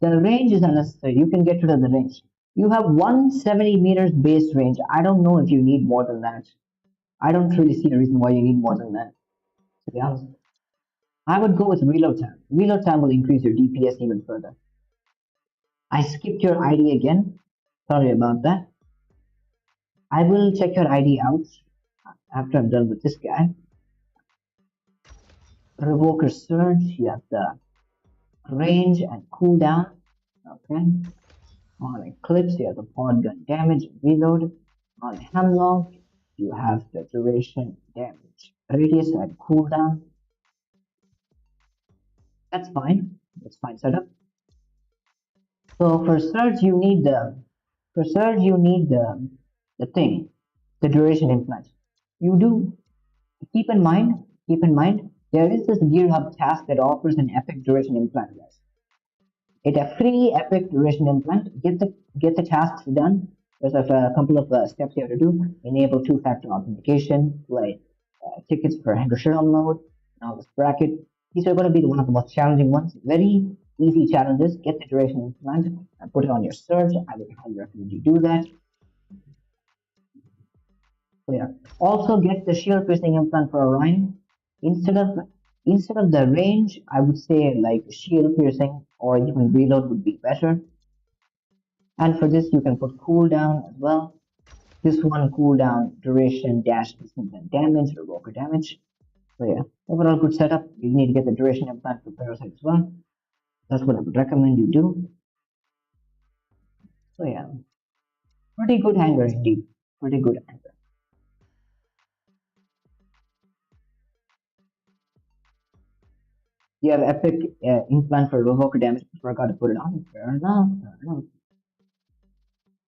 The range is unnecessary. You can get rid of the range. You have 170 meters base range. I don't know if you need more than that. I don't really see a reason why you need more than that, to be honest. I would go with reload time. Reload time will increase your DPS even further. I skipped your ID again. Sorry about that. I will check your ID out. After I'm done with this guy, Revoker Surge, you have the range and cooldown. Okay. On Eclipse, you have the pod gun damage and reload. On Hemlock, you have the duration damage, radius and cooldown. That's fine. That's fine setup. So for Surge you need the thing, the duration implant. You do keep in mind, there is this Gear Hub task that offers an epic duration implant, guys. It a free epic duration implant. Get the tasks done. There's a couple of steps you have to do. Enable two-factor authentication, like tickets for Hanger download, and all this bracket. These are going to be one of the most challenging ones. Very easy challenges. Get the duration implant and put it on your Surge. I would highly recommend you do that. So yeah. Also get the shield piercing implant for Orion. Instead of instead of the range, I would say like shield piercing or even reload would be better. And for this, you can put cooldown as well. This one cooldown, duration, dash distance, and damage, revoker damage. So yeah, overall good setup. You need to get the duration implant for Parasite as well. That's what I would recommend you do. So yeah, pretty good hanger indeed. Pretty good hanger. You have epic implant for revoker damage. Forgot to put it on. Fair enough. Fair enough.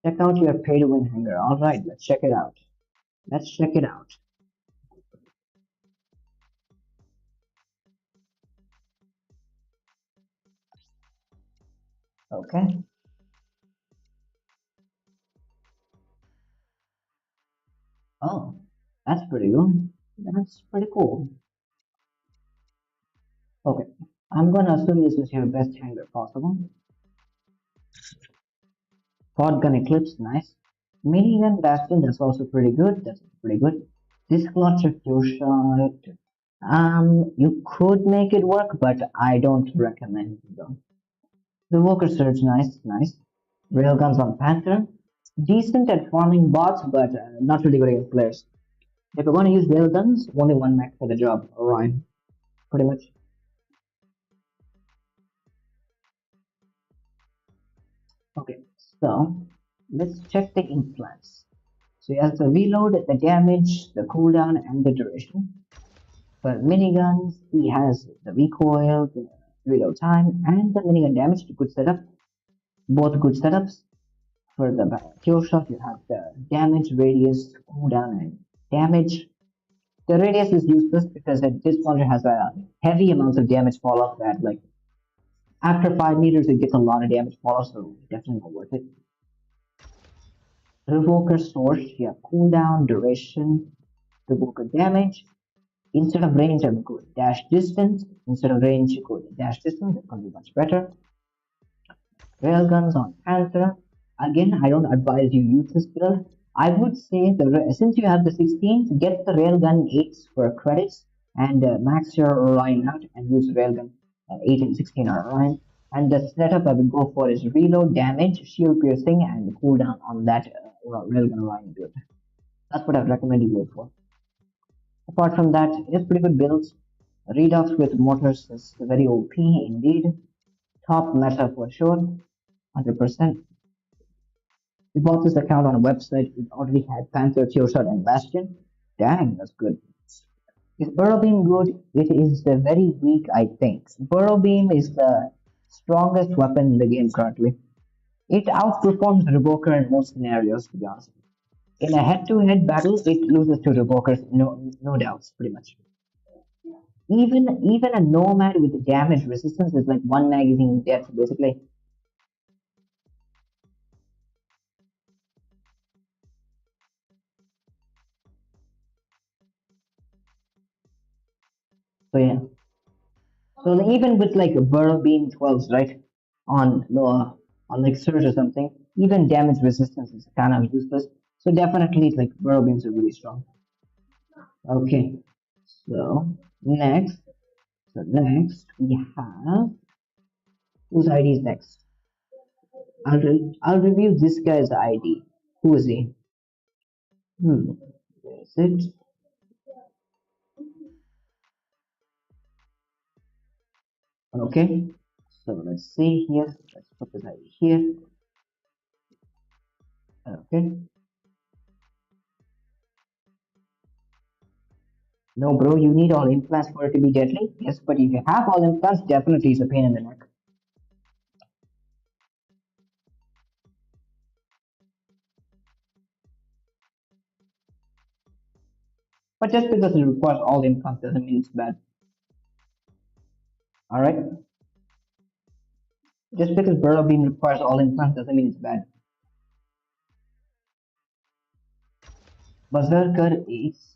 Check out your pay to win hanger. Alright, let's check it out. Let's check it out. Okay. Oh, that's pretty good. That's pretty cool. Okay. I'm gonna assume this is your best hanger possible. Shotgun Eclipse, nice. Minigun Bastion, that's also pretty good. That's pretty good. This clutch Q shot. You could make it work, but I don't recommend it though. The Walker Surge, nice, nice. Railguns on Panther. Decent at farming bots, but not really good against players. If you're going to use railguns, only one mech for the job. Alright, pretty much. Okay, so let's check the implants. So you have the reload, the damage, the cooldown, and the duration. For miniguns, he has the recoil, the reload time, and the minigun damage. Good setup. Both good setups. For the kill shot, you have the damage, radius, cooldown, and damage. The radius is useless because this launcher has a heavy amounts of damage fall off that like after 5 meters it gets a lot of damage fall off, so definitely not worth it. Revoker source, you have cooldown, duration, revoker damage. Instead of range, I would go dash distance. Instead of range, you go dash distance. It's going to be much better. Railguns on Panther. Again, I don't advise you use this build. I would say since you have the 16, get the railgun 8s for credits and max your Orion out and use railgun 8 and 16 on Orion. And the setup I would go for is reload, damage, shield piercing, and cooldown on that railgun Orion build. That's what I'd recommend you go for. Apart from that, it's pretty good builds. Redux with mortars is very OP indeed. Top meta for sure, 100%. We bought this account on a website. It already had Panther, Tearshot, and Bastion. Dang, that's good. Is Burrow Beam good? It is very weak, I think. Burrow Beam is the strongest weapon in the game currently. It outperforms Revoker in most scenarios, to be honest. In a head-to-head battle, it loses to Revokers, no doubts, pretty much. Even a Nomad with damage resistance is like one magazine death, basically. So yeah. So like, even with like a Burrow Beam 12s, right? On on like Surge or something, even damage resistance is kind of useless. So definitely like Burrow Beams are really strong. Okay. So next next we have whose ID is next? I'll review this guy's ID. Who is he? Where is it? Okay, so let's see here. Let's put this ID here. Okay. No, bro, you need all implants for it to be deadly. Yes, but if you have all implants, definitely it's a pain in the neck. But just because it requires all implants doesn't mean it's bad. All right. Just because Burrow Beam requires all implants doesn't mean it's bad. Berserker is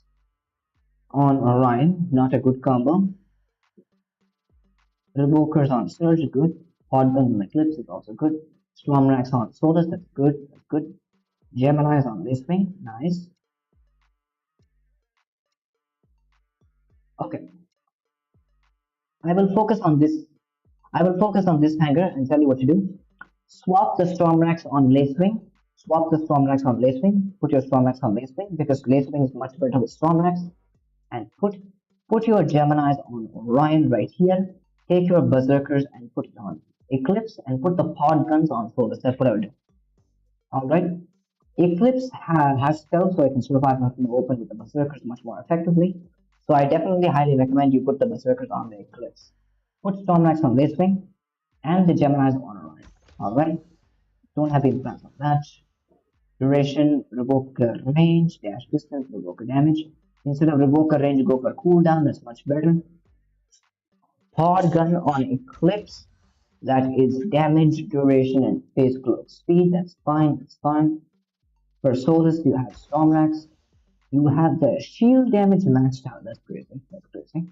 on Orion, not a good combo. Revokers on Surge, good. Podguns on Eclipse is also good. Stormrax on Solus, that's good. That's good. Gemini's on this wing, nice. Okay, I will focus on this. I will focus on this hanger and tell you what to do. Swap the Stormrax on Lacewing. Swap the Stormrax on Lacewing. Put your Stormrax on Lacewing because Lacewing is much better with Stormrax. And put your Geminis on Orion right here. Take your Berserkers and put it on Eclipse and put the pod guns on Solus. That's what I would do. Alright. Eclipse has stealth, so I can survive out in the open with the Berserkers much more effectively. So I definitely highly recommend you put the Berserkers on the Eclipse. Put Stormrax on Lacewing and the Geminis on Orion. Alright. Don't have any plans on that. Duration, revoke range, dash distance, revoke damage. Instead of revoke range, go for cooldown. That's much better. Pod gun on Eclipse. That is damage, duration, and phase cloak speed. That's fine. That's fine. For Solus, you have Stormrax. You have the shield damage maxed out. That's crazy. That's crazy.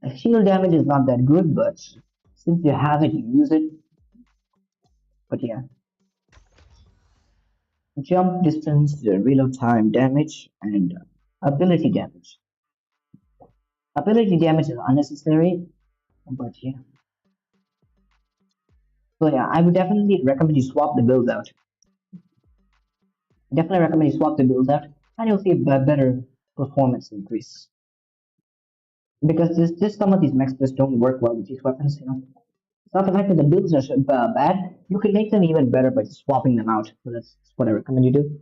The shield damage is not that good, but since you have it, you use it. But yeah, jump distance, reload time, damage, and ability damage. Ability damage is unnecessary, but yeah. So yeah, I would definitely recommend you swap the builds out. Definitely recommend you swap the builds out, and you'll see a better performance increase. Because just some of these mechs just don't work well with these weapons, you know. It's not the fact that the builds are bad, you can make them even better by just swapping them out. So that's what I recommend you do.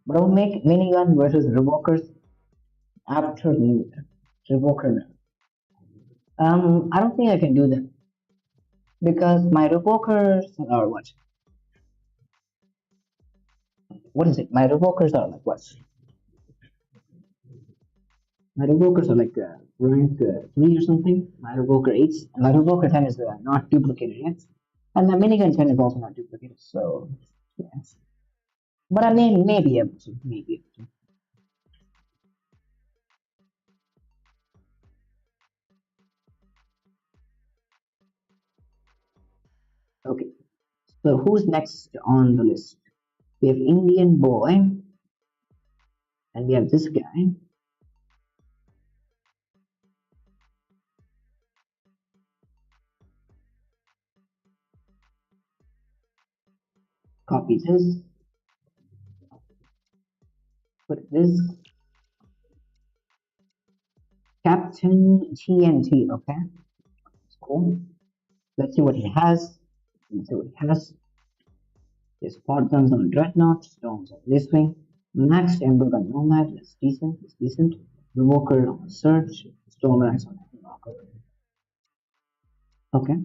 But I'll make minigun versus revokers after revoker. I don't think I can do that because my revokers are what? What is it? My revokers are like what? My revokers are like rank 3 or something. My revoker 8. And my revoker 10 is not duplicated yet. And my minigun 10 is also not duplicated. So, yes. But I may be able to. Maybe able to. Okay. So, who's next on the list? We have Indian Boy. And we have this guy. Copy this. Put this. Captain TNT. Okay. That's cool. Let's see what he has. Let's see what he has. His pod guns on Dreadnought, Stones on this wing, Maxed Ember on Nomad, that's decent, that's decent. Revoker on Search, Stormrax on Revoker. Okay,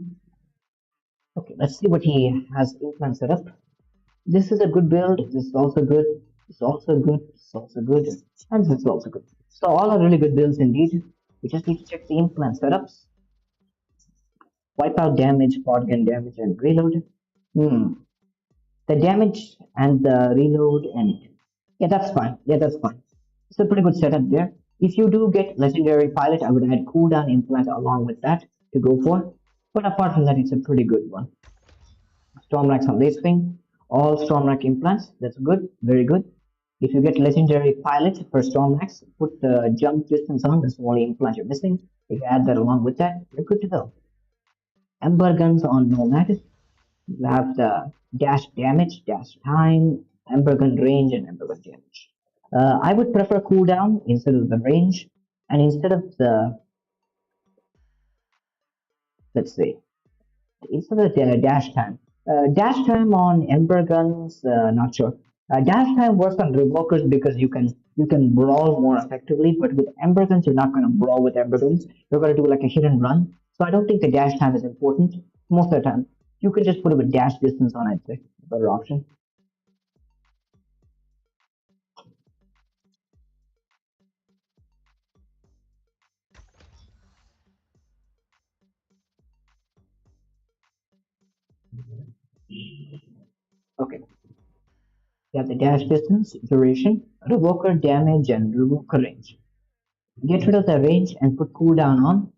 okay, let's see what he has implant set up. This is a good build, this is also good, this is also good, this is also good, and this is also good. So all are really good builds indeed. We just need to check the implant setups. Wipeout damage, pod gun damage, and reload. Hmm. The damage and the reload and yeah, that's fine. Yeah, that's fine. It's a pretty good setup there. If you do get legendary pilot, I would add cooldown implant along with that to go for. But apart from that, it's a pretty good one. Stormrax on Lacewing, all Stormrax implants. That's good, very good. If you get legendary pilot for Stormrax, put the jump distance on. That's the only implant you're missing. If you add that along with that, you're good to go. Ember guns on Nomad. You have the dash damage, dash time, ember gun range, and ember gun damage. I would prefer cooldown instead of the range, and instead of the, let's see, instead of the dash time. Dash time on ember guns, not sure. Dash time works on revokers because you can brawl more effectively, but with ember guns you're not going to brawl with ember guns. You're going to do like a hit and run. So I don't think the dash time is important most of the time. You could just put a dash distance on, I'd say, a better option. Okay, you have the dash distance, duration, revoker damage, and revoker range. Get rid of the range and put cooldown on.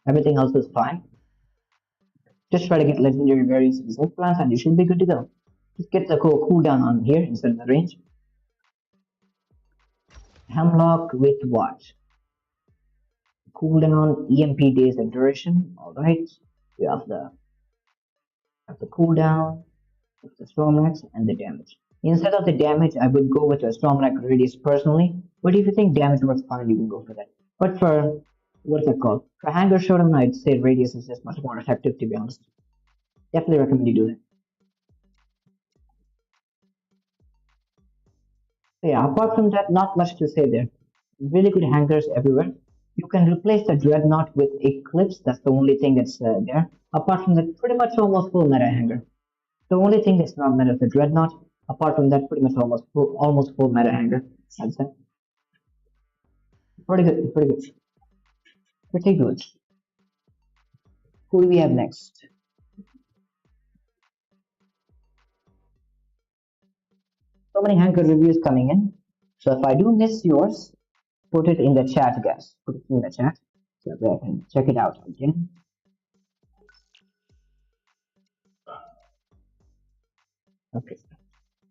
Everything else is fine. Just try to get legendary variants in safe plans and you should be good to go. Just get the cooldown on here instead of the range. Hemlock with what? Cooldown, EMP days and duration. Alright. You have the cooldown, the Stormrax, and the damage. Instead of the damage, I would go with the Stormrax radius personally. But if you think damage works fine, you can go for that. But for what's it called? For Hanger Showdown, I'd say radius is just much more effective to be honest. Definitely recommend you do that. So yeah, apart from that, not much to say there. Really good hangers everywhere. You can replace the Dreadnought with Eclipse. That's the only thing that's there. Apart from that, pretty much almost full meta hanger. The only thing that's not meta is the Dreadnought. Apart from that, pretty much almost full meta hanger. I'd say. Pretty good, pretty good, pretty good. Who do we have next? So many hanger reviews coming in. So if I do miss yours, put it in the chat, guys. Put it in the chat so that I can check it out again. Okay,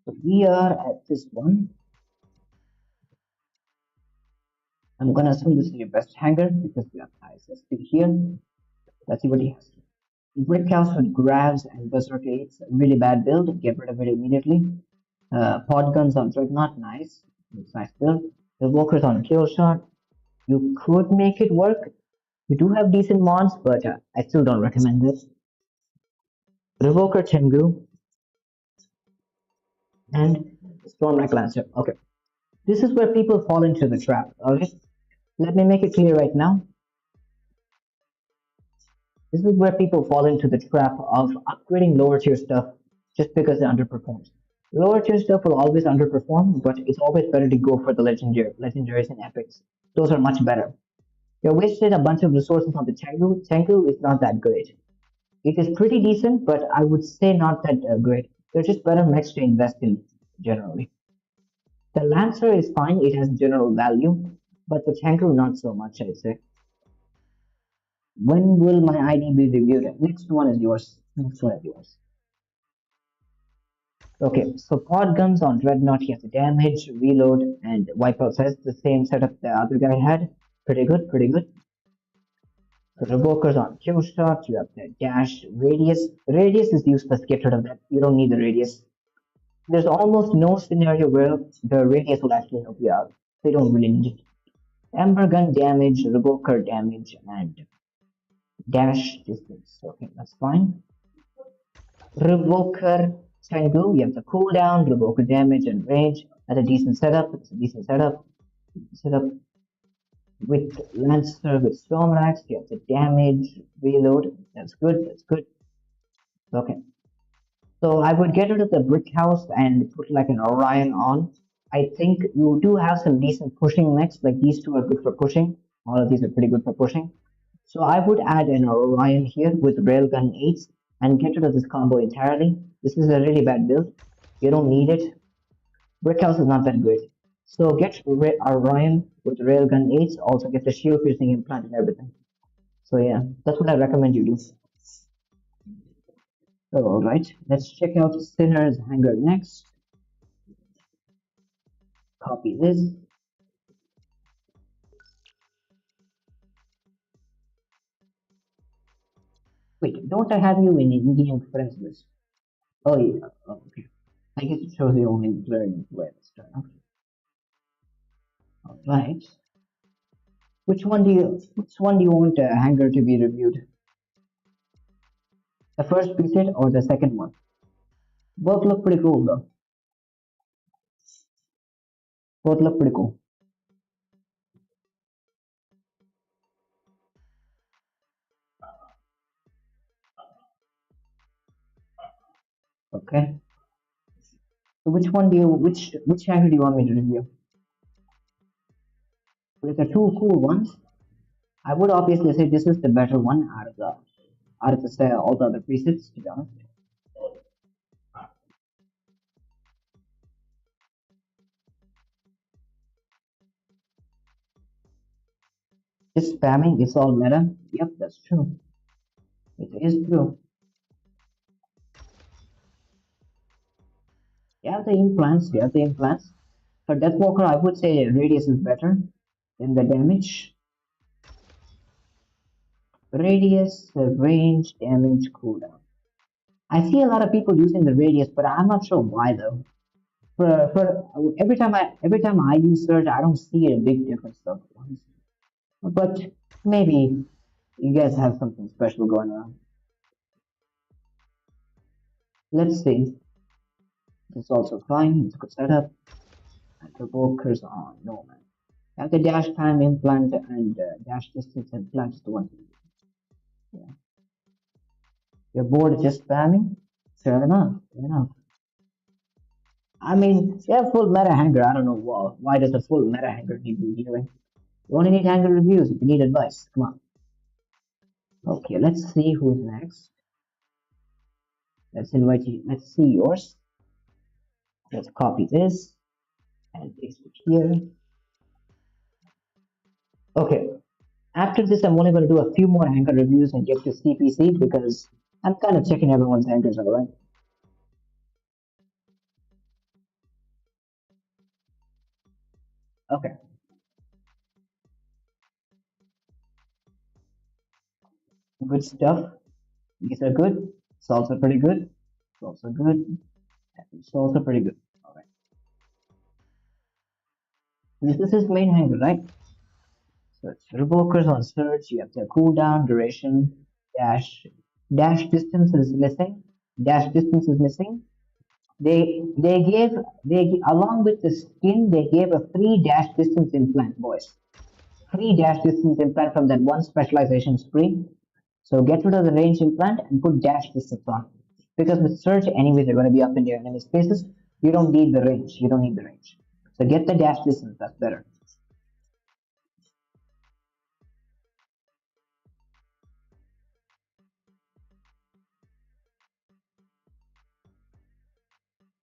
so we are at this one. I'm gonna assume this is your best hanger because we have ISSP here. Let's see what he has. Brick house with grabs and berserk aids. Really bad build. Get rid of it immediately. Pod guns on Dreadnought. Nice. Nice build. The walkers on kill shot. You could make it work. You do have decent mods, but I still don't recommend this. Revoker Tengu and Stormrack Lancer. Okay. This is where people fall into the trap. Alright. Let me make it clear right now. This is where people fall into the trap of upgrading lower tier stuff just because it underperforms. Lower tier stuff will always underperform, but it's always better to go for the legendaries and epics. Those are much better. You wasted a bunch of resources on the Tengu. Tengu is not that great. It is pretty decent, but I would say not that great. They're just better mechs to invest in generally. The Lancer is fine, it has general value, but the Tengu not so much, I'd say. When will my ID be reviewed? Next one is yours. Next one is yours. Okay, so pod guns on Dreadnought, he has the damage, reload, and wipeout. So that's the same setup the other guy had. Pretty good, pretty good. So revokers on kill shot, you have the dash, radius. Radius is useless, get rid of that. You don't need the radius. There's almost no scenario where the radius will actually help you out. They don't really need it. Ember gun damage, revoker damage, and dash distance. Okay, that's fine. Revoker Tengu, you have the cooldown, revoker damage, and range. That's a decent setup. It's a decent setup. Setup with Lancer with Stormrax, you have the damage, reload. That's good. That's good. Okay. So I would get rid of the brick house and put like an Orion on. I think you do have some decent pushing mechs, like these two are good for pushing. All of these are pretty good for pushing. So I would add an Orion here with Railgun 8s and get rid of this combo entirely. This is a really bad build. You don't need it. Brickhouse is not that good. So get Orion with Railgun 8s, also get the shield piercing implant and everything. So yeah, that's what I recommend you do. Alright, let's check out Sinner's Hangar next. Copy this. Wait, don't I have you in Indian friends list? Oh yeah, oh, okay. I guess it shows you only Plarium Play this turn. Okay. Alright. Which one do you want Hanger to be reviewed? The first preset or the second one? Both look pretty cool though. Both look pretty cool. Okay. So which hanger do you want me to review? With the two cool ones, I would obviously say this is the better one out of the all the other presets, to be honest. Just spamming is all meta. Yep, that's true. It is true. You have the implants. For Deathwalker, I would say radius is better than the damage. Radius, range, damage, cooldown. I see a lot of people using the radius, but I'm not sure why though. For every time I use search, I don't see a big difference though. But maybe you guys have something special going on. Let's see. It's also fine. It's a good setup. And the walkers on no man. Have the dash time implant and dash distance implant is the one. Yeah. Your board is just spamming. Fair enough. Fair enough. I mean, yeah, full meta hanger. I don't know why does a full meta hanger need reviewing? You only need hanger reviews if you need advice. Come on. Okay, let's see who's next. Let's invite you. Let's see yours. Let's copy this and paste it here. Okay. After this, I'm only going to do a few more hanger reviews and get to CPC because I'm kind of checking everyone's hangers, alright? Okay. Good stuff. These are good. It's also pretty good. It's also good. It's also pretty good. Alright. This is main hanger, right? So it's revokers on search. You have the cooldown, duration, dash. Dash distance is missing. Dash distance is missing. They gave they along with the skin they gave a free dash distance implant, boys. Free dash distance implant from that one specialization spree. So get rid of the range implant and put dash distance on. Because with search, anyways, they're going to be up in your enemy spaces. You don't need the range. You don't need the range. So get the dash distance. That's better.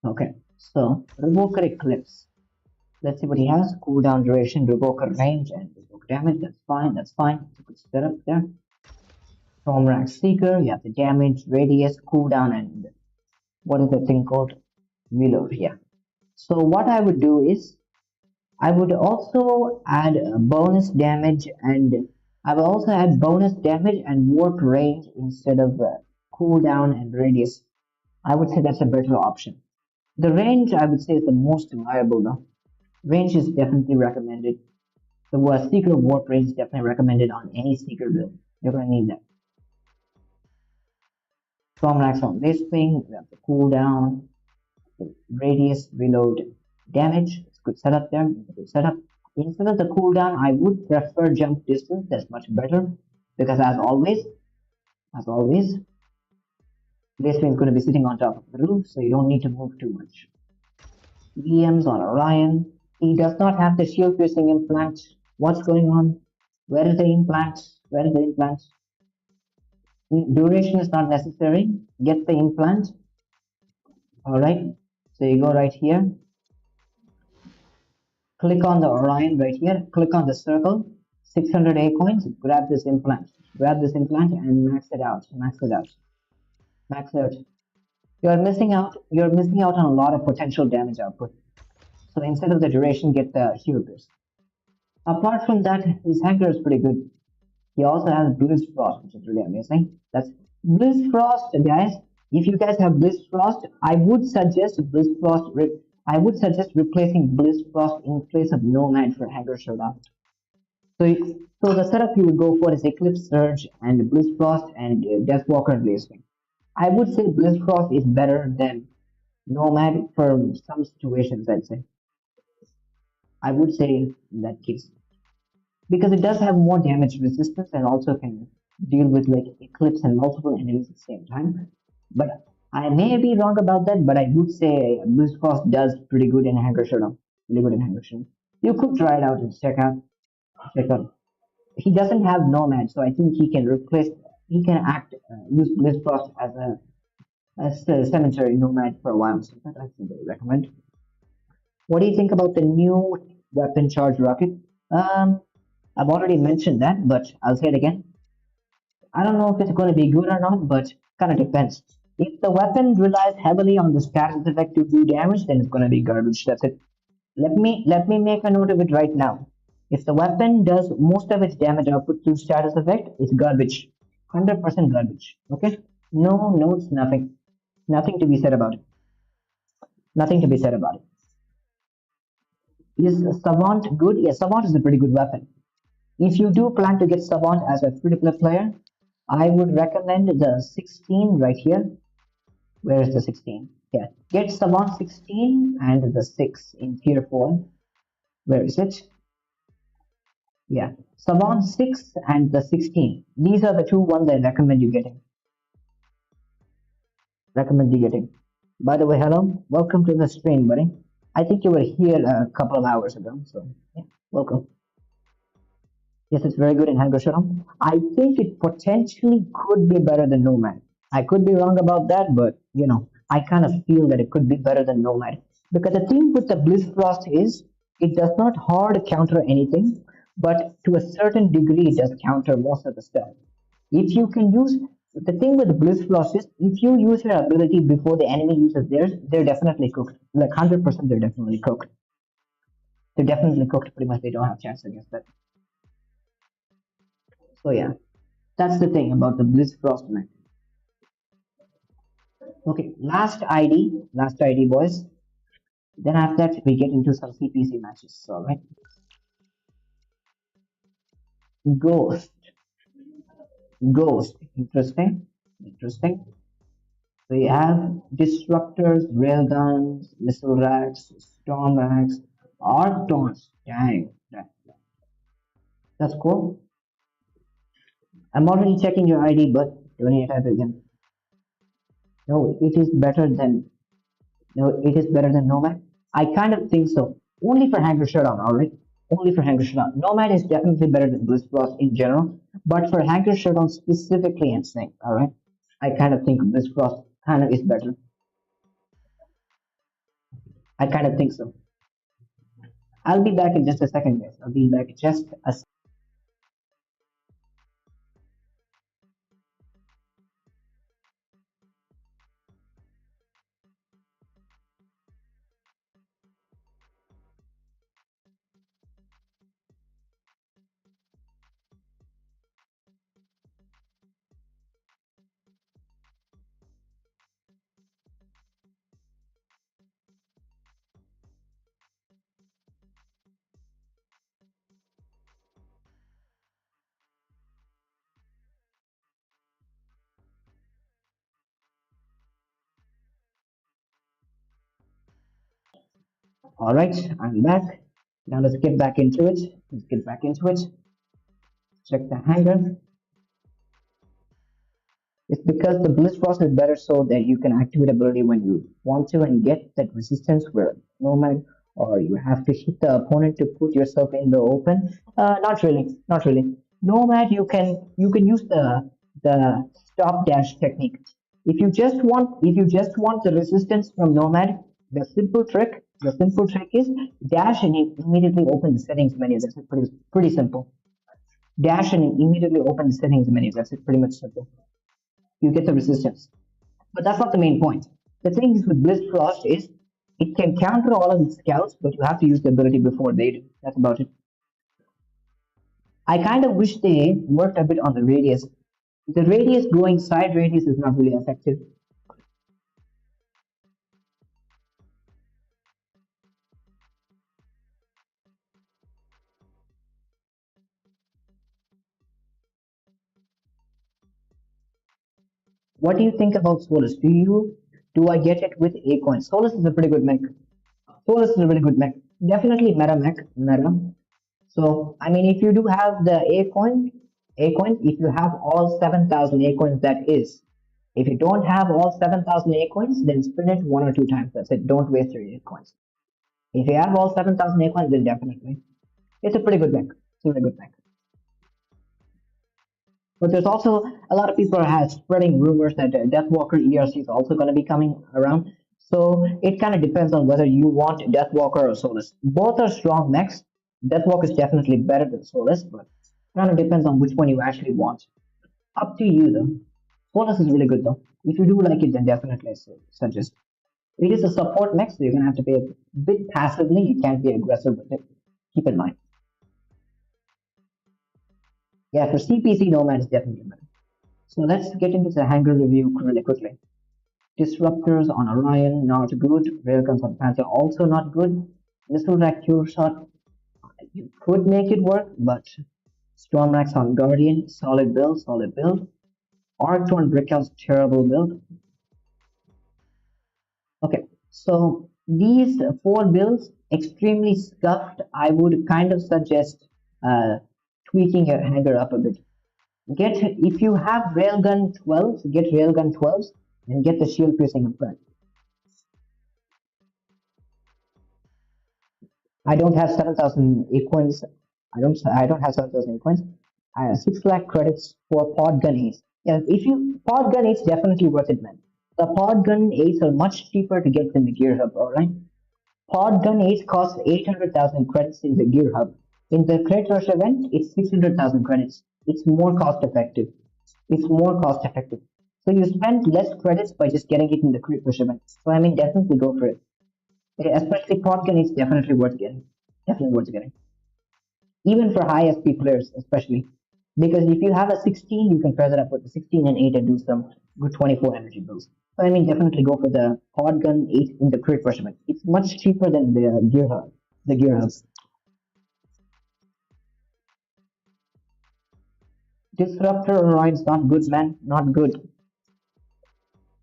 Okay. So Revoker Eclipse. Let's see what he has. Cooldown duration, Revoker range, and Revoke damage. That's fine. That's fine. It's a good setup there. Stormrack Seeker. You have the damage, radius, cooldown, and what is the thing called? Reload. Yeah. So what I would do is I would also add bonus damage and I will also add bonus damage and warp range instead of cooldown and radius. I would say that's a better option. The range I would say is the most viable though. Range is definitely recommended. The Seeker warp range is definitely recommended on any Seeker build. You're gonna need that. Strong racks on this thing, we have the cooldown, the radius, reload, damage. It's good setup there. It's a good setup. Instead of the cooldown, I would prefer jump distance. That's much better because as always, this thing is going to be sitting on top of the roof, so you don't need to move too much. EMs on Orion. He does not have the shield piercing implant. What's going on? Where is the implant? Where is the implant? Duration is not necessary. Get the implant. Alright. So you go right here. Click on the Orion right here. Click on the circle. 600 A coins. Grab this implant. Grab this implant and max it out. Max it out. Max out. You're missing out on a lot of potential damage output. So instead of the duration, get the shield burst. Apart from that, his hanger is pretty good. He also has Blizz Frost, which is really amazing. That's Blizz Frost, guys. If you guys have Bliss Frost, I would suggest I would suggest replacing Bliss Frost in place of Nomad for Hanger Showdown. So the setup you would go for is Eclipse Surge and Bliss Frost and Deathwalker Blazing. I would say Bliss Frost is better than Nomad for some situations. I would say in that case because it does have more damage resistance and also can deal with like Eclipse and multiple enemies at the same time. But I may be wrong about that. But I would say Bliss Frost does pretty good in Hanger Showdown. Really good in Hanger Showdown. You could try it out and check out. He doesn't have Nomad, so I think he can replace. He can use Bliss Frost as a cemetery Nomad for a while. So that I think I recommend. What do you think about the new weapon charge rocket? Um, I've already mentioned that, but I'll say it again. I don't know if it's going to be good or not, but kind of depends. If the weapon relies heavily on the status effect to do damage, then it's going to be garbage. That's it. Let me make a note of it right now. If the weapon does most of its damage output through status effect, it's garbage. 100% garbage. Okay? No notes, nothing. Nothing to be said about it. Nothing to be said about it. Is Savant good? Yes, Savant is a pretty good weapon. If you do plan to get Savant as a free-to-play player, I would recommend the 16 right here. Where is the 16? Yeah, get Savant 16 and the 6 in tier 4. Where is it? Yeah, Savant 6 and the 16. These are the two ones I recommend you getting. Recommend you getting. By the way, hello, welcome to the stream, buddy. I think you were here a couple of hours ago, so yeah, welcome. Yes, it's very good in Hangosharam. I think it potentially could be better than Nomad. I could be wrong about that, but I kind of feel that it could be better than Nomad. Because the thing with the Bliss Frost is it does not hard counter anything, but to a certain degree it does counter most of the stuff. If you can use the thing with the Bliss Frost is if you use your ability before the enemy uses theirs, they're definitely cooked. Like 100% they're definitely cooked. They're definitely cooked pretty much they don't have chance against that. So yeah. That's the thing about the Bliss Frost mech. Okay, last ID, boys. Then after that, we get into some CPC matches. All right, Ghost, Ghost. Interesting, interesting. We have disruptors, railguns, missile racks, storm racks, arc taunts. Dang, that's cool. I'm already checking your ID, but don't you type again? No, it is better than No, it is better than Nomad. I kind of think so. Only for Hanger Showdown, alright? Only for Hanger Showdown. Nomad is definitely better than Bliss Frost in general, but for Hanger Showdown specifically, I'm saying, alright? I kind of think Bliss Frost kind of is better. I kind of think so. I'll be back in just a second, guys. I'll be back just a Alright, I'm back. Now let's get back into it. Let's get back into it. Check the hanger. It's because the Bliss Frost is better so that you can activate ability when you want to and get that resistance where Nomad or you have to hit the opponent to put yourself in the open. Not really, not really. Nomad you can use the stop dash technique. If you just want the resistance from Nomad, the simple trick is dash and immediately open the settings menu. That's it, pretty simple. Dash and immediately open the settings menu. That's it, pretty much simple. You get the resistance. But that's not the main point. The thing is with Bliss Frost is it can counter all of its scouts, but you have to use the ability before they do. That's about it. I kind of wish they worked a bit on the radius. The radius going side radius is not really effective. What do you think about Solus? Do I get it with Acorn? Solus is a pretty good mech. Solus is a really good mech. Definitely meta mech. Meta. So I mean, if you do have the A coin, if you have all 7,000 A coins, that is. If you don't have all 7,000 A coins, then spin it one or two times. That's it. Don't waste your A coins. If you have all 7,000 A coins, then definitely. It's a pretty good mech. It's a really good mech. But there's also a lot of people are spreading rumors that Deathwalker ERC is also going to be coming around. So it kind of depends on whether you want Deathwalker or Solus. Both are strong mechs. Deathwalker is definitely better than Solus, but it kind of depends on which one you actually want. Up to you though. Solus is really good though. If you do like it, then definitely I suggest. It is a support mech, so you're gonna have to play a bit passively. You can't be aggressive with it. Keep in mind. Yeah, for CPC, Nomad is definitely better. So let's get into the hanger review really quickly. Disruptors on Orion, not good. Railguns on Panther, also not good. Missile rack cure shot, you could make it work, but Storm racks on Guardian, solid build, solid build. Arctorn Brickhouse, terrible build. Okay, so these four builds, extremely scuffed. I would kind of suggest tweaking your hanger up a bit. Get if you have railgun 12s, get railgun 12s and get the shield piercing implant. I don't have 7,000 coins. I don't have 7,000 coins. I have 6 lakh credits for pod gun ace. Yeah, if you pod gun ace definitely worth it, man. The pod gun ace are much cheaper to get than the gear hub, alright? Pod gun ace costs 800,000 credits in the gear hub. In the credit rush event, it's 600,000 credits. It's more cost effective. It's more cost effective. So you spend less credits by just getting it in the crit rush event. So I mean, definitely go for it. Especially Podkin is definitely worth getting. Definitely worth getting. Even for high SP players, especially. Because if you have a 16, you can pair that up with a 16 and 8 and do some good 24 energy builds. So I mean, definitely go for the Podgun 8 in the crit rush event. It's much cheaper than the gear hub. The gear hubs. Disruptor Orion's not good, man. Not good.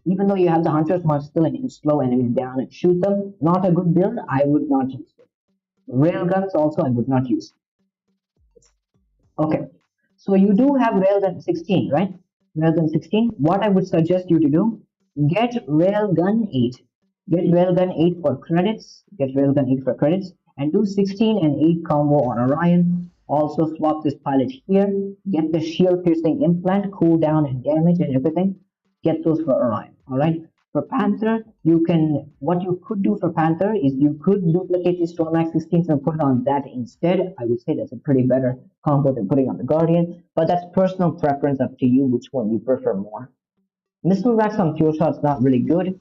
Even though you have the Hunter's Mark still and you can slow enemies down and shoot them, not a good build. I would not use it. Railguns also I would not use. Okay, so you do have Railgun 16, right? Railgun 16. What I would suggest you to do, get Railgun 8. Get Railgun 8 for credits. Get Railgun 8 for credits. And do 16 and 8 combo on Orion. Also swap this pilot here. Get the shield piercing implant, cooldown and damage and everything. Get those for Orion. Alright? For Panther, what you could do for Panther is you could duplicate the Stormax 16s and put it on that instead. I would say that's a pretty better combo than putting on the Guardian, but that's personal preference, up to you which one you prefer more. Missile racks on Pure Shot's not really good,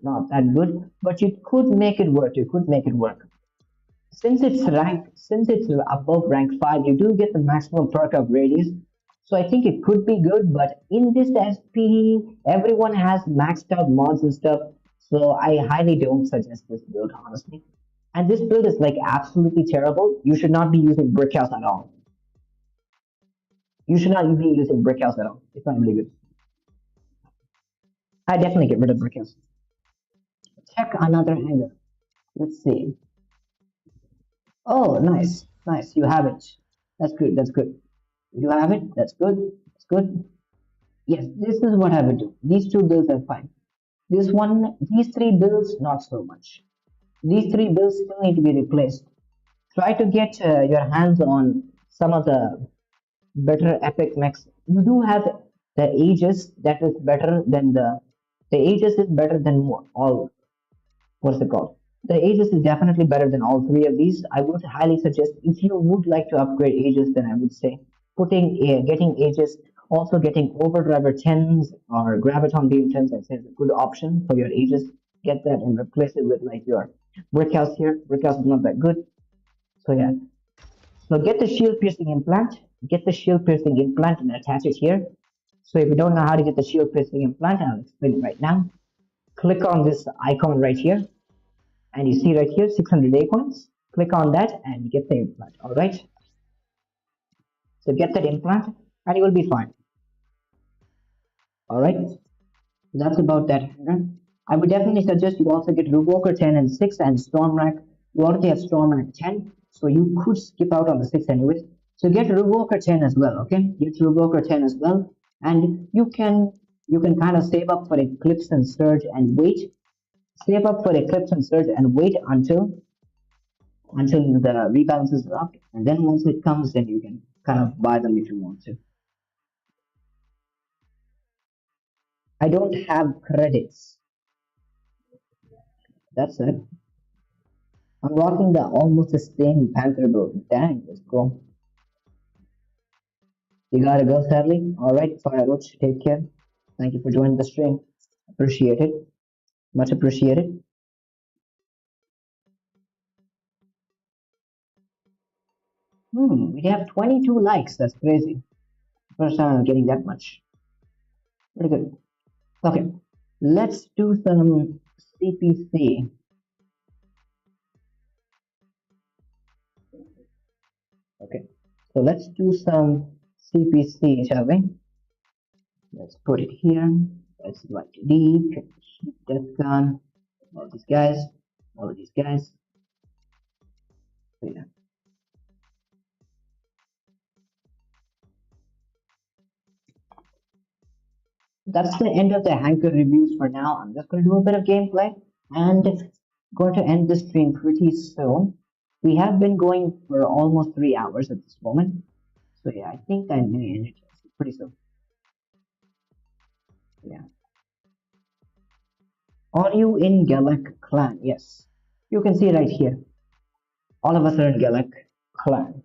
not that good, but you could make it work. You could make it work. Since it's above rank 5, you do get the maximum perk of radius. So I think it could be good, but in this SP, everyone has maxed out mods and stuff. So I highly don't suggest this build, honestly. And this build is like absolutely terrible. You should not be using Brickhouse at all. You should not be using Brickhouse at all. It's not really good. I definitely get rid of Brickhouse. Check another hanger. Let's see. Oh, nice, nice. You have it. That's good. That's good. You have it. That's good. That's good. Yes, this is what I would do. These two builds are fine. These three builds, not so much. These three builds still need to be replaced. Try to get your hands on some of the better epic mechs. You do have the Aegis that is better than the Aegis is better than all. What's it called? The Aegis is definitely better than all three of these. I would highly suggest, if you would like to upgrade Aegis, then I would say getting Aegis, also getting Overdriver 10s or Graviton Beam 10s, I'd say is a good option for your Aegis. Get that and replace it with like your Brickhouse here. Brickhouse is not that good. So yeah. So get the shield piercing implant. Get the shield piercing implant and attach it here. So if you don't know how to get the shield piercing implant, I'll explain it right now. Click on this icon right here. And you see right here 600 acorns. Click on that and get the implant. Alright. So get that implant and you will be fine. Alright, that's about that hangar. I would definitely suggest you also get Revoker 10 and 6 and Storm Rack. You already have Storm Rack 10, so you could skip out on the 6 anyways. So get Revoker 10 as well, okay? Get Revoker 10 as well. And you can kind of save up for Eclipse and Surge and wait. Save up for Eclipse and Surge and wait until the rebalances are up. And then once it comes, then you can kind of buy them if you want to. I don't have credits. That's it. I'm rocking the almost the same Panther bro. Dang, let's go. You gotta go, sadly. Alright, Fire Roach, take care. Thank you for joining the stream. Appreciate it. Much appreciated. We have 22 likes. That's crazy. First time I'm getting that much. Pretty good. Okay, let's do some CPC. Okay, so let's do some CPC, shall we? Let's put it here. Let's like D, Death Gun, all these guys, all of these guys. So yeah. That's the end of the Hanker reviews for now. I'm just going to do a bit of gameplay and going to end the stream pretty soon. We have been going for almost 3 hours at this moment. So yeah, I think I may end it pretty soon. Yeah. Are you in Galak clan? Yes. You can see right here. All of us are in Galak clan.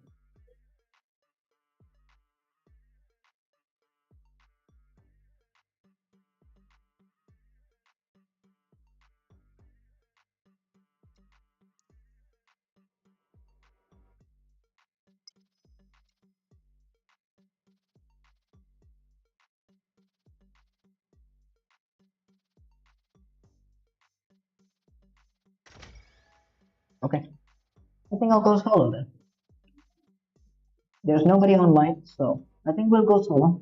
Okay. I think I'll go solo then. There's nobody online, so I think we'll go solo.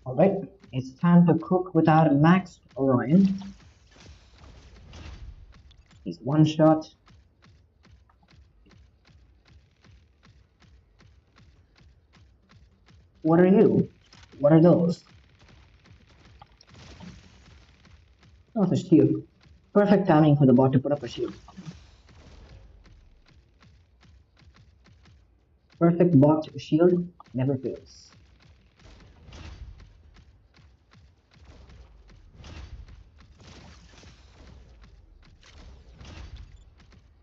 Alright, it's time to cook with our maxed Orion. He's one shot. What are you? What are those? Oh, it's a shield. Perfect timing for the bot to put up a shield. Perfect bot shield never fails.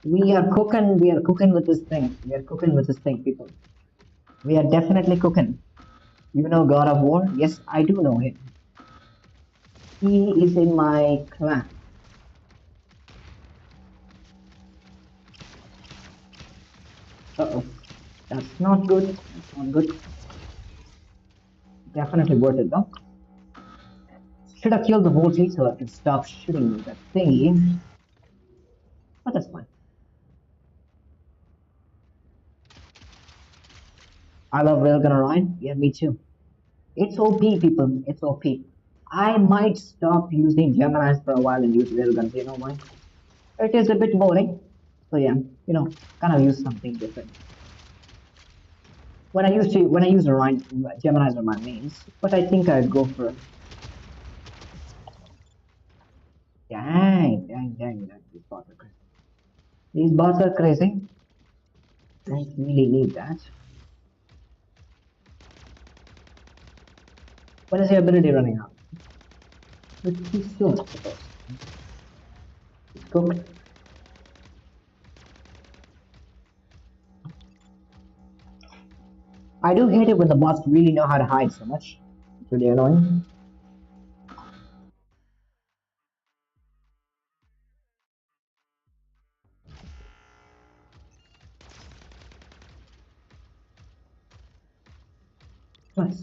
We are cooking with this thing. We are cooking with this thing, people. We are definitely cooking. You know God of War? Yes, I do know him. He is in my clan. Uh-oh. That's not good. That's not good. Definitely worth it though. Should have killed the whole team so I could stop shooting that thingy. But that's fine. I love Railgun Orion. Yeah, me too. It's OP, people. It's OP. I might stop using Geminis for a while and use Railguns. You know why? It is a bit boring. So yeah, kind of use something different. When I use Orion, Geminis are my mains. But I think I'd go for dang. These bots are crazy. These bots are crazy. Don't really need that. When is your ability running out? Pretty soon, I suppose. It's cooked. I do hate it when the bots really know how to hide so much. It's really annoying. Nice.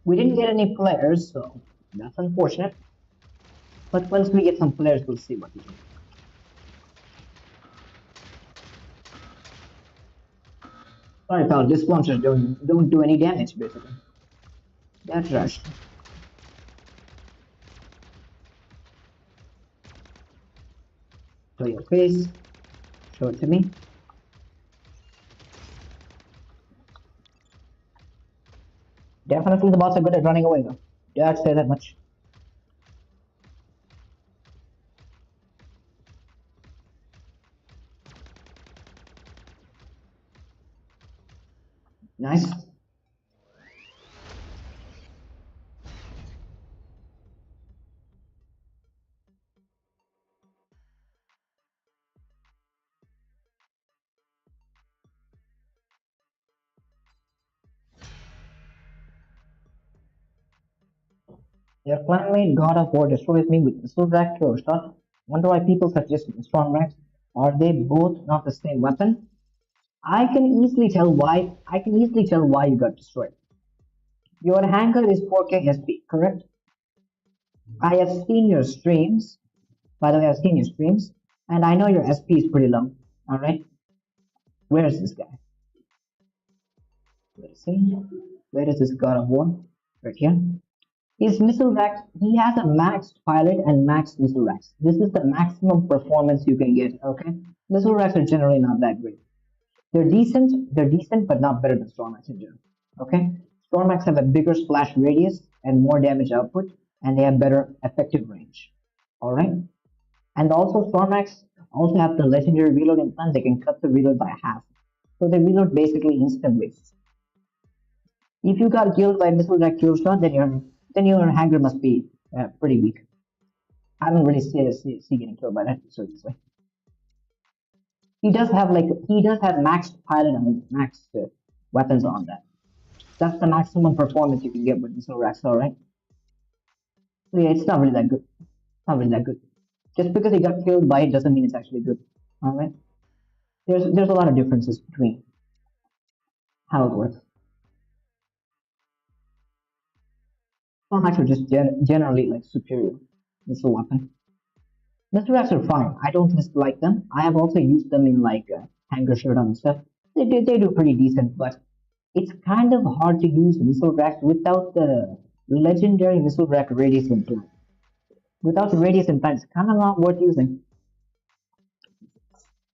We didn't get any players, so that's unfortunate. But once we get some players, we'll see what we do. Sorry, pal. This launchers don't do any damage, basically. That's rush. Show your face. Show it to me. Definitely the bots are good at running away, though. Yeah, I'd say that much. Nice. Your clanmate God of War destroys me with missile rack throw shot. Wonder why people suggest strong racks. Are they both not the same weapon? I can easily tell why. I can easily tell why you got destroyed. Your hanger is 4K SP, correct? I have seen your streams. By the way, I've seen your streams, and I know your SP is pretty low. All right. Where is this guy? Where is he? Where is this God of War? Right here. His missile racks, he has a maxed pilot and maxed missile racks. This is the maximum performance you can get, okay? Missile racks are generally not that great. They're decent, but not better than Stormax in general, okay? Stormax have a bigger splash radius and more damage output, and they have better effective range, alright? And also Stormax also have the legendary reloading plan, they can cut the reload by half. So they reload basically instantly. If you got killed by missile rack kill shot, then your hanger must be pretty weak. I don't really see getting killed by that so easily. He does have maxed pilot and maxed weapons on that. That's the maximum performance you can get with missile racks, alright? So yeah, it's not really that good. It's not really that good. Just because he got killed by it doesn't mean it's actually good. Alright? There's a lot of differences between how it works. Some actually just generally like superior missile weapon. Missile racks are fine. I don't dislike them. I have also used them in like hanger showdown and stuff. They do pretty decent, but it's kind of hard to use missile racks without the legendary missile rack radius implant. Without the radius implant, it's kind of not worth using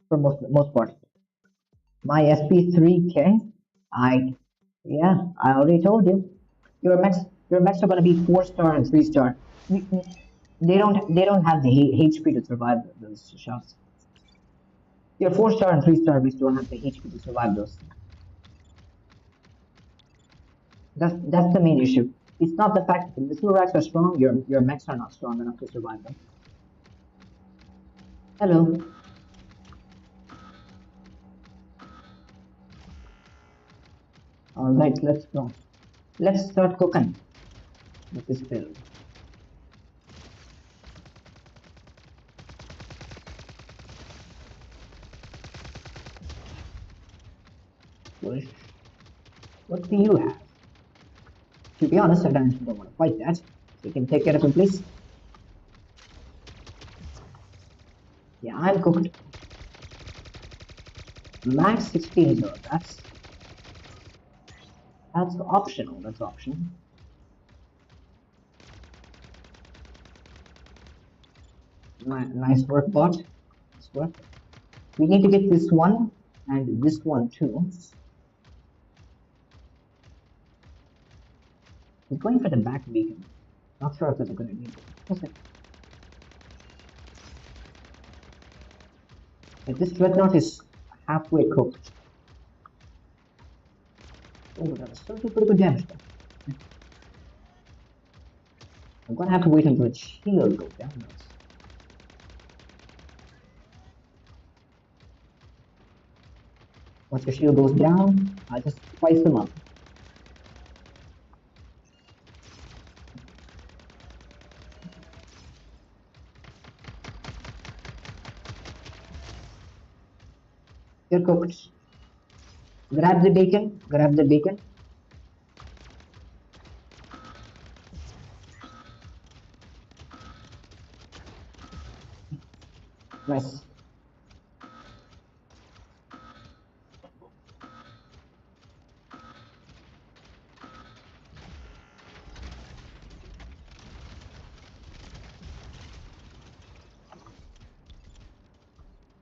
for most part. My SP3K, I yeah, I already told you. Your mechs are gonna be 4-star and 3-star. They don't have the HP to survive those shots. Your 4-star and 3-star mechs don't have the HP to survive those. That's the main issue. It's not the fact that the missile racks are strong. Your mechs are not strong enough to survive them. Hello. All right, let's go. Let's start cooking with this build. What do you have? To be honest, I don't want to fight that. So you can take care of him, please. Yeah, I'm cooked. Max 16 though. That's optional. That's optional. Nice work, bot. Nice work. We need to get this one and this one too. He's going for the back beacon. Not sure if that's a good idea. Okay. If this dreadnought is halfway cooked. Oh, that's still pretty good damage though. I'm gonna have to wait until its shield goes down. Once your shield goes down, I'll just spice them up. You're cooked. Grab the bacon. Grab the bacon. Nice.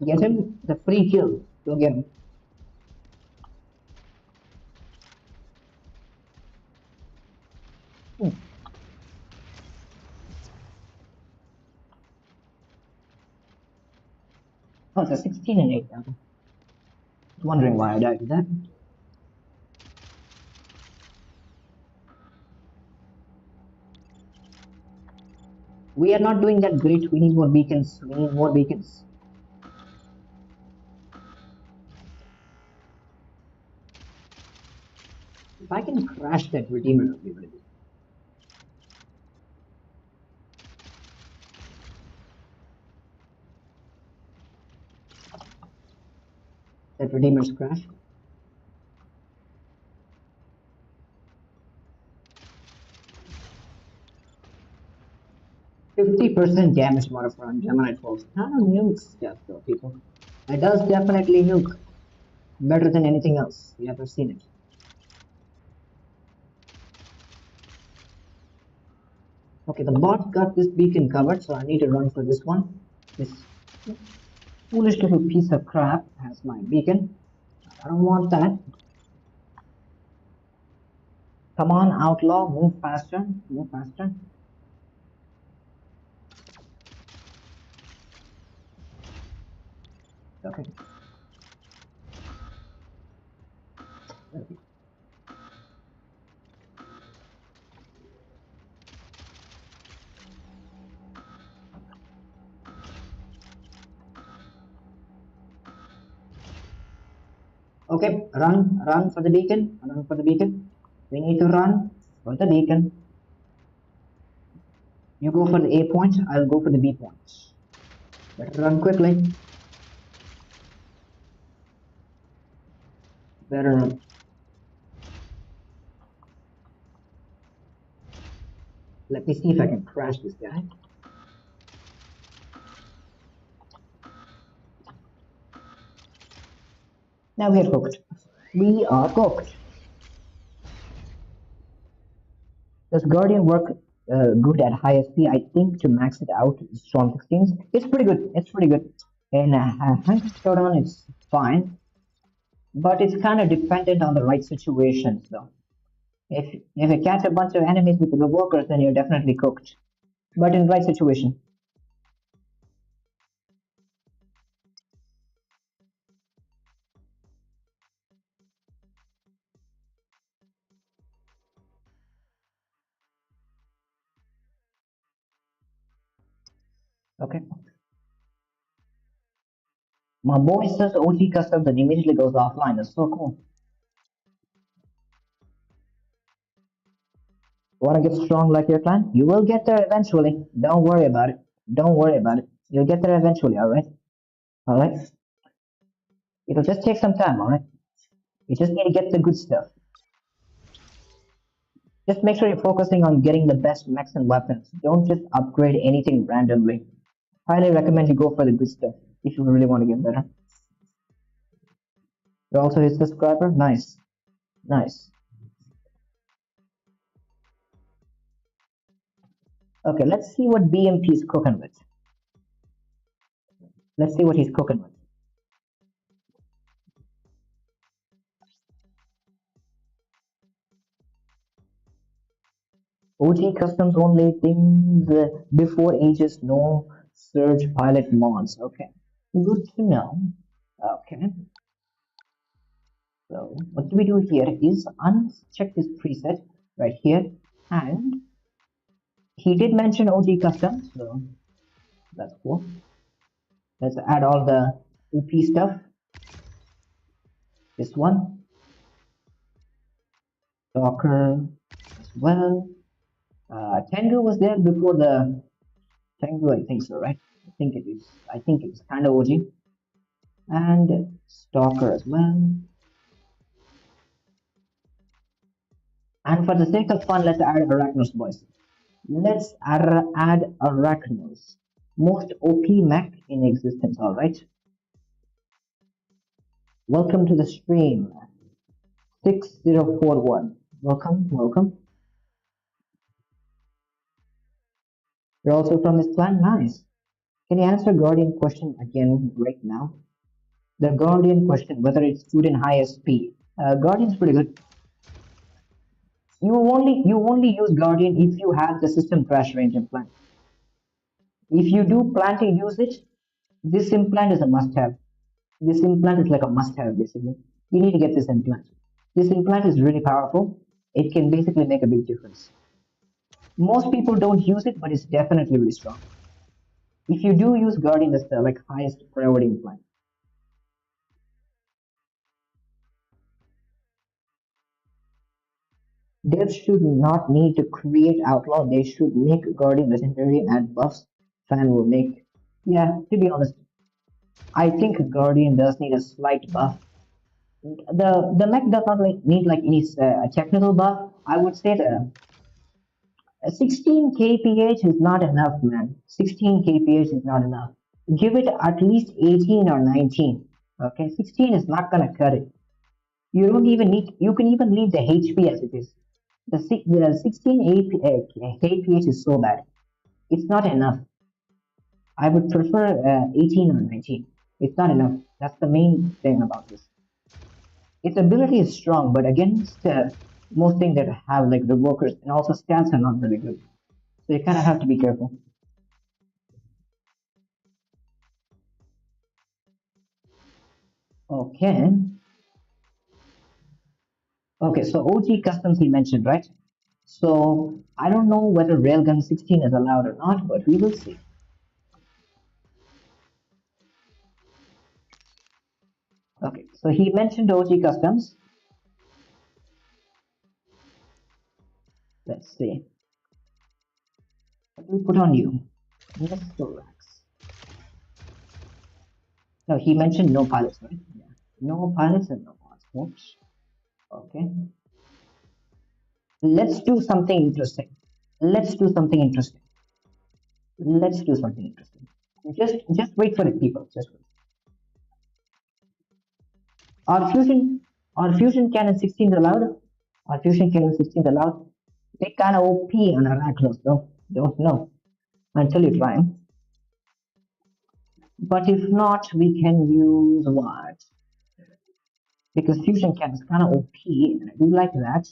Get him. The free kill. Go get him. Hmm. Oh, it's a 16 and 8. I was wondering why I died with that. We are not doing that great. We need more beacons. We need more beacons. If I can crash that Redeemer, it'll be really good. That Redeemer's crash. 50% damage modifier on Gemini 12. Kind of nuke stuff though, people. It does definitely nuke. Better than anything else. You ever seen it. Okay, the bot got this beacon covered, so I need to run for this one. This foolish little piece of crap has my beacon. I don't want that. Come on, outlaw, move faster, move faster. Okay. Okay, run for the beacon, run for the beacon. We need to run for the beacon. You go for the A point, I'll go for the B point. Better run quickly. Better run. Let me see if I can crash this guy. Now we are cooked. We are cooked. Does Guardian work good at high SP? I think to max it out, Storm 16s. It's pretty good. It's pretty good. In Hank Showdown, it's fine. But it's kind of dependent on the right situations, though. If you catch a bunch of enemies with the Revolvers, then you're definitely cooked. But in right situation. Okay. My boy says OT customs and immediately goes offline. That's so cool. Want to get strong like your clan? You will get there eventually. Don't worry about it. Don't worry about it. You'll get there eventually, alright? Alright? It'll just take some time, alright? You just need to get the good stuff. Just make sure you're focusing on getting the best mechs and weapons. Don't just upgrade anything randomly. Highly recommend you go for the good stuff if you really want to get better. You're also his subscriber? Nice. Nice. Okay, let's see what BMP is cooking with. Let's see what he's cooking with. OG customs only things before ages, no surge pilot mods. Okay, good to know. Okay, so what do we do here is uncheck this preset right here, and he did mention OG customs, so that's cool. Let's add all the OP stuff. This one, Stalker as well. Tengu was there before the Tengu, I think so, right? I think it is. I think it's kind of OG. And Stalker as well. And for the sake of fun, let's add Arachnos, boys. Let's add Arachnos. Most OP mech in existence, alright? Welcome to the stream. 6041. Welcome, welcome. You're also from this clan? Nice. Can you answer Guardian question again right now? The Guardian question, whether it's good in high SP. Guardian's pretty good. You only use Guardian if you have the system crash range implant. If you do plan to use it, this implant is a must-have. This implant is like a must-have basically. You need to get this implant. This implant is really powerful. It can basically make a big difference. Most people don't use it, but it's definitely really strong. If you do use Guardian, that's the like highest priority implant. Devs should not need to create Outlaw, they should make Guardian legendary and buffs fan will make. Yeah, to be honest, I think Guardian does need a slight buff. The mech does not like, need like any technical buff. I would say the 16 kph is not enough, man. 16 kph is not enough. Give it at least 18 or 19. Okay, 16 is not gonna cut it. You don't even need. You can even leave the HP as it is. The 16 kph is so bad. It's not enough. I would prefer 18 or 19. It's not enough. That's the main thing about this. Its ability is strong, but against most things that have like revokers and also stats are not really good. So you kind of have to be careful. Okay. Okay, so OG customs he mentioned, right? So I don't know whether Railgun 16 is allowed or not, but we will see. Okay, so he mentioned OG customs. Let's see. What do we put on you? Yes, thorax. No, he mentioned no pilots, right? Yeah. No pilots and no passports. Okay. Let's do something interesting. Let's do something interesting. Let's do something interesting. Just wait for it, people. Just wait. Are fusion cannon 16 allowed? Are fusion cannon 16 allowed? They kind of OP on Arachnos, though. Don't know until you try 'em. But if not, we can use what? Because fusion cannon is kind of OP, and I do like that.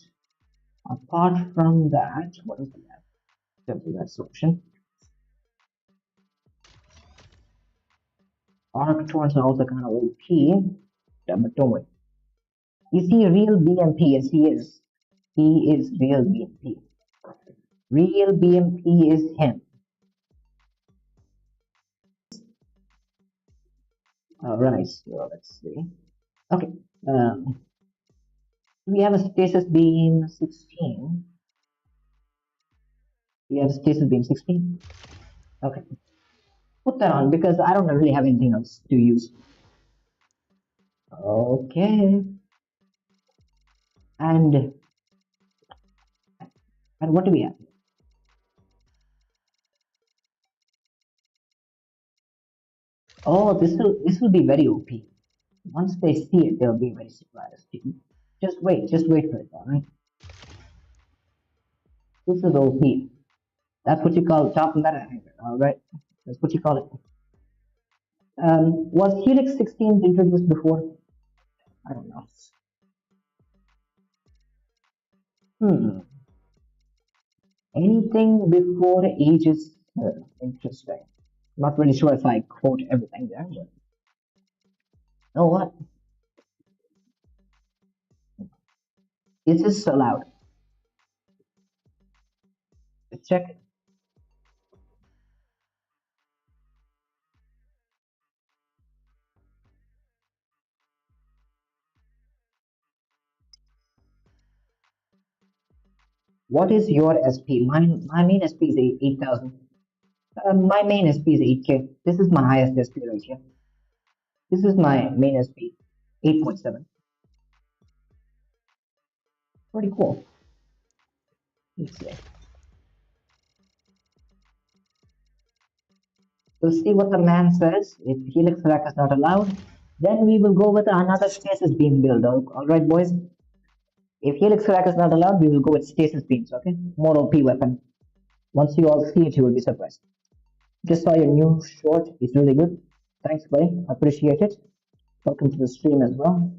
Apart from that, what is that? That solution. Arc Torrents are also kind of OP. Yeah, but don't worry. Is he a real BMP? Yes, he is. He is real BMP. Real BMP is him. Alright, so let's see. Okay. We have a stasis beam 16. We have a stasis beam 16. Okay. Put that on because I don't really have anything else to use. Okay. And what do we have? Oh, this will be very OP. Once they see it, they'll be very surprised. Just wait for it, alright? This is OP. That's what you call top meta hanger, alright? That's what you call it. Was Helix 16 introduced before? I don't know. Hmm. Anything before ages? Interesting. Not really sure if I quote everything there, but know what? Is this allowed? Let's check. What is your SP? My main SP is 8,000. My main SP is 8K. This is my highest SP right here. This is my main SP, 8.7. Pretty cool. Let's see. We'll see what the man says. If Helix Rack is not allowed, then we will go with another stasis beam build. Alright, boys? If Helix Rack is not allowed, we will go with stasis beams, okay? More OP weapon. Once you all see it, you will be surprised. Just saw your new short. It's really good. Thanks, buddy. Appreciate it. Welcome to the stream as well.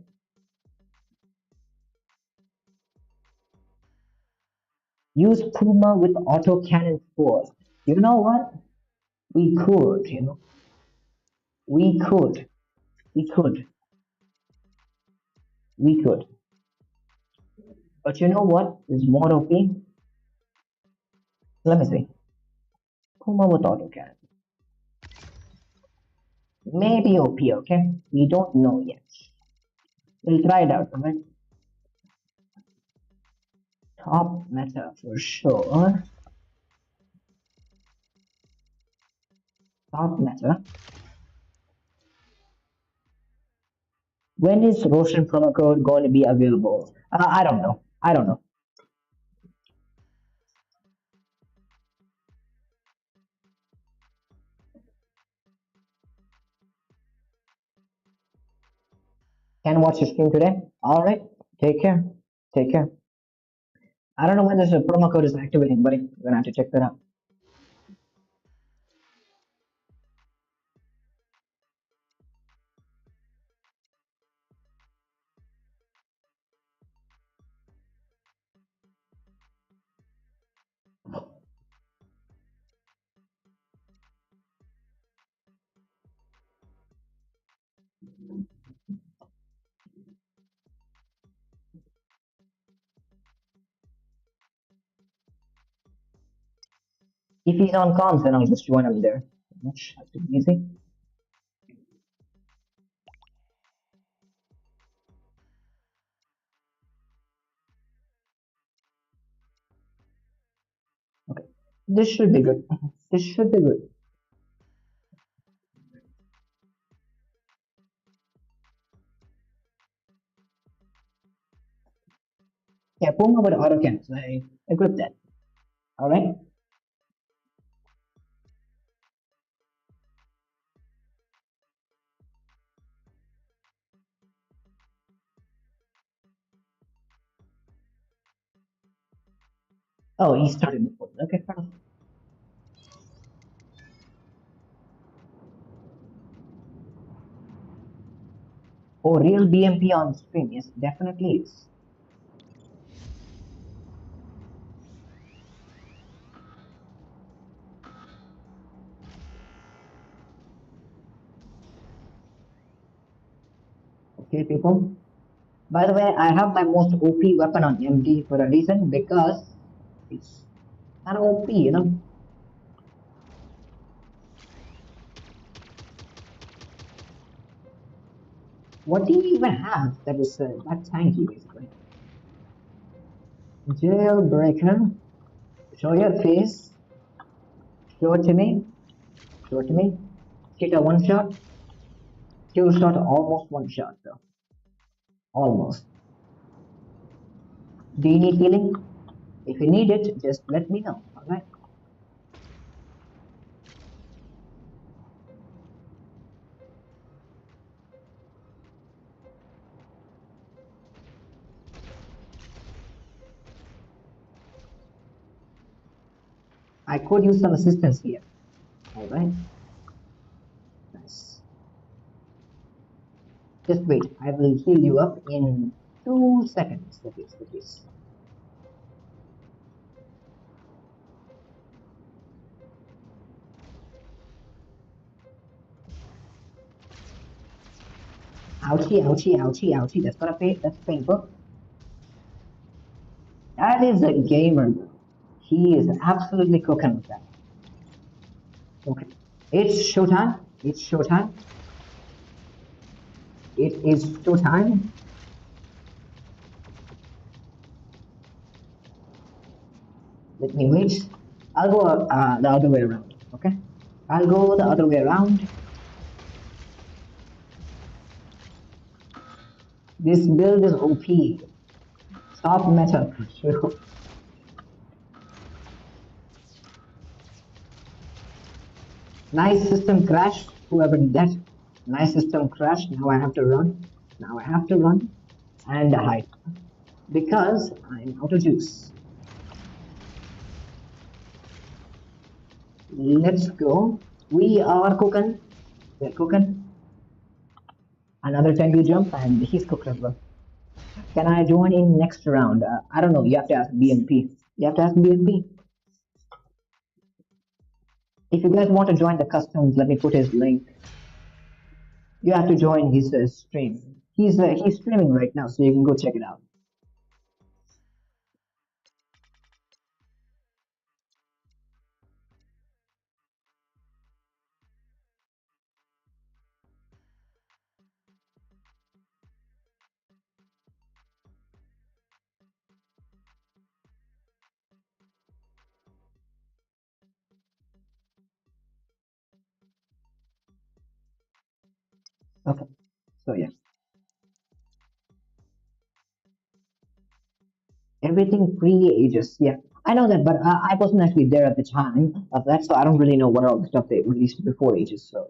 Use Puma with auto cannon force. You know what? We could, you know. We could. We could. We could. But you know what is more OP? Let me see. Puma with auto cannon. Maybe OP, okay? We don't know yet. We'll try it out, alright? Top meta for sure. Top meta. When is Roshan promo code going to be available? I don't know. I don't know. Can watch your stream today. Alright. Take care. Take care. I don't know when this promo code is activating, buddy. We're gonna have to check that out. If he's on comms, then I'll just join him there. Much too easy. Okay. This should be good. This should be good. Yeah, Puma with auto cannons. I equip that. Alright. Oh, he started before. Okay, fair enough. Oh, real BMP on stream. Yes, definitely is. Okay, people. By the way, I have my most OP weapon on MD for a reason because it's kind of OP, you know. What do you even have that is that tanky, basically? Jailbreaker. Show your face. Show it to me. Show it to me. Get a one shot. Two shot, almost one shot though. Almost. Do you need healing? If you need it, just let me know. Alright? I could use some assistance here. Alright? Nice. Just wait. I will heal you up in 2 seconds. That is. Ouchie, ouchie, ouchie, ouchie. That's gonna pay. That's painful. That is a gamer. He is absolutely cooking with that. Okay. It's showtime. It's showtime. It is showtime. Let me wait. I'll go the other way around. Okay. I'll go the other way around. This build is OP. Top meta for sure. Nice system crash. Whoever did that. Nice system crash. Now I have to run. Now I have to run and hide because I'm out of juice. Let's go. We are cooking. We're cooking. Another Tengu jump and he's cooked as well. Can I join in next round? I don't know. You have to ask BMP. You have to ask BMP. If you guys want to join the customs, let me put his link. You have to join his stream. He's streaming right now, so you can go check it out. Okay. So yeah, everything pre-ages. Yeah, I know that, but I wasn't actually there at the time of that, so I don't really know what all the stuff they released before ages. So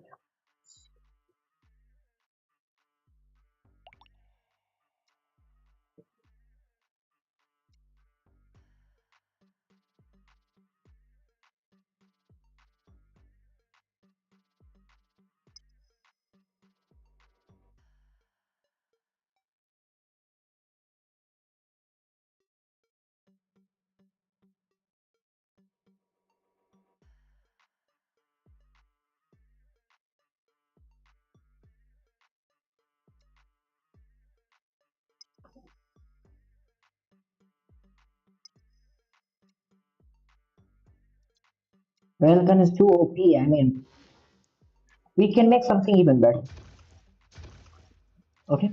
Railgun is too OP. I mean, we can make something even better. Okay,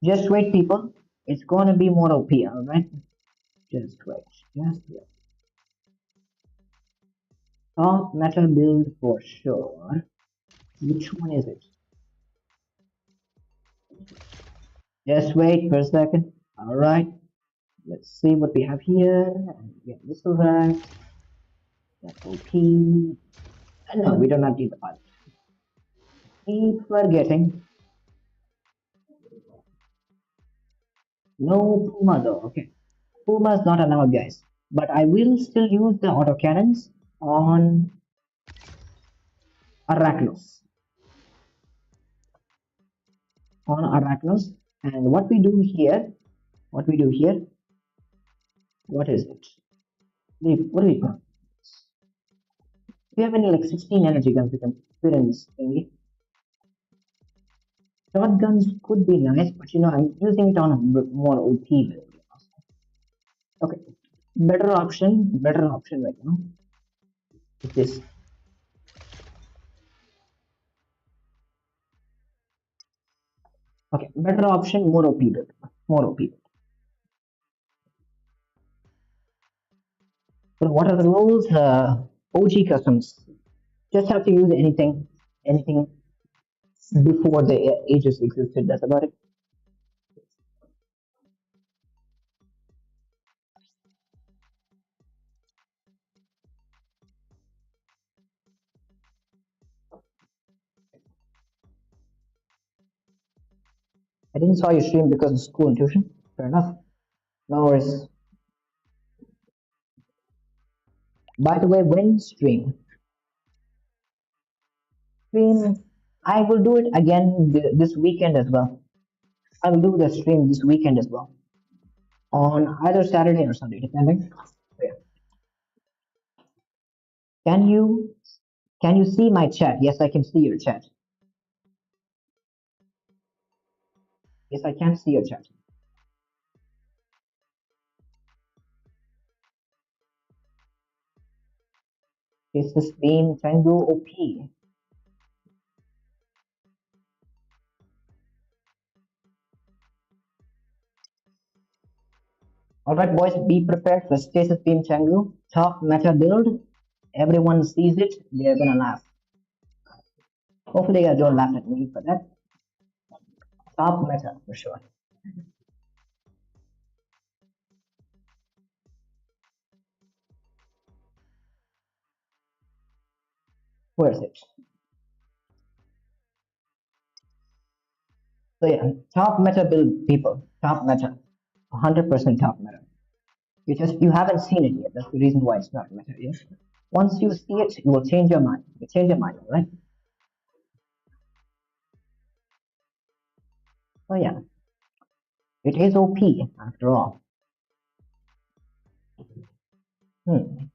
just wait, people. It's gonna be more OP. All right, just wait. Just wait. Top metal build for sure. Which one is it? Just wait for a second. All right. Let's see what we have here. We have this rack. That's OP. No, we do not need the pilot. Keep forgetting. No Puma though. Okay. Puma is not allowed, guys. But I will still use the autocannons on Arachnos. On Arachnos. And what we do here, what is it? What do we put? Do you have any like 16 energy guns we can fit in this thingy? Shotguns could be nice, but I'm using it on a bit more OP build. Okay, better option right now is this. Okay, better option, more OP build, more OP. So what are the rules? OG customs. Just have to use anything before the ages existed. That's about it. I didn't saw your stream because of school and tuition. Fair enough. No worries. By the way, when stream, I will do it again this weekend as well. I will do the stream this weekend as well on either Saturday or Sunday, depending. So, yeah. Can you can you see my chat? Yes, I can see your chat. Yes, I can see your chat. Is this beam Tango OP? Alright, boys, be prepared for Stasis Beam Changu. Top meta build. Everyone sees it, they're gonna laugh. Hopefully, you guys don't laugh at me for that. Top meta for sure. Where is it? So yeah, top meta build people. Top meta. 100% top meta. You haven't seen it yet. That's the reason why it's not meta yet. Once you see it, you will change your mind. You change your mind, alright? So yeah, it is OP after all. Hmm.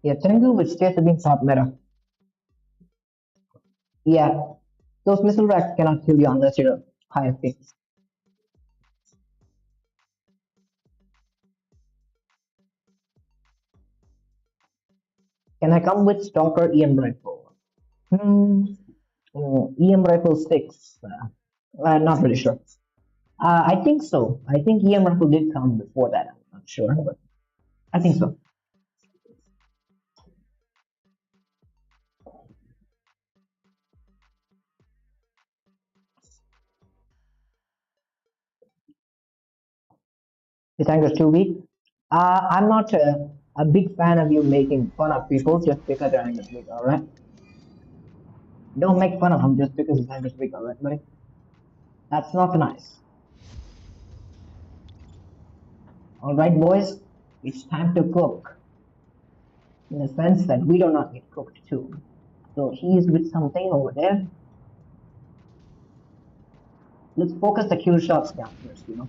Yeah, Tengu which stays being top meta. Yeah, those missile racks cannot kill you unless you're high FP. Can I come with Stalker EM rifle? Hmm. EM rifle 6. Not really sure. I think so. I think EM rifle did come before that. I'm not sure, but I think so. This angle is too weak. I'm not a big fan of you making fun of people just because their angle is weak, alright? Don't make fun of them just because his angle is weak, alright, buddy? That's not nice. Alright, boys, it's time to cook. In the sense that we do not get cooked too. So he's with something over there. Let's focus the kill shots down first, you know.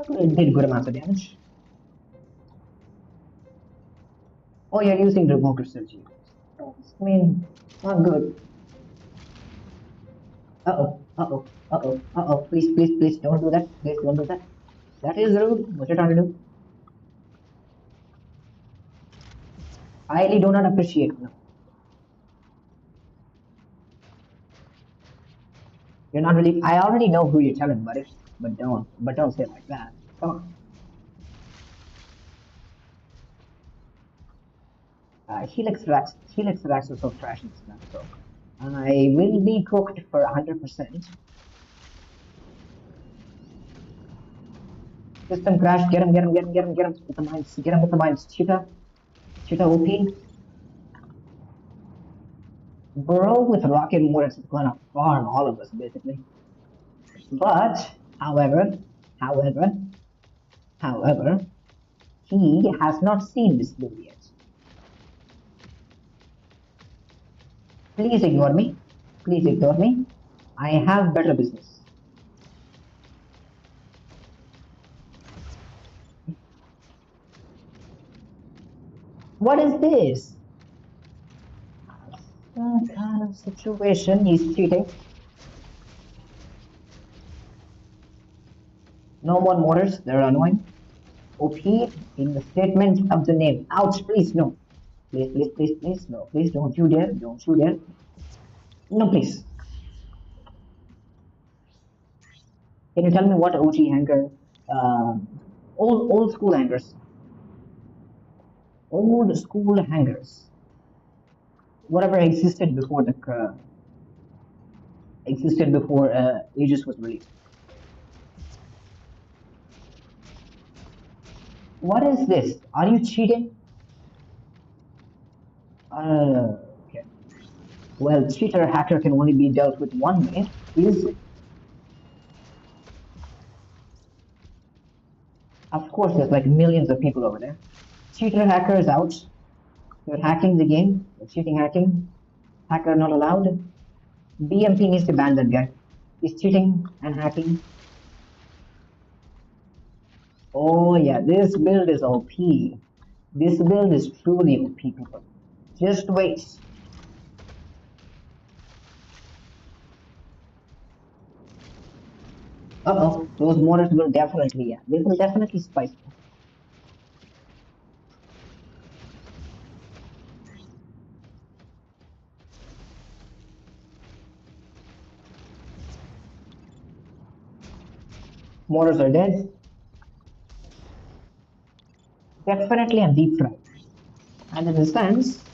It did good amount of damage. Oh, you're using revoker surgery. I mean, not good. Please, please, please, don't do that. Please, don't do that. That is rude. What you're trying to do? I really do not appreciate. No, you're not really. I already know who you're telling, but don't say it like that. Come on. Helix racks are so trash in this map, so I will be cooked for 100%. System crash. Get him, get him, get him, get him, get him with the mines. Get him with the mines. Cheetah OP. Bro with rocket motors is gonna farm all of us basically. But, however, however, however, he has not seen this build yet. Please ignore me. Please ignore me. I have better business. What is this? What kind of situation? He's cheating. No more mortars, they're annoying. OP in the statement of the name. Ouch, please, no. Please, please, please, please, no. Please, don't you dare, don't you dare. No, please. Can you tell me what OG hanger? Old school hangers. Old school hangers. Whatever existed before Aegis was released. What is this? Are you cheating? Okay. Well, cheater hacker can only be dealt with one way. Is Of course, there's like millions of people over there. Cheater hacker is out. You're hacking the game. You're cheating hacking. Hacker not allowed. BMP needs to ban that guy. He's cheating and hacking. Oh yeah, this build is OP. This build is truly OP, people. Just wait. Uh-oh, those mortars will definitely, yeah, they will definitely spice them. Mortars are dead. Definitely a deep fry. And in a sense,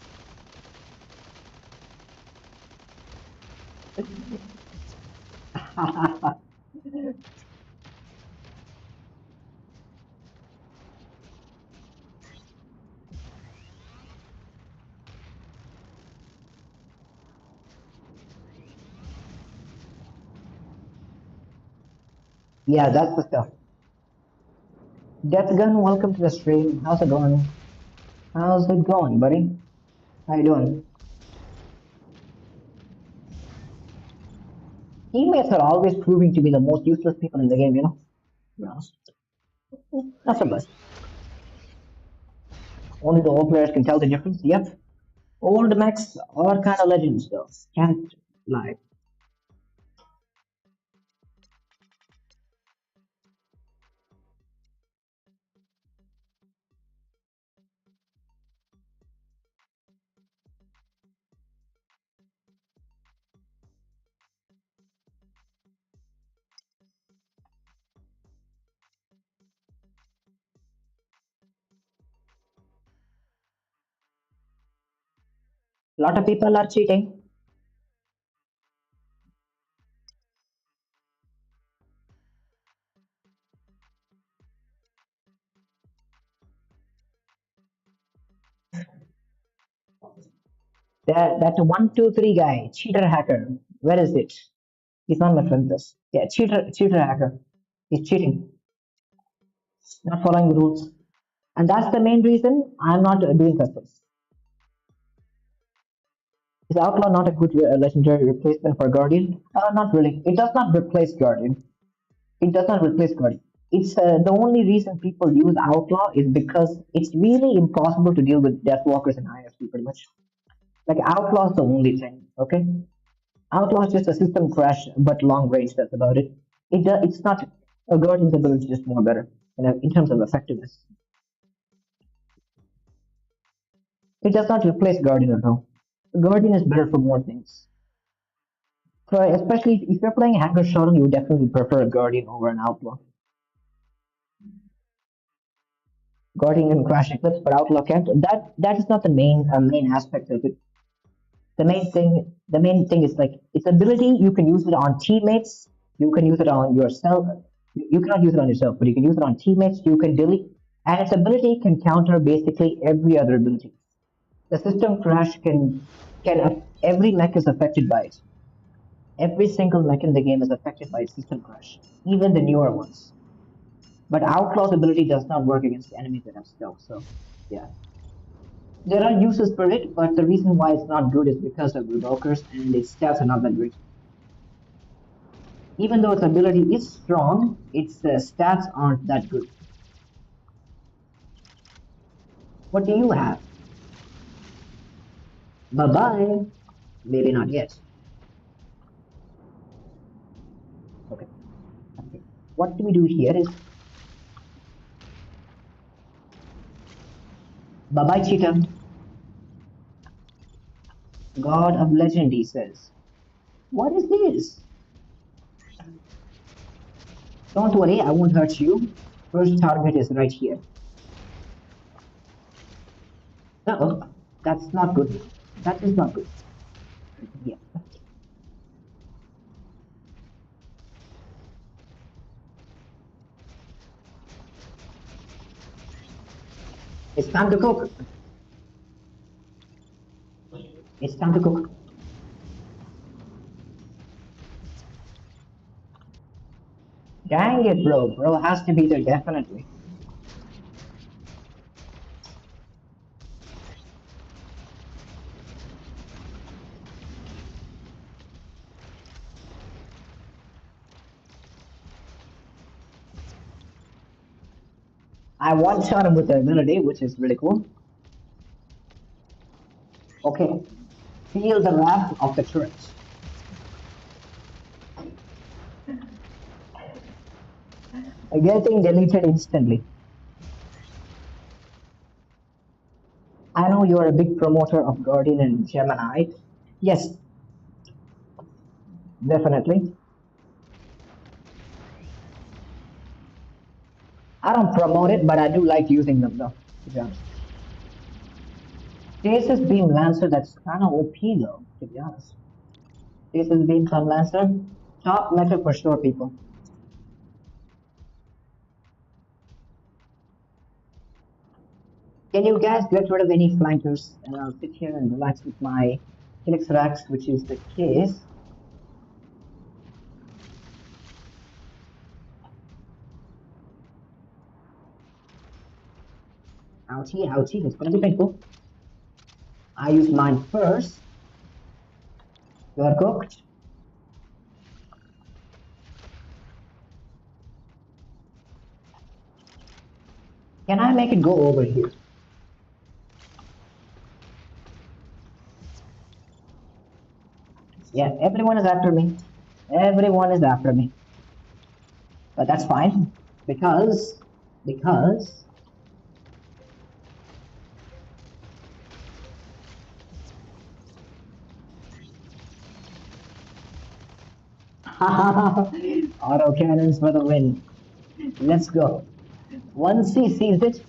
yeah, that's the stuff. Death Gun, welcome to the stream. How's it going? How's it going, buddy? How you doing? Teammates are always proving to be the most useless people in the game, you know? To be honest. Not so much. Only the old players can tell the difference. Yep. Old mechs are kind of legends, though. Can't lie. A lot of people are cheating. That 123 guy, cheater hacker. Where is it? He's not my friend list. Yeah, cheater hacker. He's cheating, not following the rules. And that's the main reason I'm not doing customs. Is Outlaw not a good legendary replacement for Guardian? Not really. It does not replace Guardian. It does not replace Guardian. It's the only reason people use Outlaw is because it's really impossible to deal with Deathwalkers in IFC pretty much. Like Outlaw's the only thing, okay? Outlaw is just a system crash, but long range. That's about it. It's not a Guardian's ability is just more better, in terms of effectiveness. It does not replace Guardian at all. Guardian is better for more things. So especially if you're playing Hacker Showdown, you would definitely prefer a Guardian over an Outlaw. Guardian can crash Eclipse, but Outlaw can't. That is not the main aspect of it. The main thing is like its ability. You can use it on teammates. You can use it on yourself. You cannot use it on yourself, but you can use it on teammates. You can delete, and its ability can counter basically every other ability. The system crash can every mech is affected by it. Every single mech in the game is affected by system crash, even the newer ones. But Outlaw's ability does not work against enemies that have stealth, so yeah. There are uses for it, but the reason why it's not good is because of Revokers and its stats are not that great. Even though its ability is strong, its stats aren't that good. What do you have? Bye bye. Maybe not yet. Okay. Okay. What do we do here is bye bye, cheetah. God of Legend, he says. What is this? Don't worry, I won't hurt you. First target is right here. Uh-oh, that's not good. That is not good. Yeah. It's time to cook. It's time to cook. Dang it, bro. Bro has to be there, definitely. I one shot him with the ability, which is really cool. Okay, feel the wrath of the turret. Getting deleted instantly. I know you're a big promoter of Guardian and Gemini. Yes, definitely. I don't promote it, but I do like using them though, to be honest. Stasis Beam Lancer, that's kind of OP though, to be honest. Stasis Beam Sun Lancer, top meta for sure, people. Can you guys get rid of any flankers? And I'll sit here and relax with my Helix Rax, which is the case. Ouchie, ouchie, it's gonna be painful. I use mine first. You're cooked. Can I make it go over here? Yeah, everyone is after me. Everyone is after me. But that's fine. Because auto cannons for the win. Let's go. Once he sees it,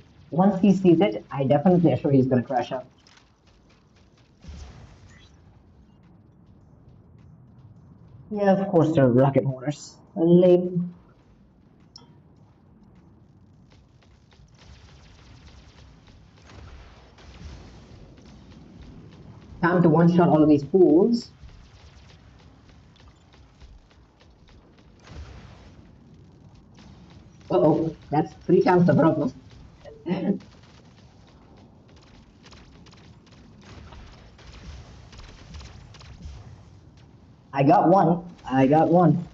I definitely assure he's gonna crash out. Yeah, of course they're rocket mortars. Lame. Time to one-shot all of these fools. Uh-oh, that's 3 times the problem. I got one. I got one.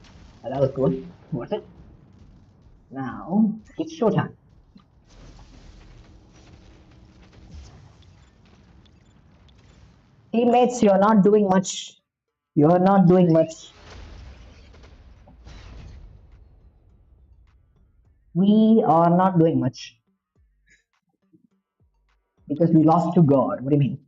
That was good. Worth it. Now, it's showtime. Teammates, you're not doing much. You're not doing much. We are not doing much. Because we lost to God. What do you mean?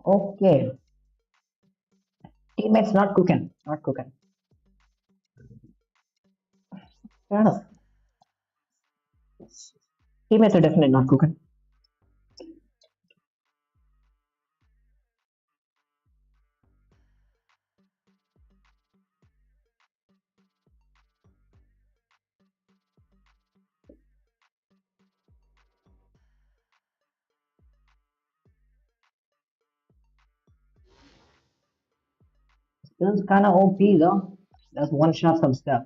Okay. Teammates not cooking. Not cooking. Fair enough. Teammates are definitely not cooking. This is kind of OP though. That's one shot some stuff.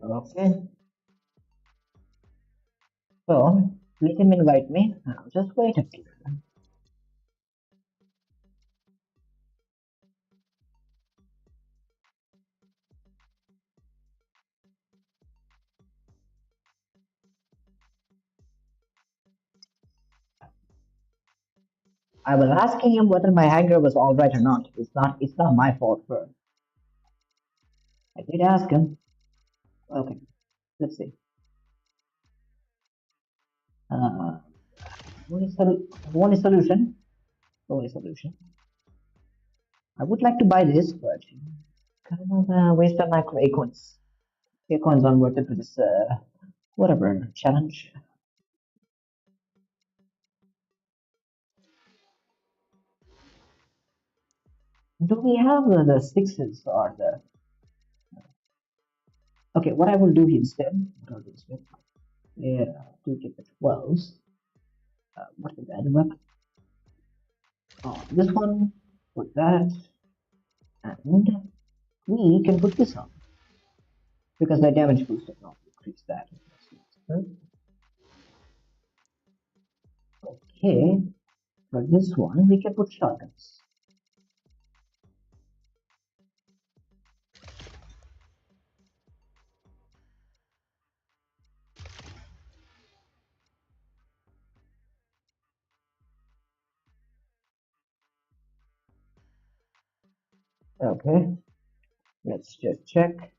Okay. So let him invite me. I'll just wait a few. I was asking him whether my hanger was alright or not. It's not my fault first. I did ask him. Okay, let's see. Uh only solution. Only solution. I would like to buy this, but kind of waste of my acorns. Acorns aren't worth it for this Whatever, challenge. Do we have the sixes or the... Okay, what I will do instead, what I'll do instead, yeah, to get the 12s. What's the bad weapon? Oh, this one, put that, and we can put this on because the damage boost does not increase that. Okay, for this one, we can put shotguns. Okay, let's just check.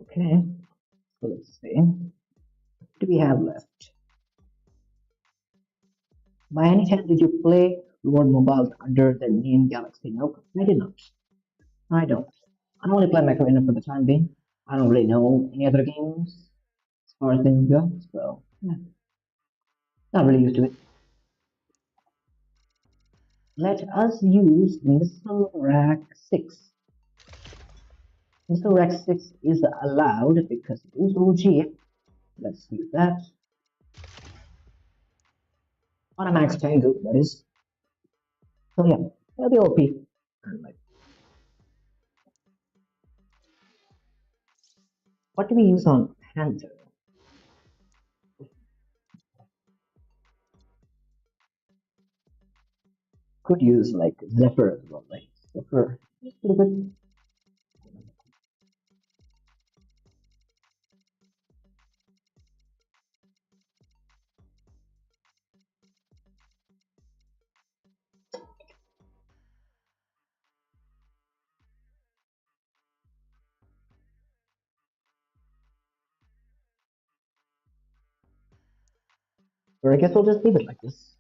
Okay, so let's see. What do we have left? By any chance, did you play Lord Mobile under the name Galaxy? Nope, I did not. I don't. I only play Macarena for the time being. I don't really know any other games as far as things go, so yeah, not really used to it. Let us use Missile Rack 6. Missile Rack 6 is allowed because it is OG. Let's use that. On a max Tango, that is. So yeah, that'll be OP. And like, what do we use on Panther? Could use like Zephyr as well. Like Zephyr is pretty good. Or I guess we'll just leave it like this.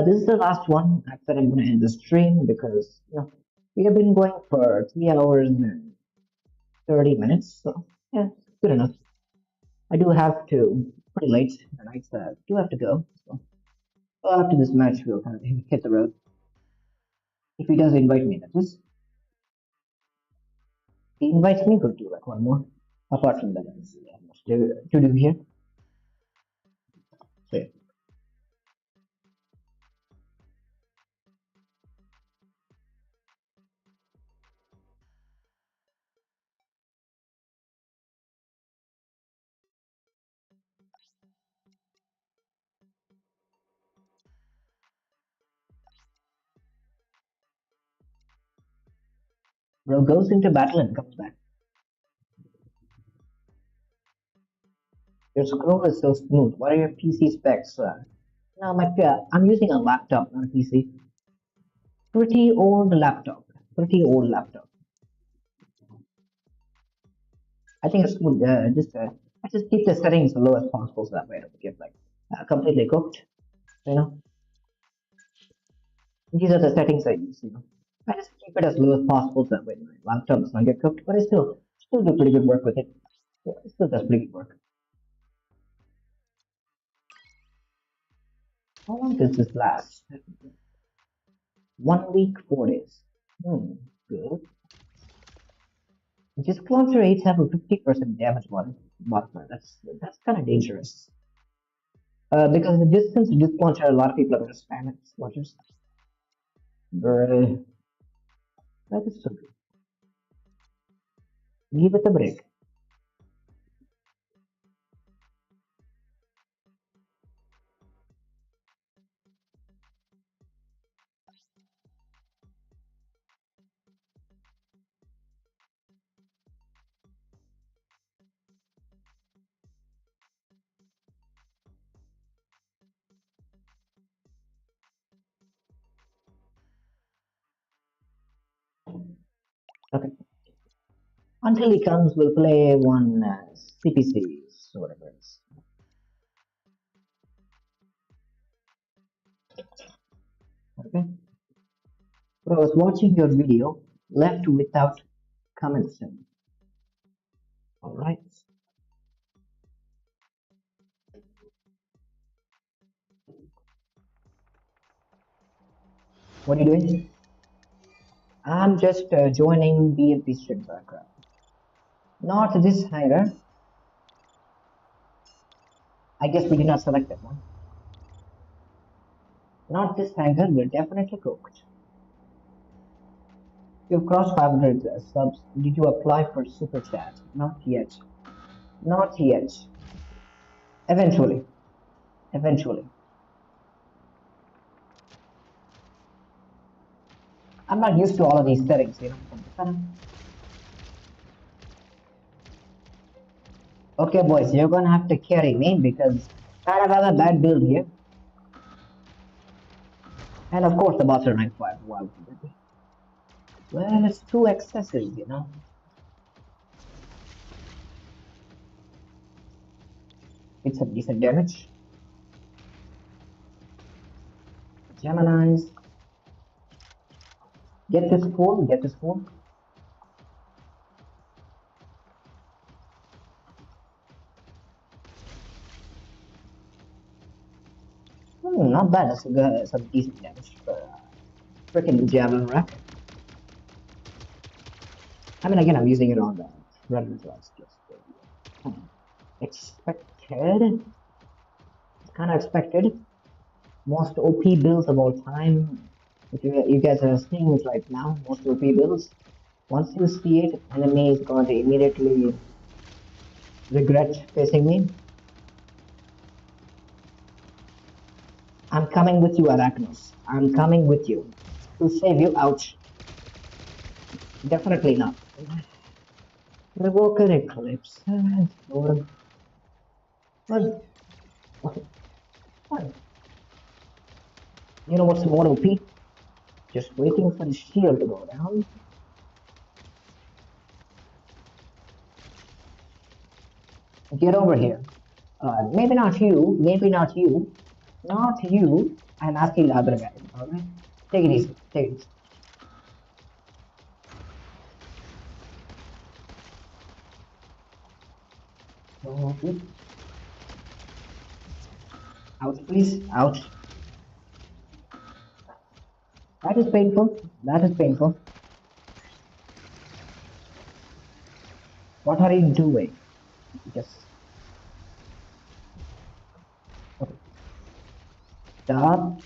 This is the last one. I said I'm gonna end the stream because we have been going for 3 hours and 30 minutes. So yeah, good enough. I do have to pretty late at night, so I do have to go. So after this match, we'll kind of hit the road. If he does invite me, that is. If he invites me, we'll do like one more. Apart from that, I see much to do here. So, yeah. Bro goes into battle and comes back. Your scroll is so smooth. What are your PC specs? No, I'm using a laptop, not a PC. Pretty old laptop. Pretty old laptop. I think it's good. I just keep the settings as low as possible so that way I don't get like completely cooked. You know, these are the settings I use. I just keep it as low as possible so that way my laptop does not get cooked. But I still do pretty good work with it. Yeah, it still does pretty good work. How long does this last? 1 week, 4 days. Good. Disclosure rates have a 50% damage modifier. That's kind of dangerous. Because the distance to this launcher, a lot of people are going to spam it. Launchers. That is so good. Give it a break. Okay. Until he comes, we'll play one CPCs or whatever it is. Okay. But I was watching your video, left without comments. All right. What are you doing? I'm just joining BMP stream background. Not this hangar. I guess we did not select that one. Not this hangar. We're definitely cooked. You've crossed 500 subs. Did you apply for super chat? Not yet. Not yet. Eventually. Eventually. I'm not used to all of these settings. Okay, boys, you're gonna have to carry me because I have a bad build here. And of course, the bots are rank 5. Why would you be? Well, it's too excessive. It's a decent damage. Geminis. Get this full, get this full. Not bad. That's some decent damage for freaking javelin rack. I mean, again, I'm using it on the Predator class. Just expected. Kind of expected. Most OP builds of all time. If you guys are seeing it right now, most OP builds. Once you see it, enemy is going to immediately regret facing me. I'm coming with you, Arachnos. I'm coming with you. To save you, ouch. Definitely not. Revoker Eclipse. What? What? You know what's more OP? Just waiting for the shield to go down. Get over here. Maybe not you. Maybe not you. Not you. I'm asking the other guy. Alright? Take it easy. Take it easy. Okay. Ouch, please. Ouch. That is painful. That is painful. What are you doing? Just okay. Stop.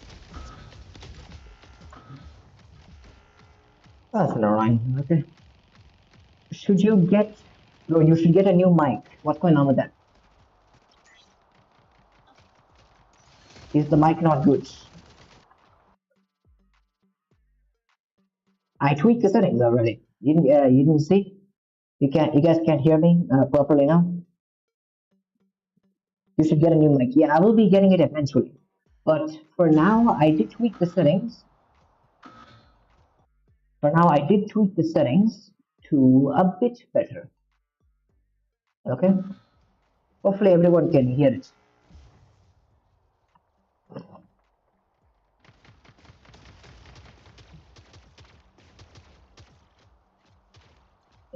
That's annoying. Okay. Should you get? No, you should get a new mic. What's going on with that? Is the mic not good? I tweaked the settings already. You didn't see? You guys can't hear me properly now. You should get a new mic. Yeah, I will be getting it eventually. But for now, I did tweak the settings. For now, I did tweak the settings to a bit better. Okay. Hopefully, everyone can hear it.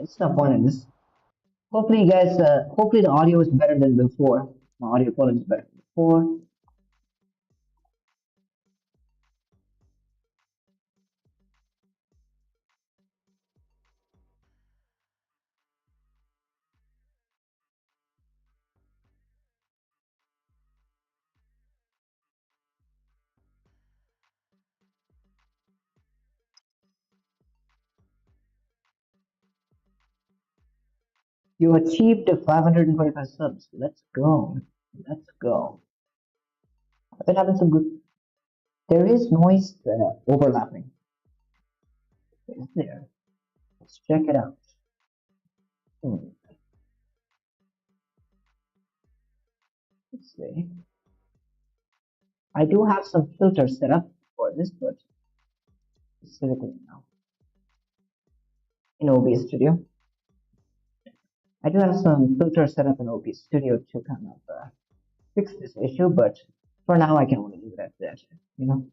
It's not point in this. Hopefully, you guys. Hopefully, the audio is better than before. My audio quality is better than before. You achieved 525 subs. Let's go. Let's go. I've been having some good. There is noise overlapping. Is there? Let's check it out. Hmm. Let's see. I do have some filters set up for this, but specifically now in OBS Studio. I do have some filters set up in OBS Studio to kind of fix this issue, but for now I can only leave it at that, you know,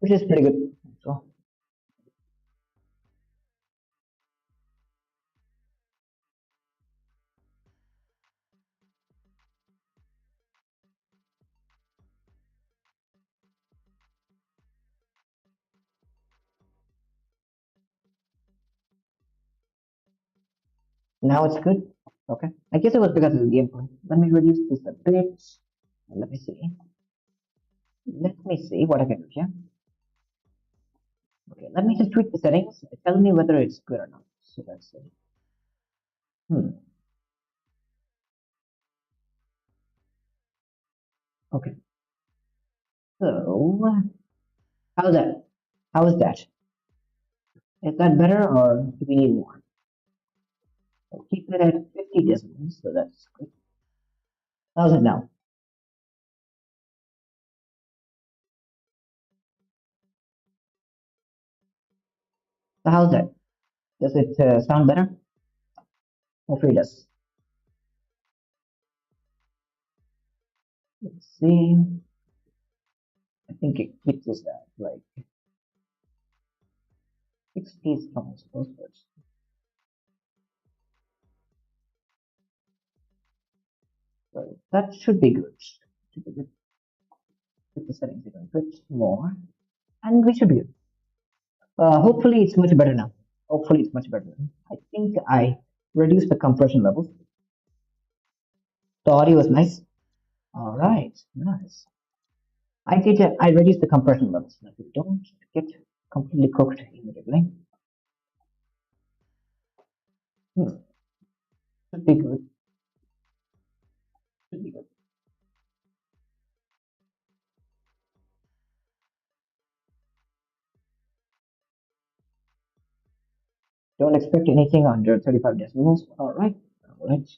which is pretty good. So now it's good. Okay. I guess it was because of the gameplay. Let me reduce this a bit. Let me see. Let me see what I can do here. Okay, let me just tweak the settings. Tell me whether it's good or not. So let's see. Hmm. Okay. So how's that? How is that? Is that better or do we need more? I'll keep it at 50 decibels, so that's good. How's it now? So how's that? Does it sound better? Hopefully it does. Let's see. I think it keeps us at like 60 tones, suppose, but so that should be good. Should be good. Put the settings even a bit more, and we should be good. Hopefully it's much better now. Hopefully it's much better. I think I reduced the compression levels. The audio is nice. All right, nice. I reduced the compression levels. Now we don't get completely cooked immediately. Hmm. Should be good. Should be good. Don't expect anything under 35 decibels. All right. All right.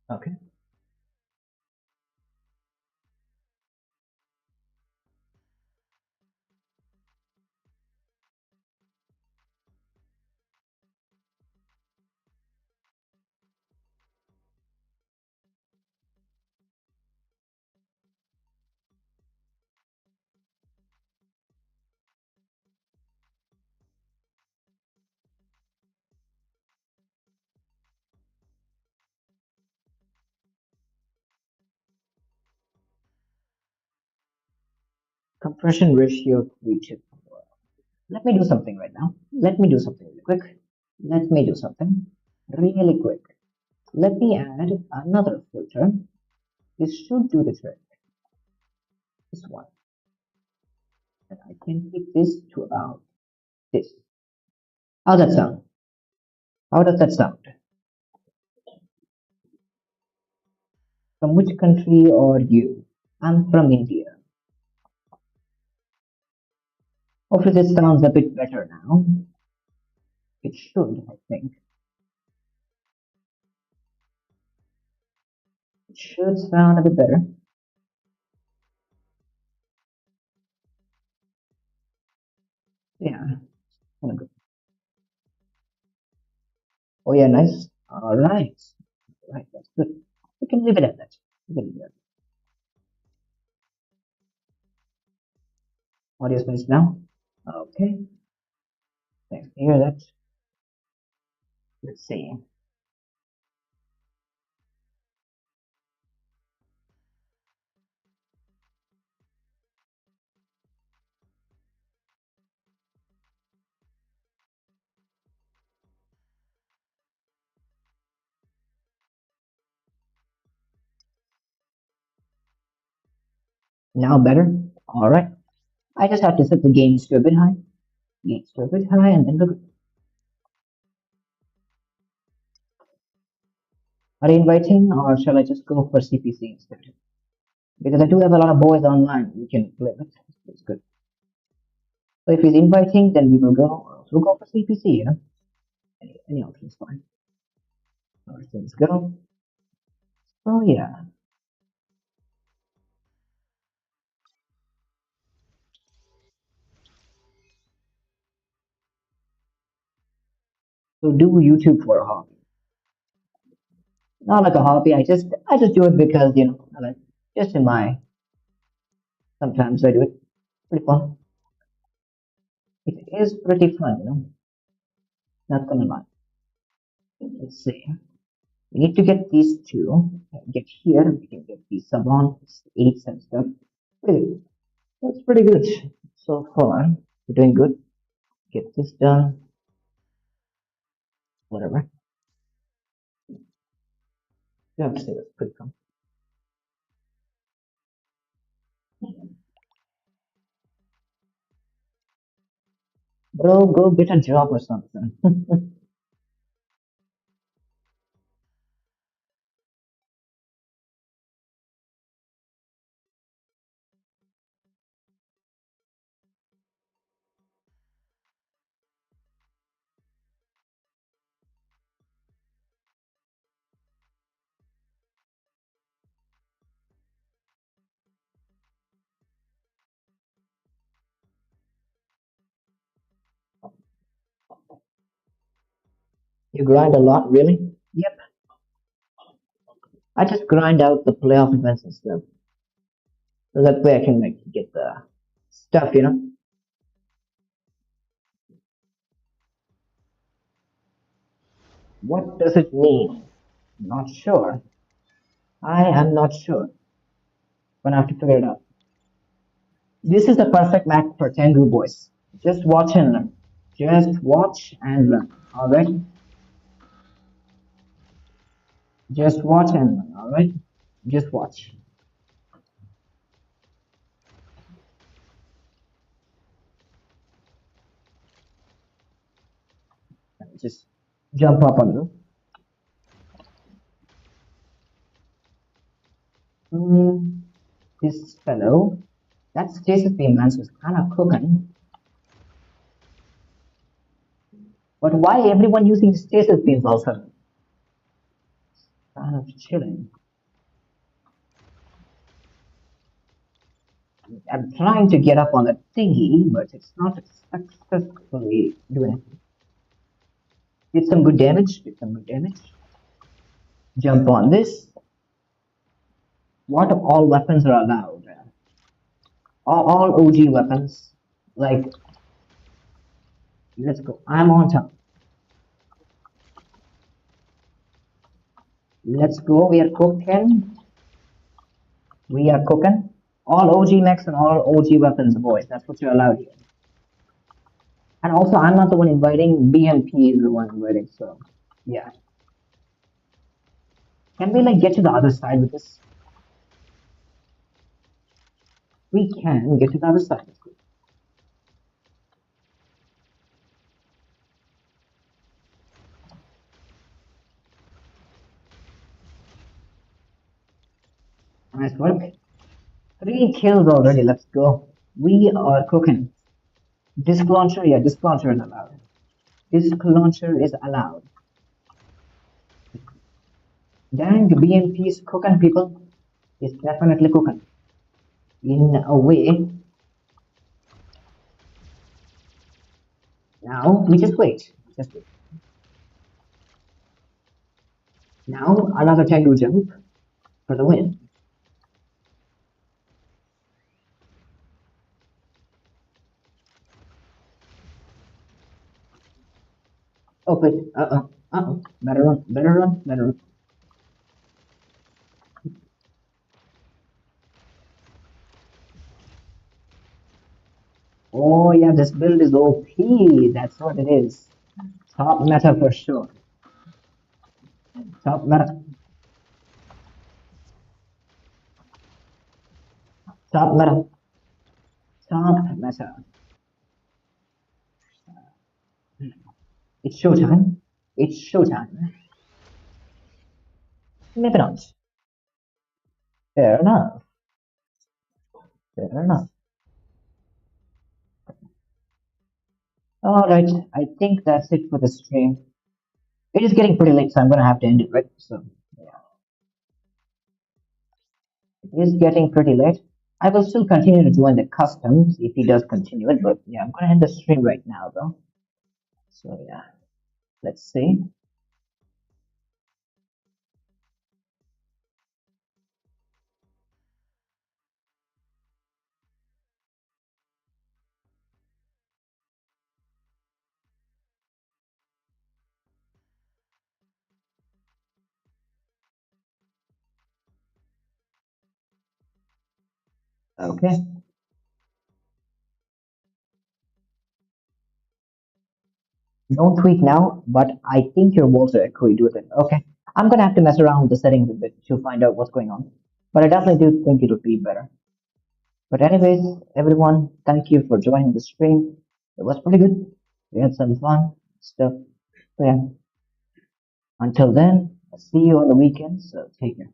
Okay. Compression ratio 3 to 4. Let me do something right now. Let me do something really quick. Let me do something really quick. Let me add another filter. This should do the trick. This one. And I can keep this to about this. How does that sound? How does that sound? From which country are you? I'm from India. Hopefully this sounds a bit better now. It should, I think. It should sound a bit better. Yeah, kind of good. Oh yeah, nice. All right. Right, that's good. We can leave it at that. We can leave it at that. Audio space now. Okay. Thanks to hear that. Let's see. Now better. All right. I just have to set the gains to a bit high. Gains to a bit high, and then we're good. Are you inviting, or shall I just go for CPC instead? Because I do have a lot of boys online we can play with. It's good. So if he's inviting, then we will go. Or else we'll go for CPC. You know, any option is fine. All right, so let's go. Oh yeah. So do YouTube for a hobby. Not like a hobby. I just do it because I like just in my sometimes I do it. Pretty fun. It is pretty fun, Not gonna lie. Let's see. We need to get these two. Get here. We can get these sub on 8 and stuff. Pretty good. That's pretty good so far. We're doing good. Get this done. Whatever. You have to say that's pretty fun. Bro, go get a job or something. You grind a lot, really? Yep. I just grind out the playoff events and stuff. So that way I can like get the stuff. What does it mean? Not sure. I am not sure. Gonna have to figure it out. This is the perfect map for Tengu boys. Just watch and learn. Just watch and learn. Alright? Just watch and learn. Alright? Just watch. Just jump up on them. This fellow, that stasis beam lance was kind of cooking. But why everyone using stasis beams also? Kind of chilling. I'm trying to get up on the thingy, but it's not successfully doing it. Did some good damage. Did some good damage. Jump on this. What all weapons are allowed? All OG weapons. Like, let's go. I'm on top. Let's go. We are cooking. We are cooking. All OG mechs and all OG weapons, boys. That's what you're allowed here. And also, I'm not the one inviting. BMP is the one inviting. So, yeah. Can we like get to the other side with this? We can get to the other side. Nice work. 3 kills already. Let's go. We are cooking. Disc launcher, yeah, disc launcher is allowed. Disc launcher is allowed. Dang, BMP is cooking, people. It's definitely cooking. In a way. Now, we just wait. Just wait. Now, another Tengu jump for the win. Oh, wait. Uh-oh. Uh-oh. Better run. Better run. Better run. Oh, yeah, this build is OP. That's what it is. Top meta for sure. Top meta. Top meta. Top meta. It's showtime. It's showtime. Maybe not. Fair enough. Fair enough. Alright, I think that's it for the stream. It is getting pretty late, so I'm gonna have to end it, right? So, yeah. It is getting pretty late. I will still continue to join the customs if he does continue it, but yeah, I'm gonna end the stream right now, though. So, yeah. Let's see. Okay. Don't tweet now, but I think your walls are echoey. Do it. Okay. I'm gonna have to mess around with the settings a bit to find out what's going on. But I definitely do think it would be better. But anyways, everyone, thank you for joining the stream. It was pretty good. We had some fun stuff. So yeah, until then, I'll see you on the weekend. So take care.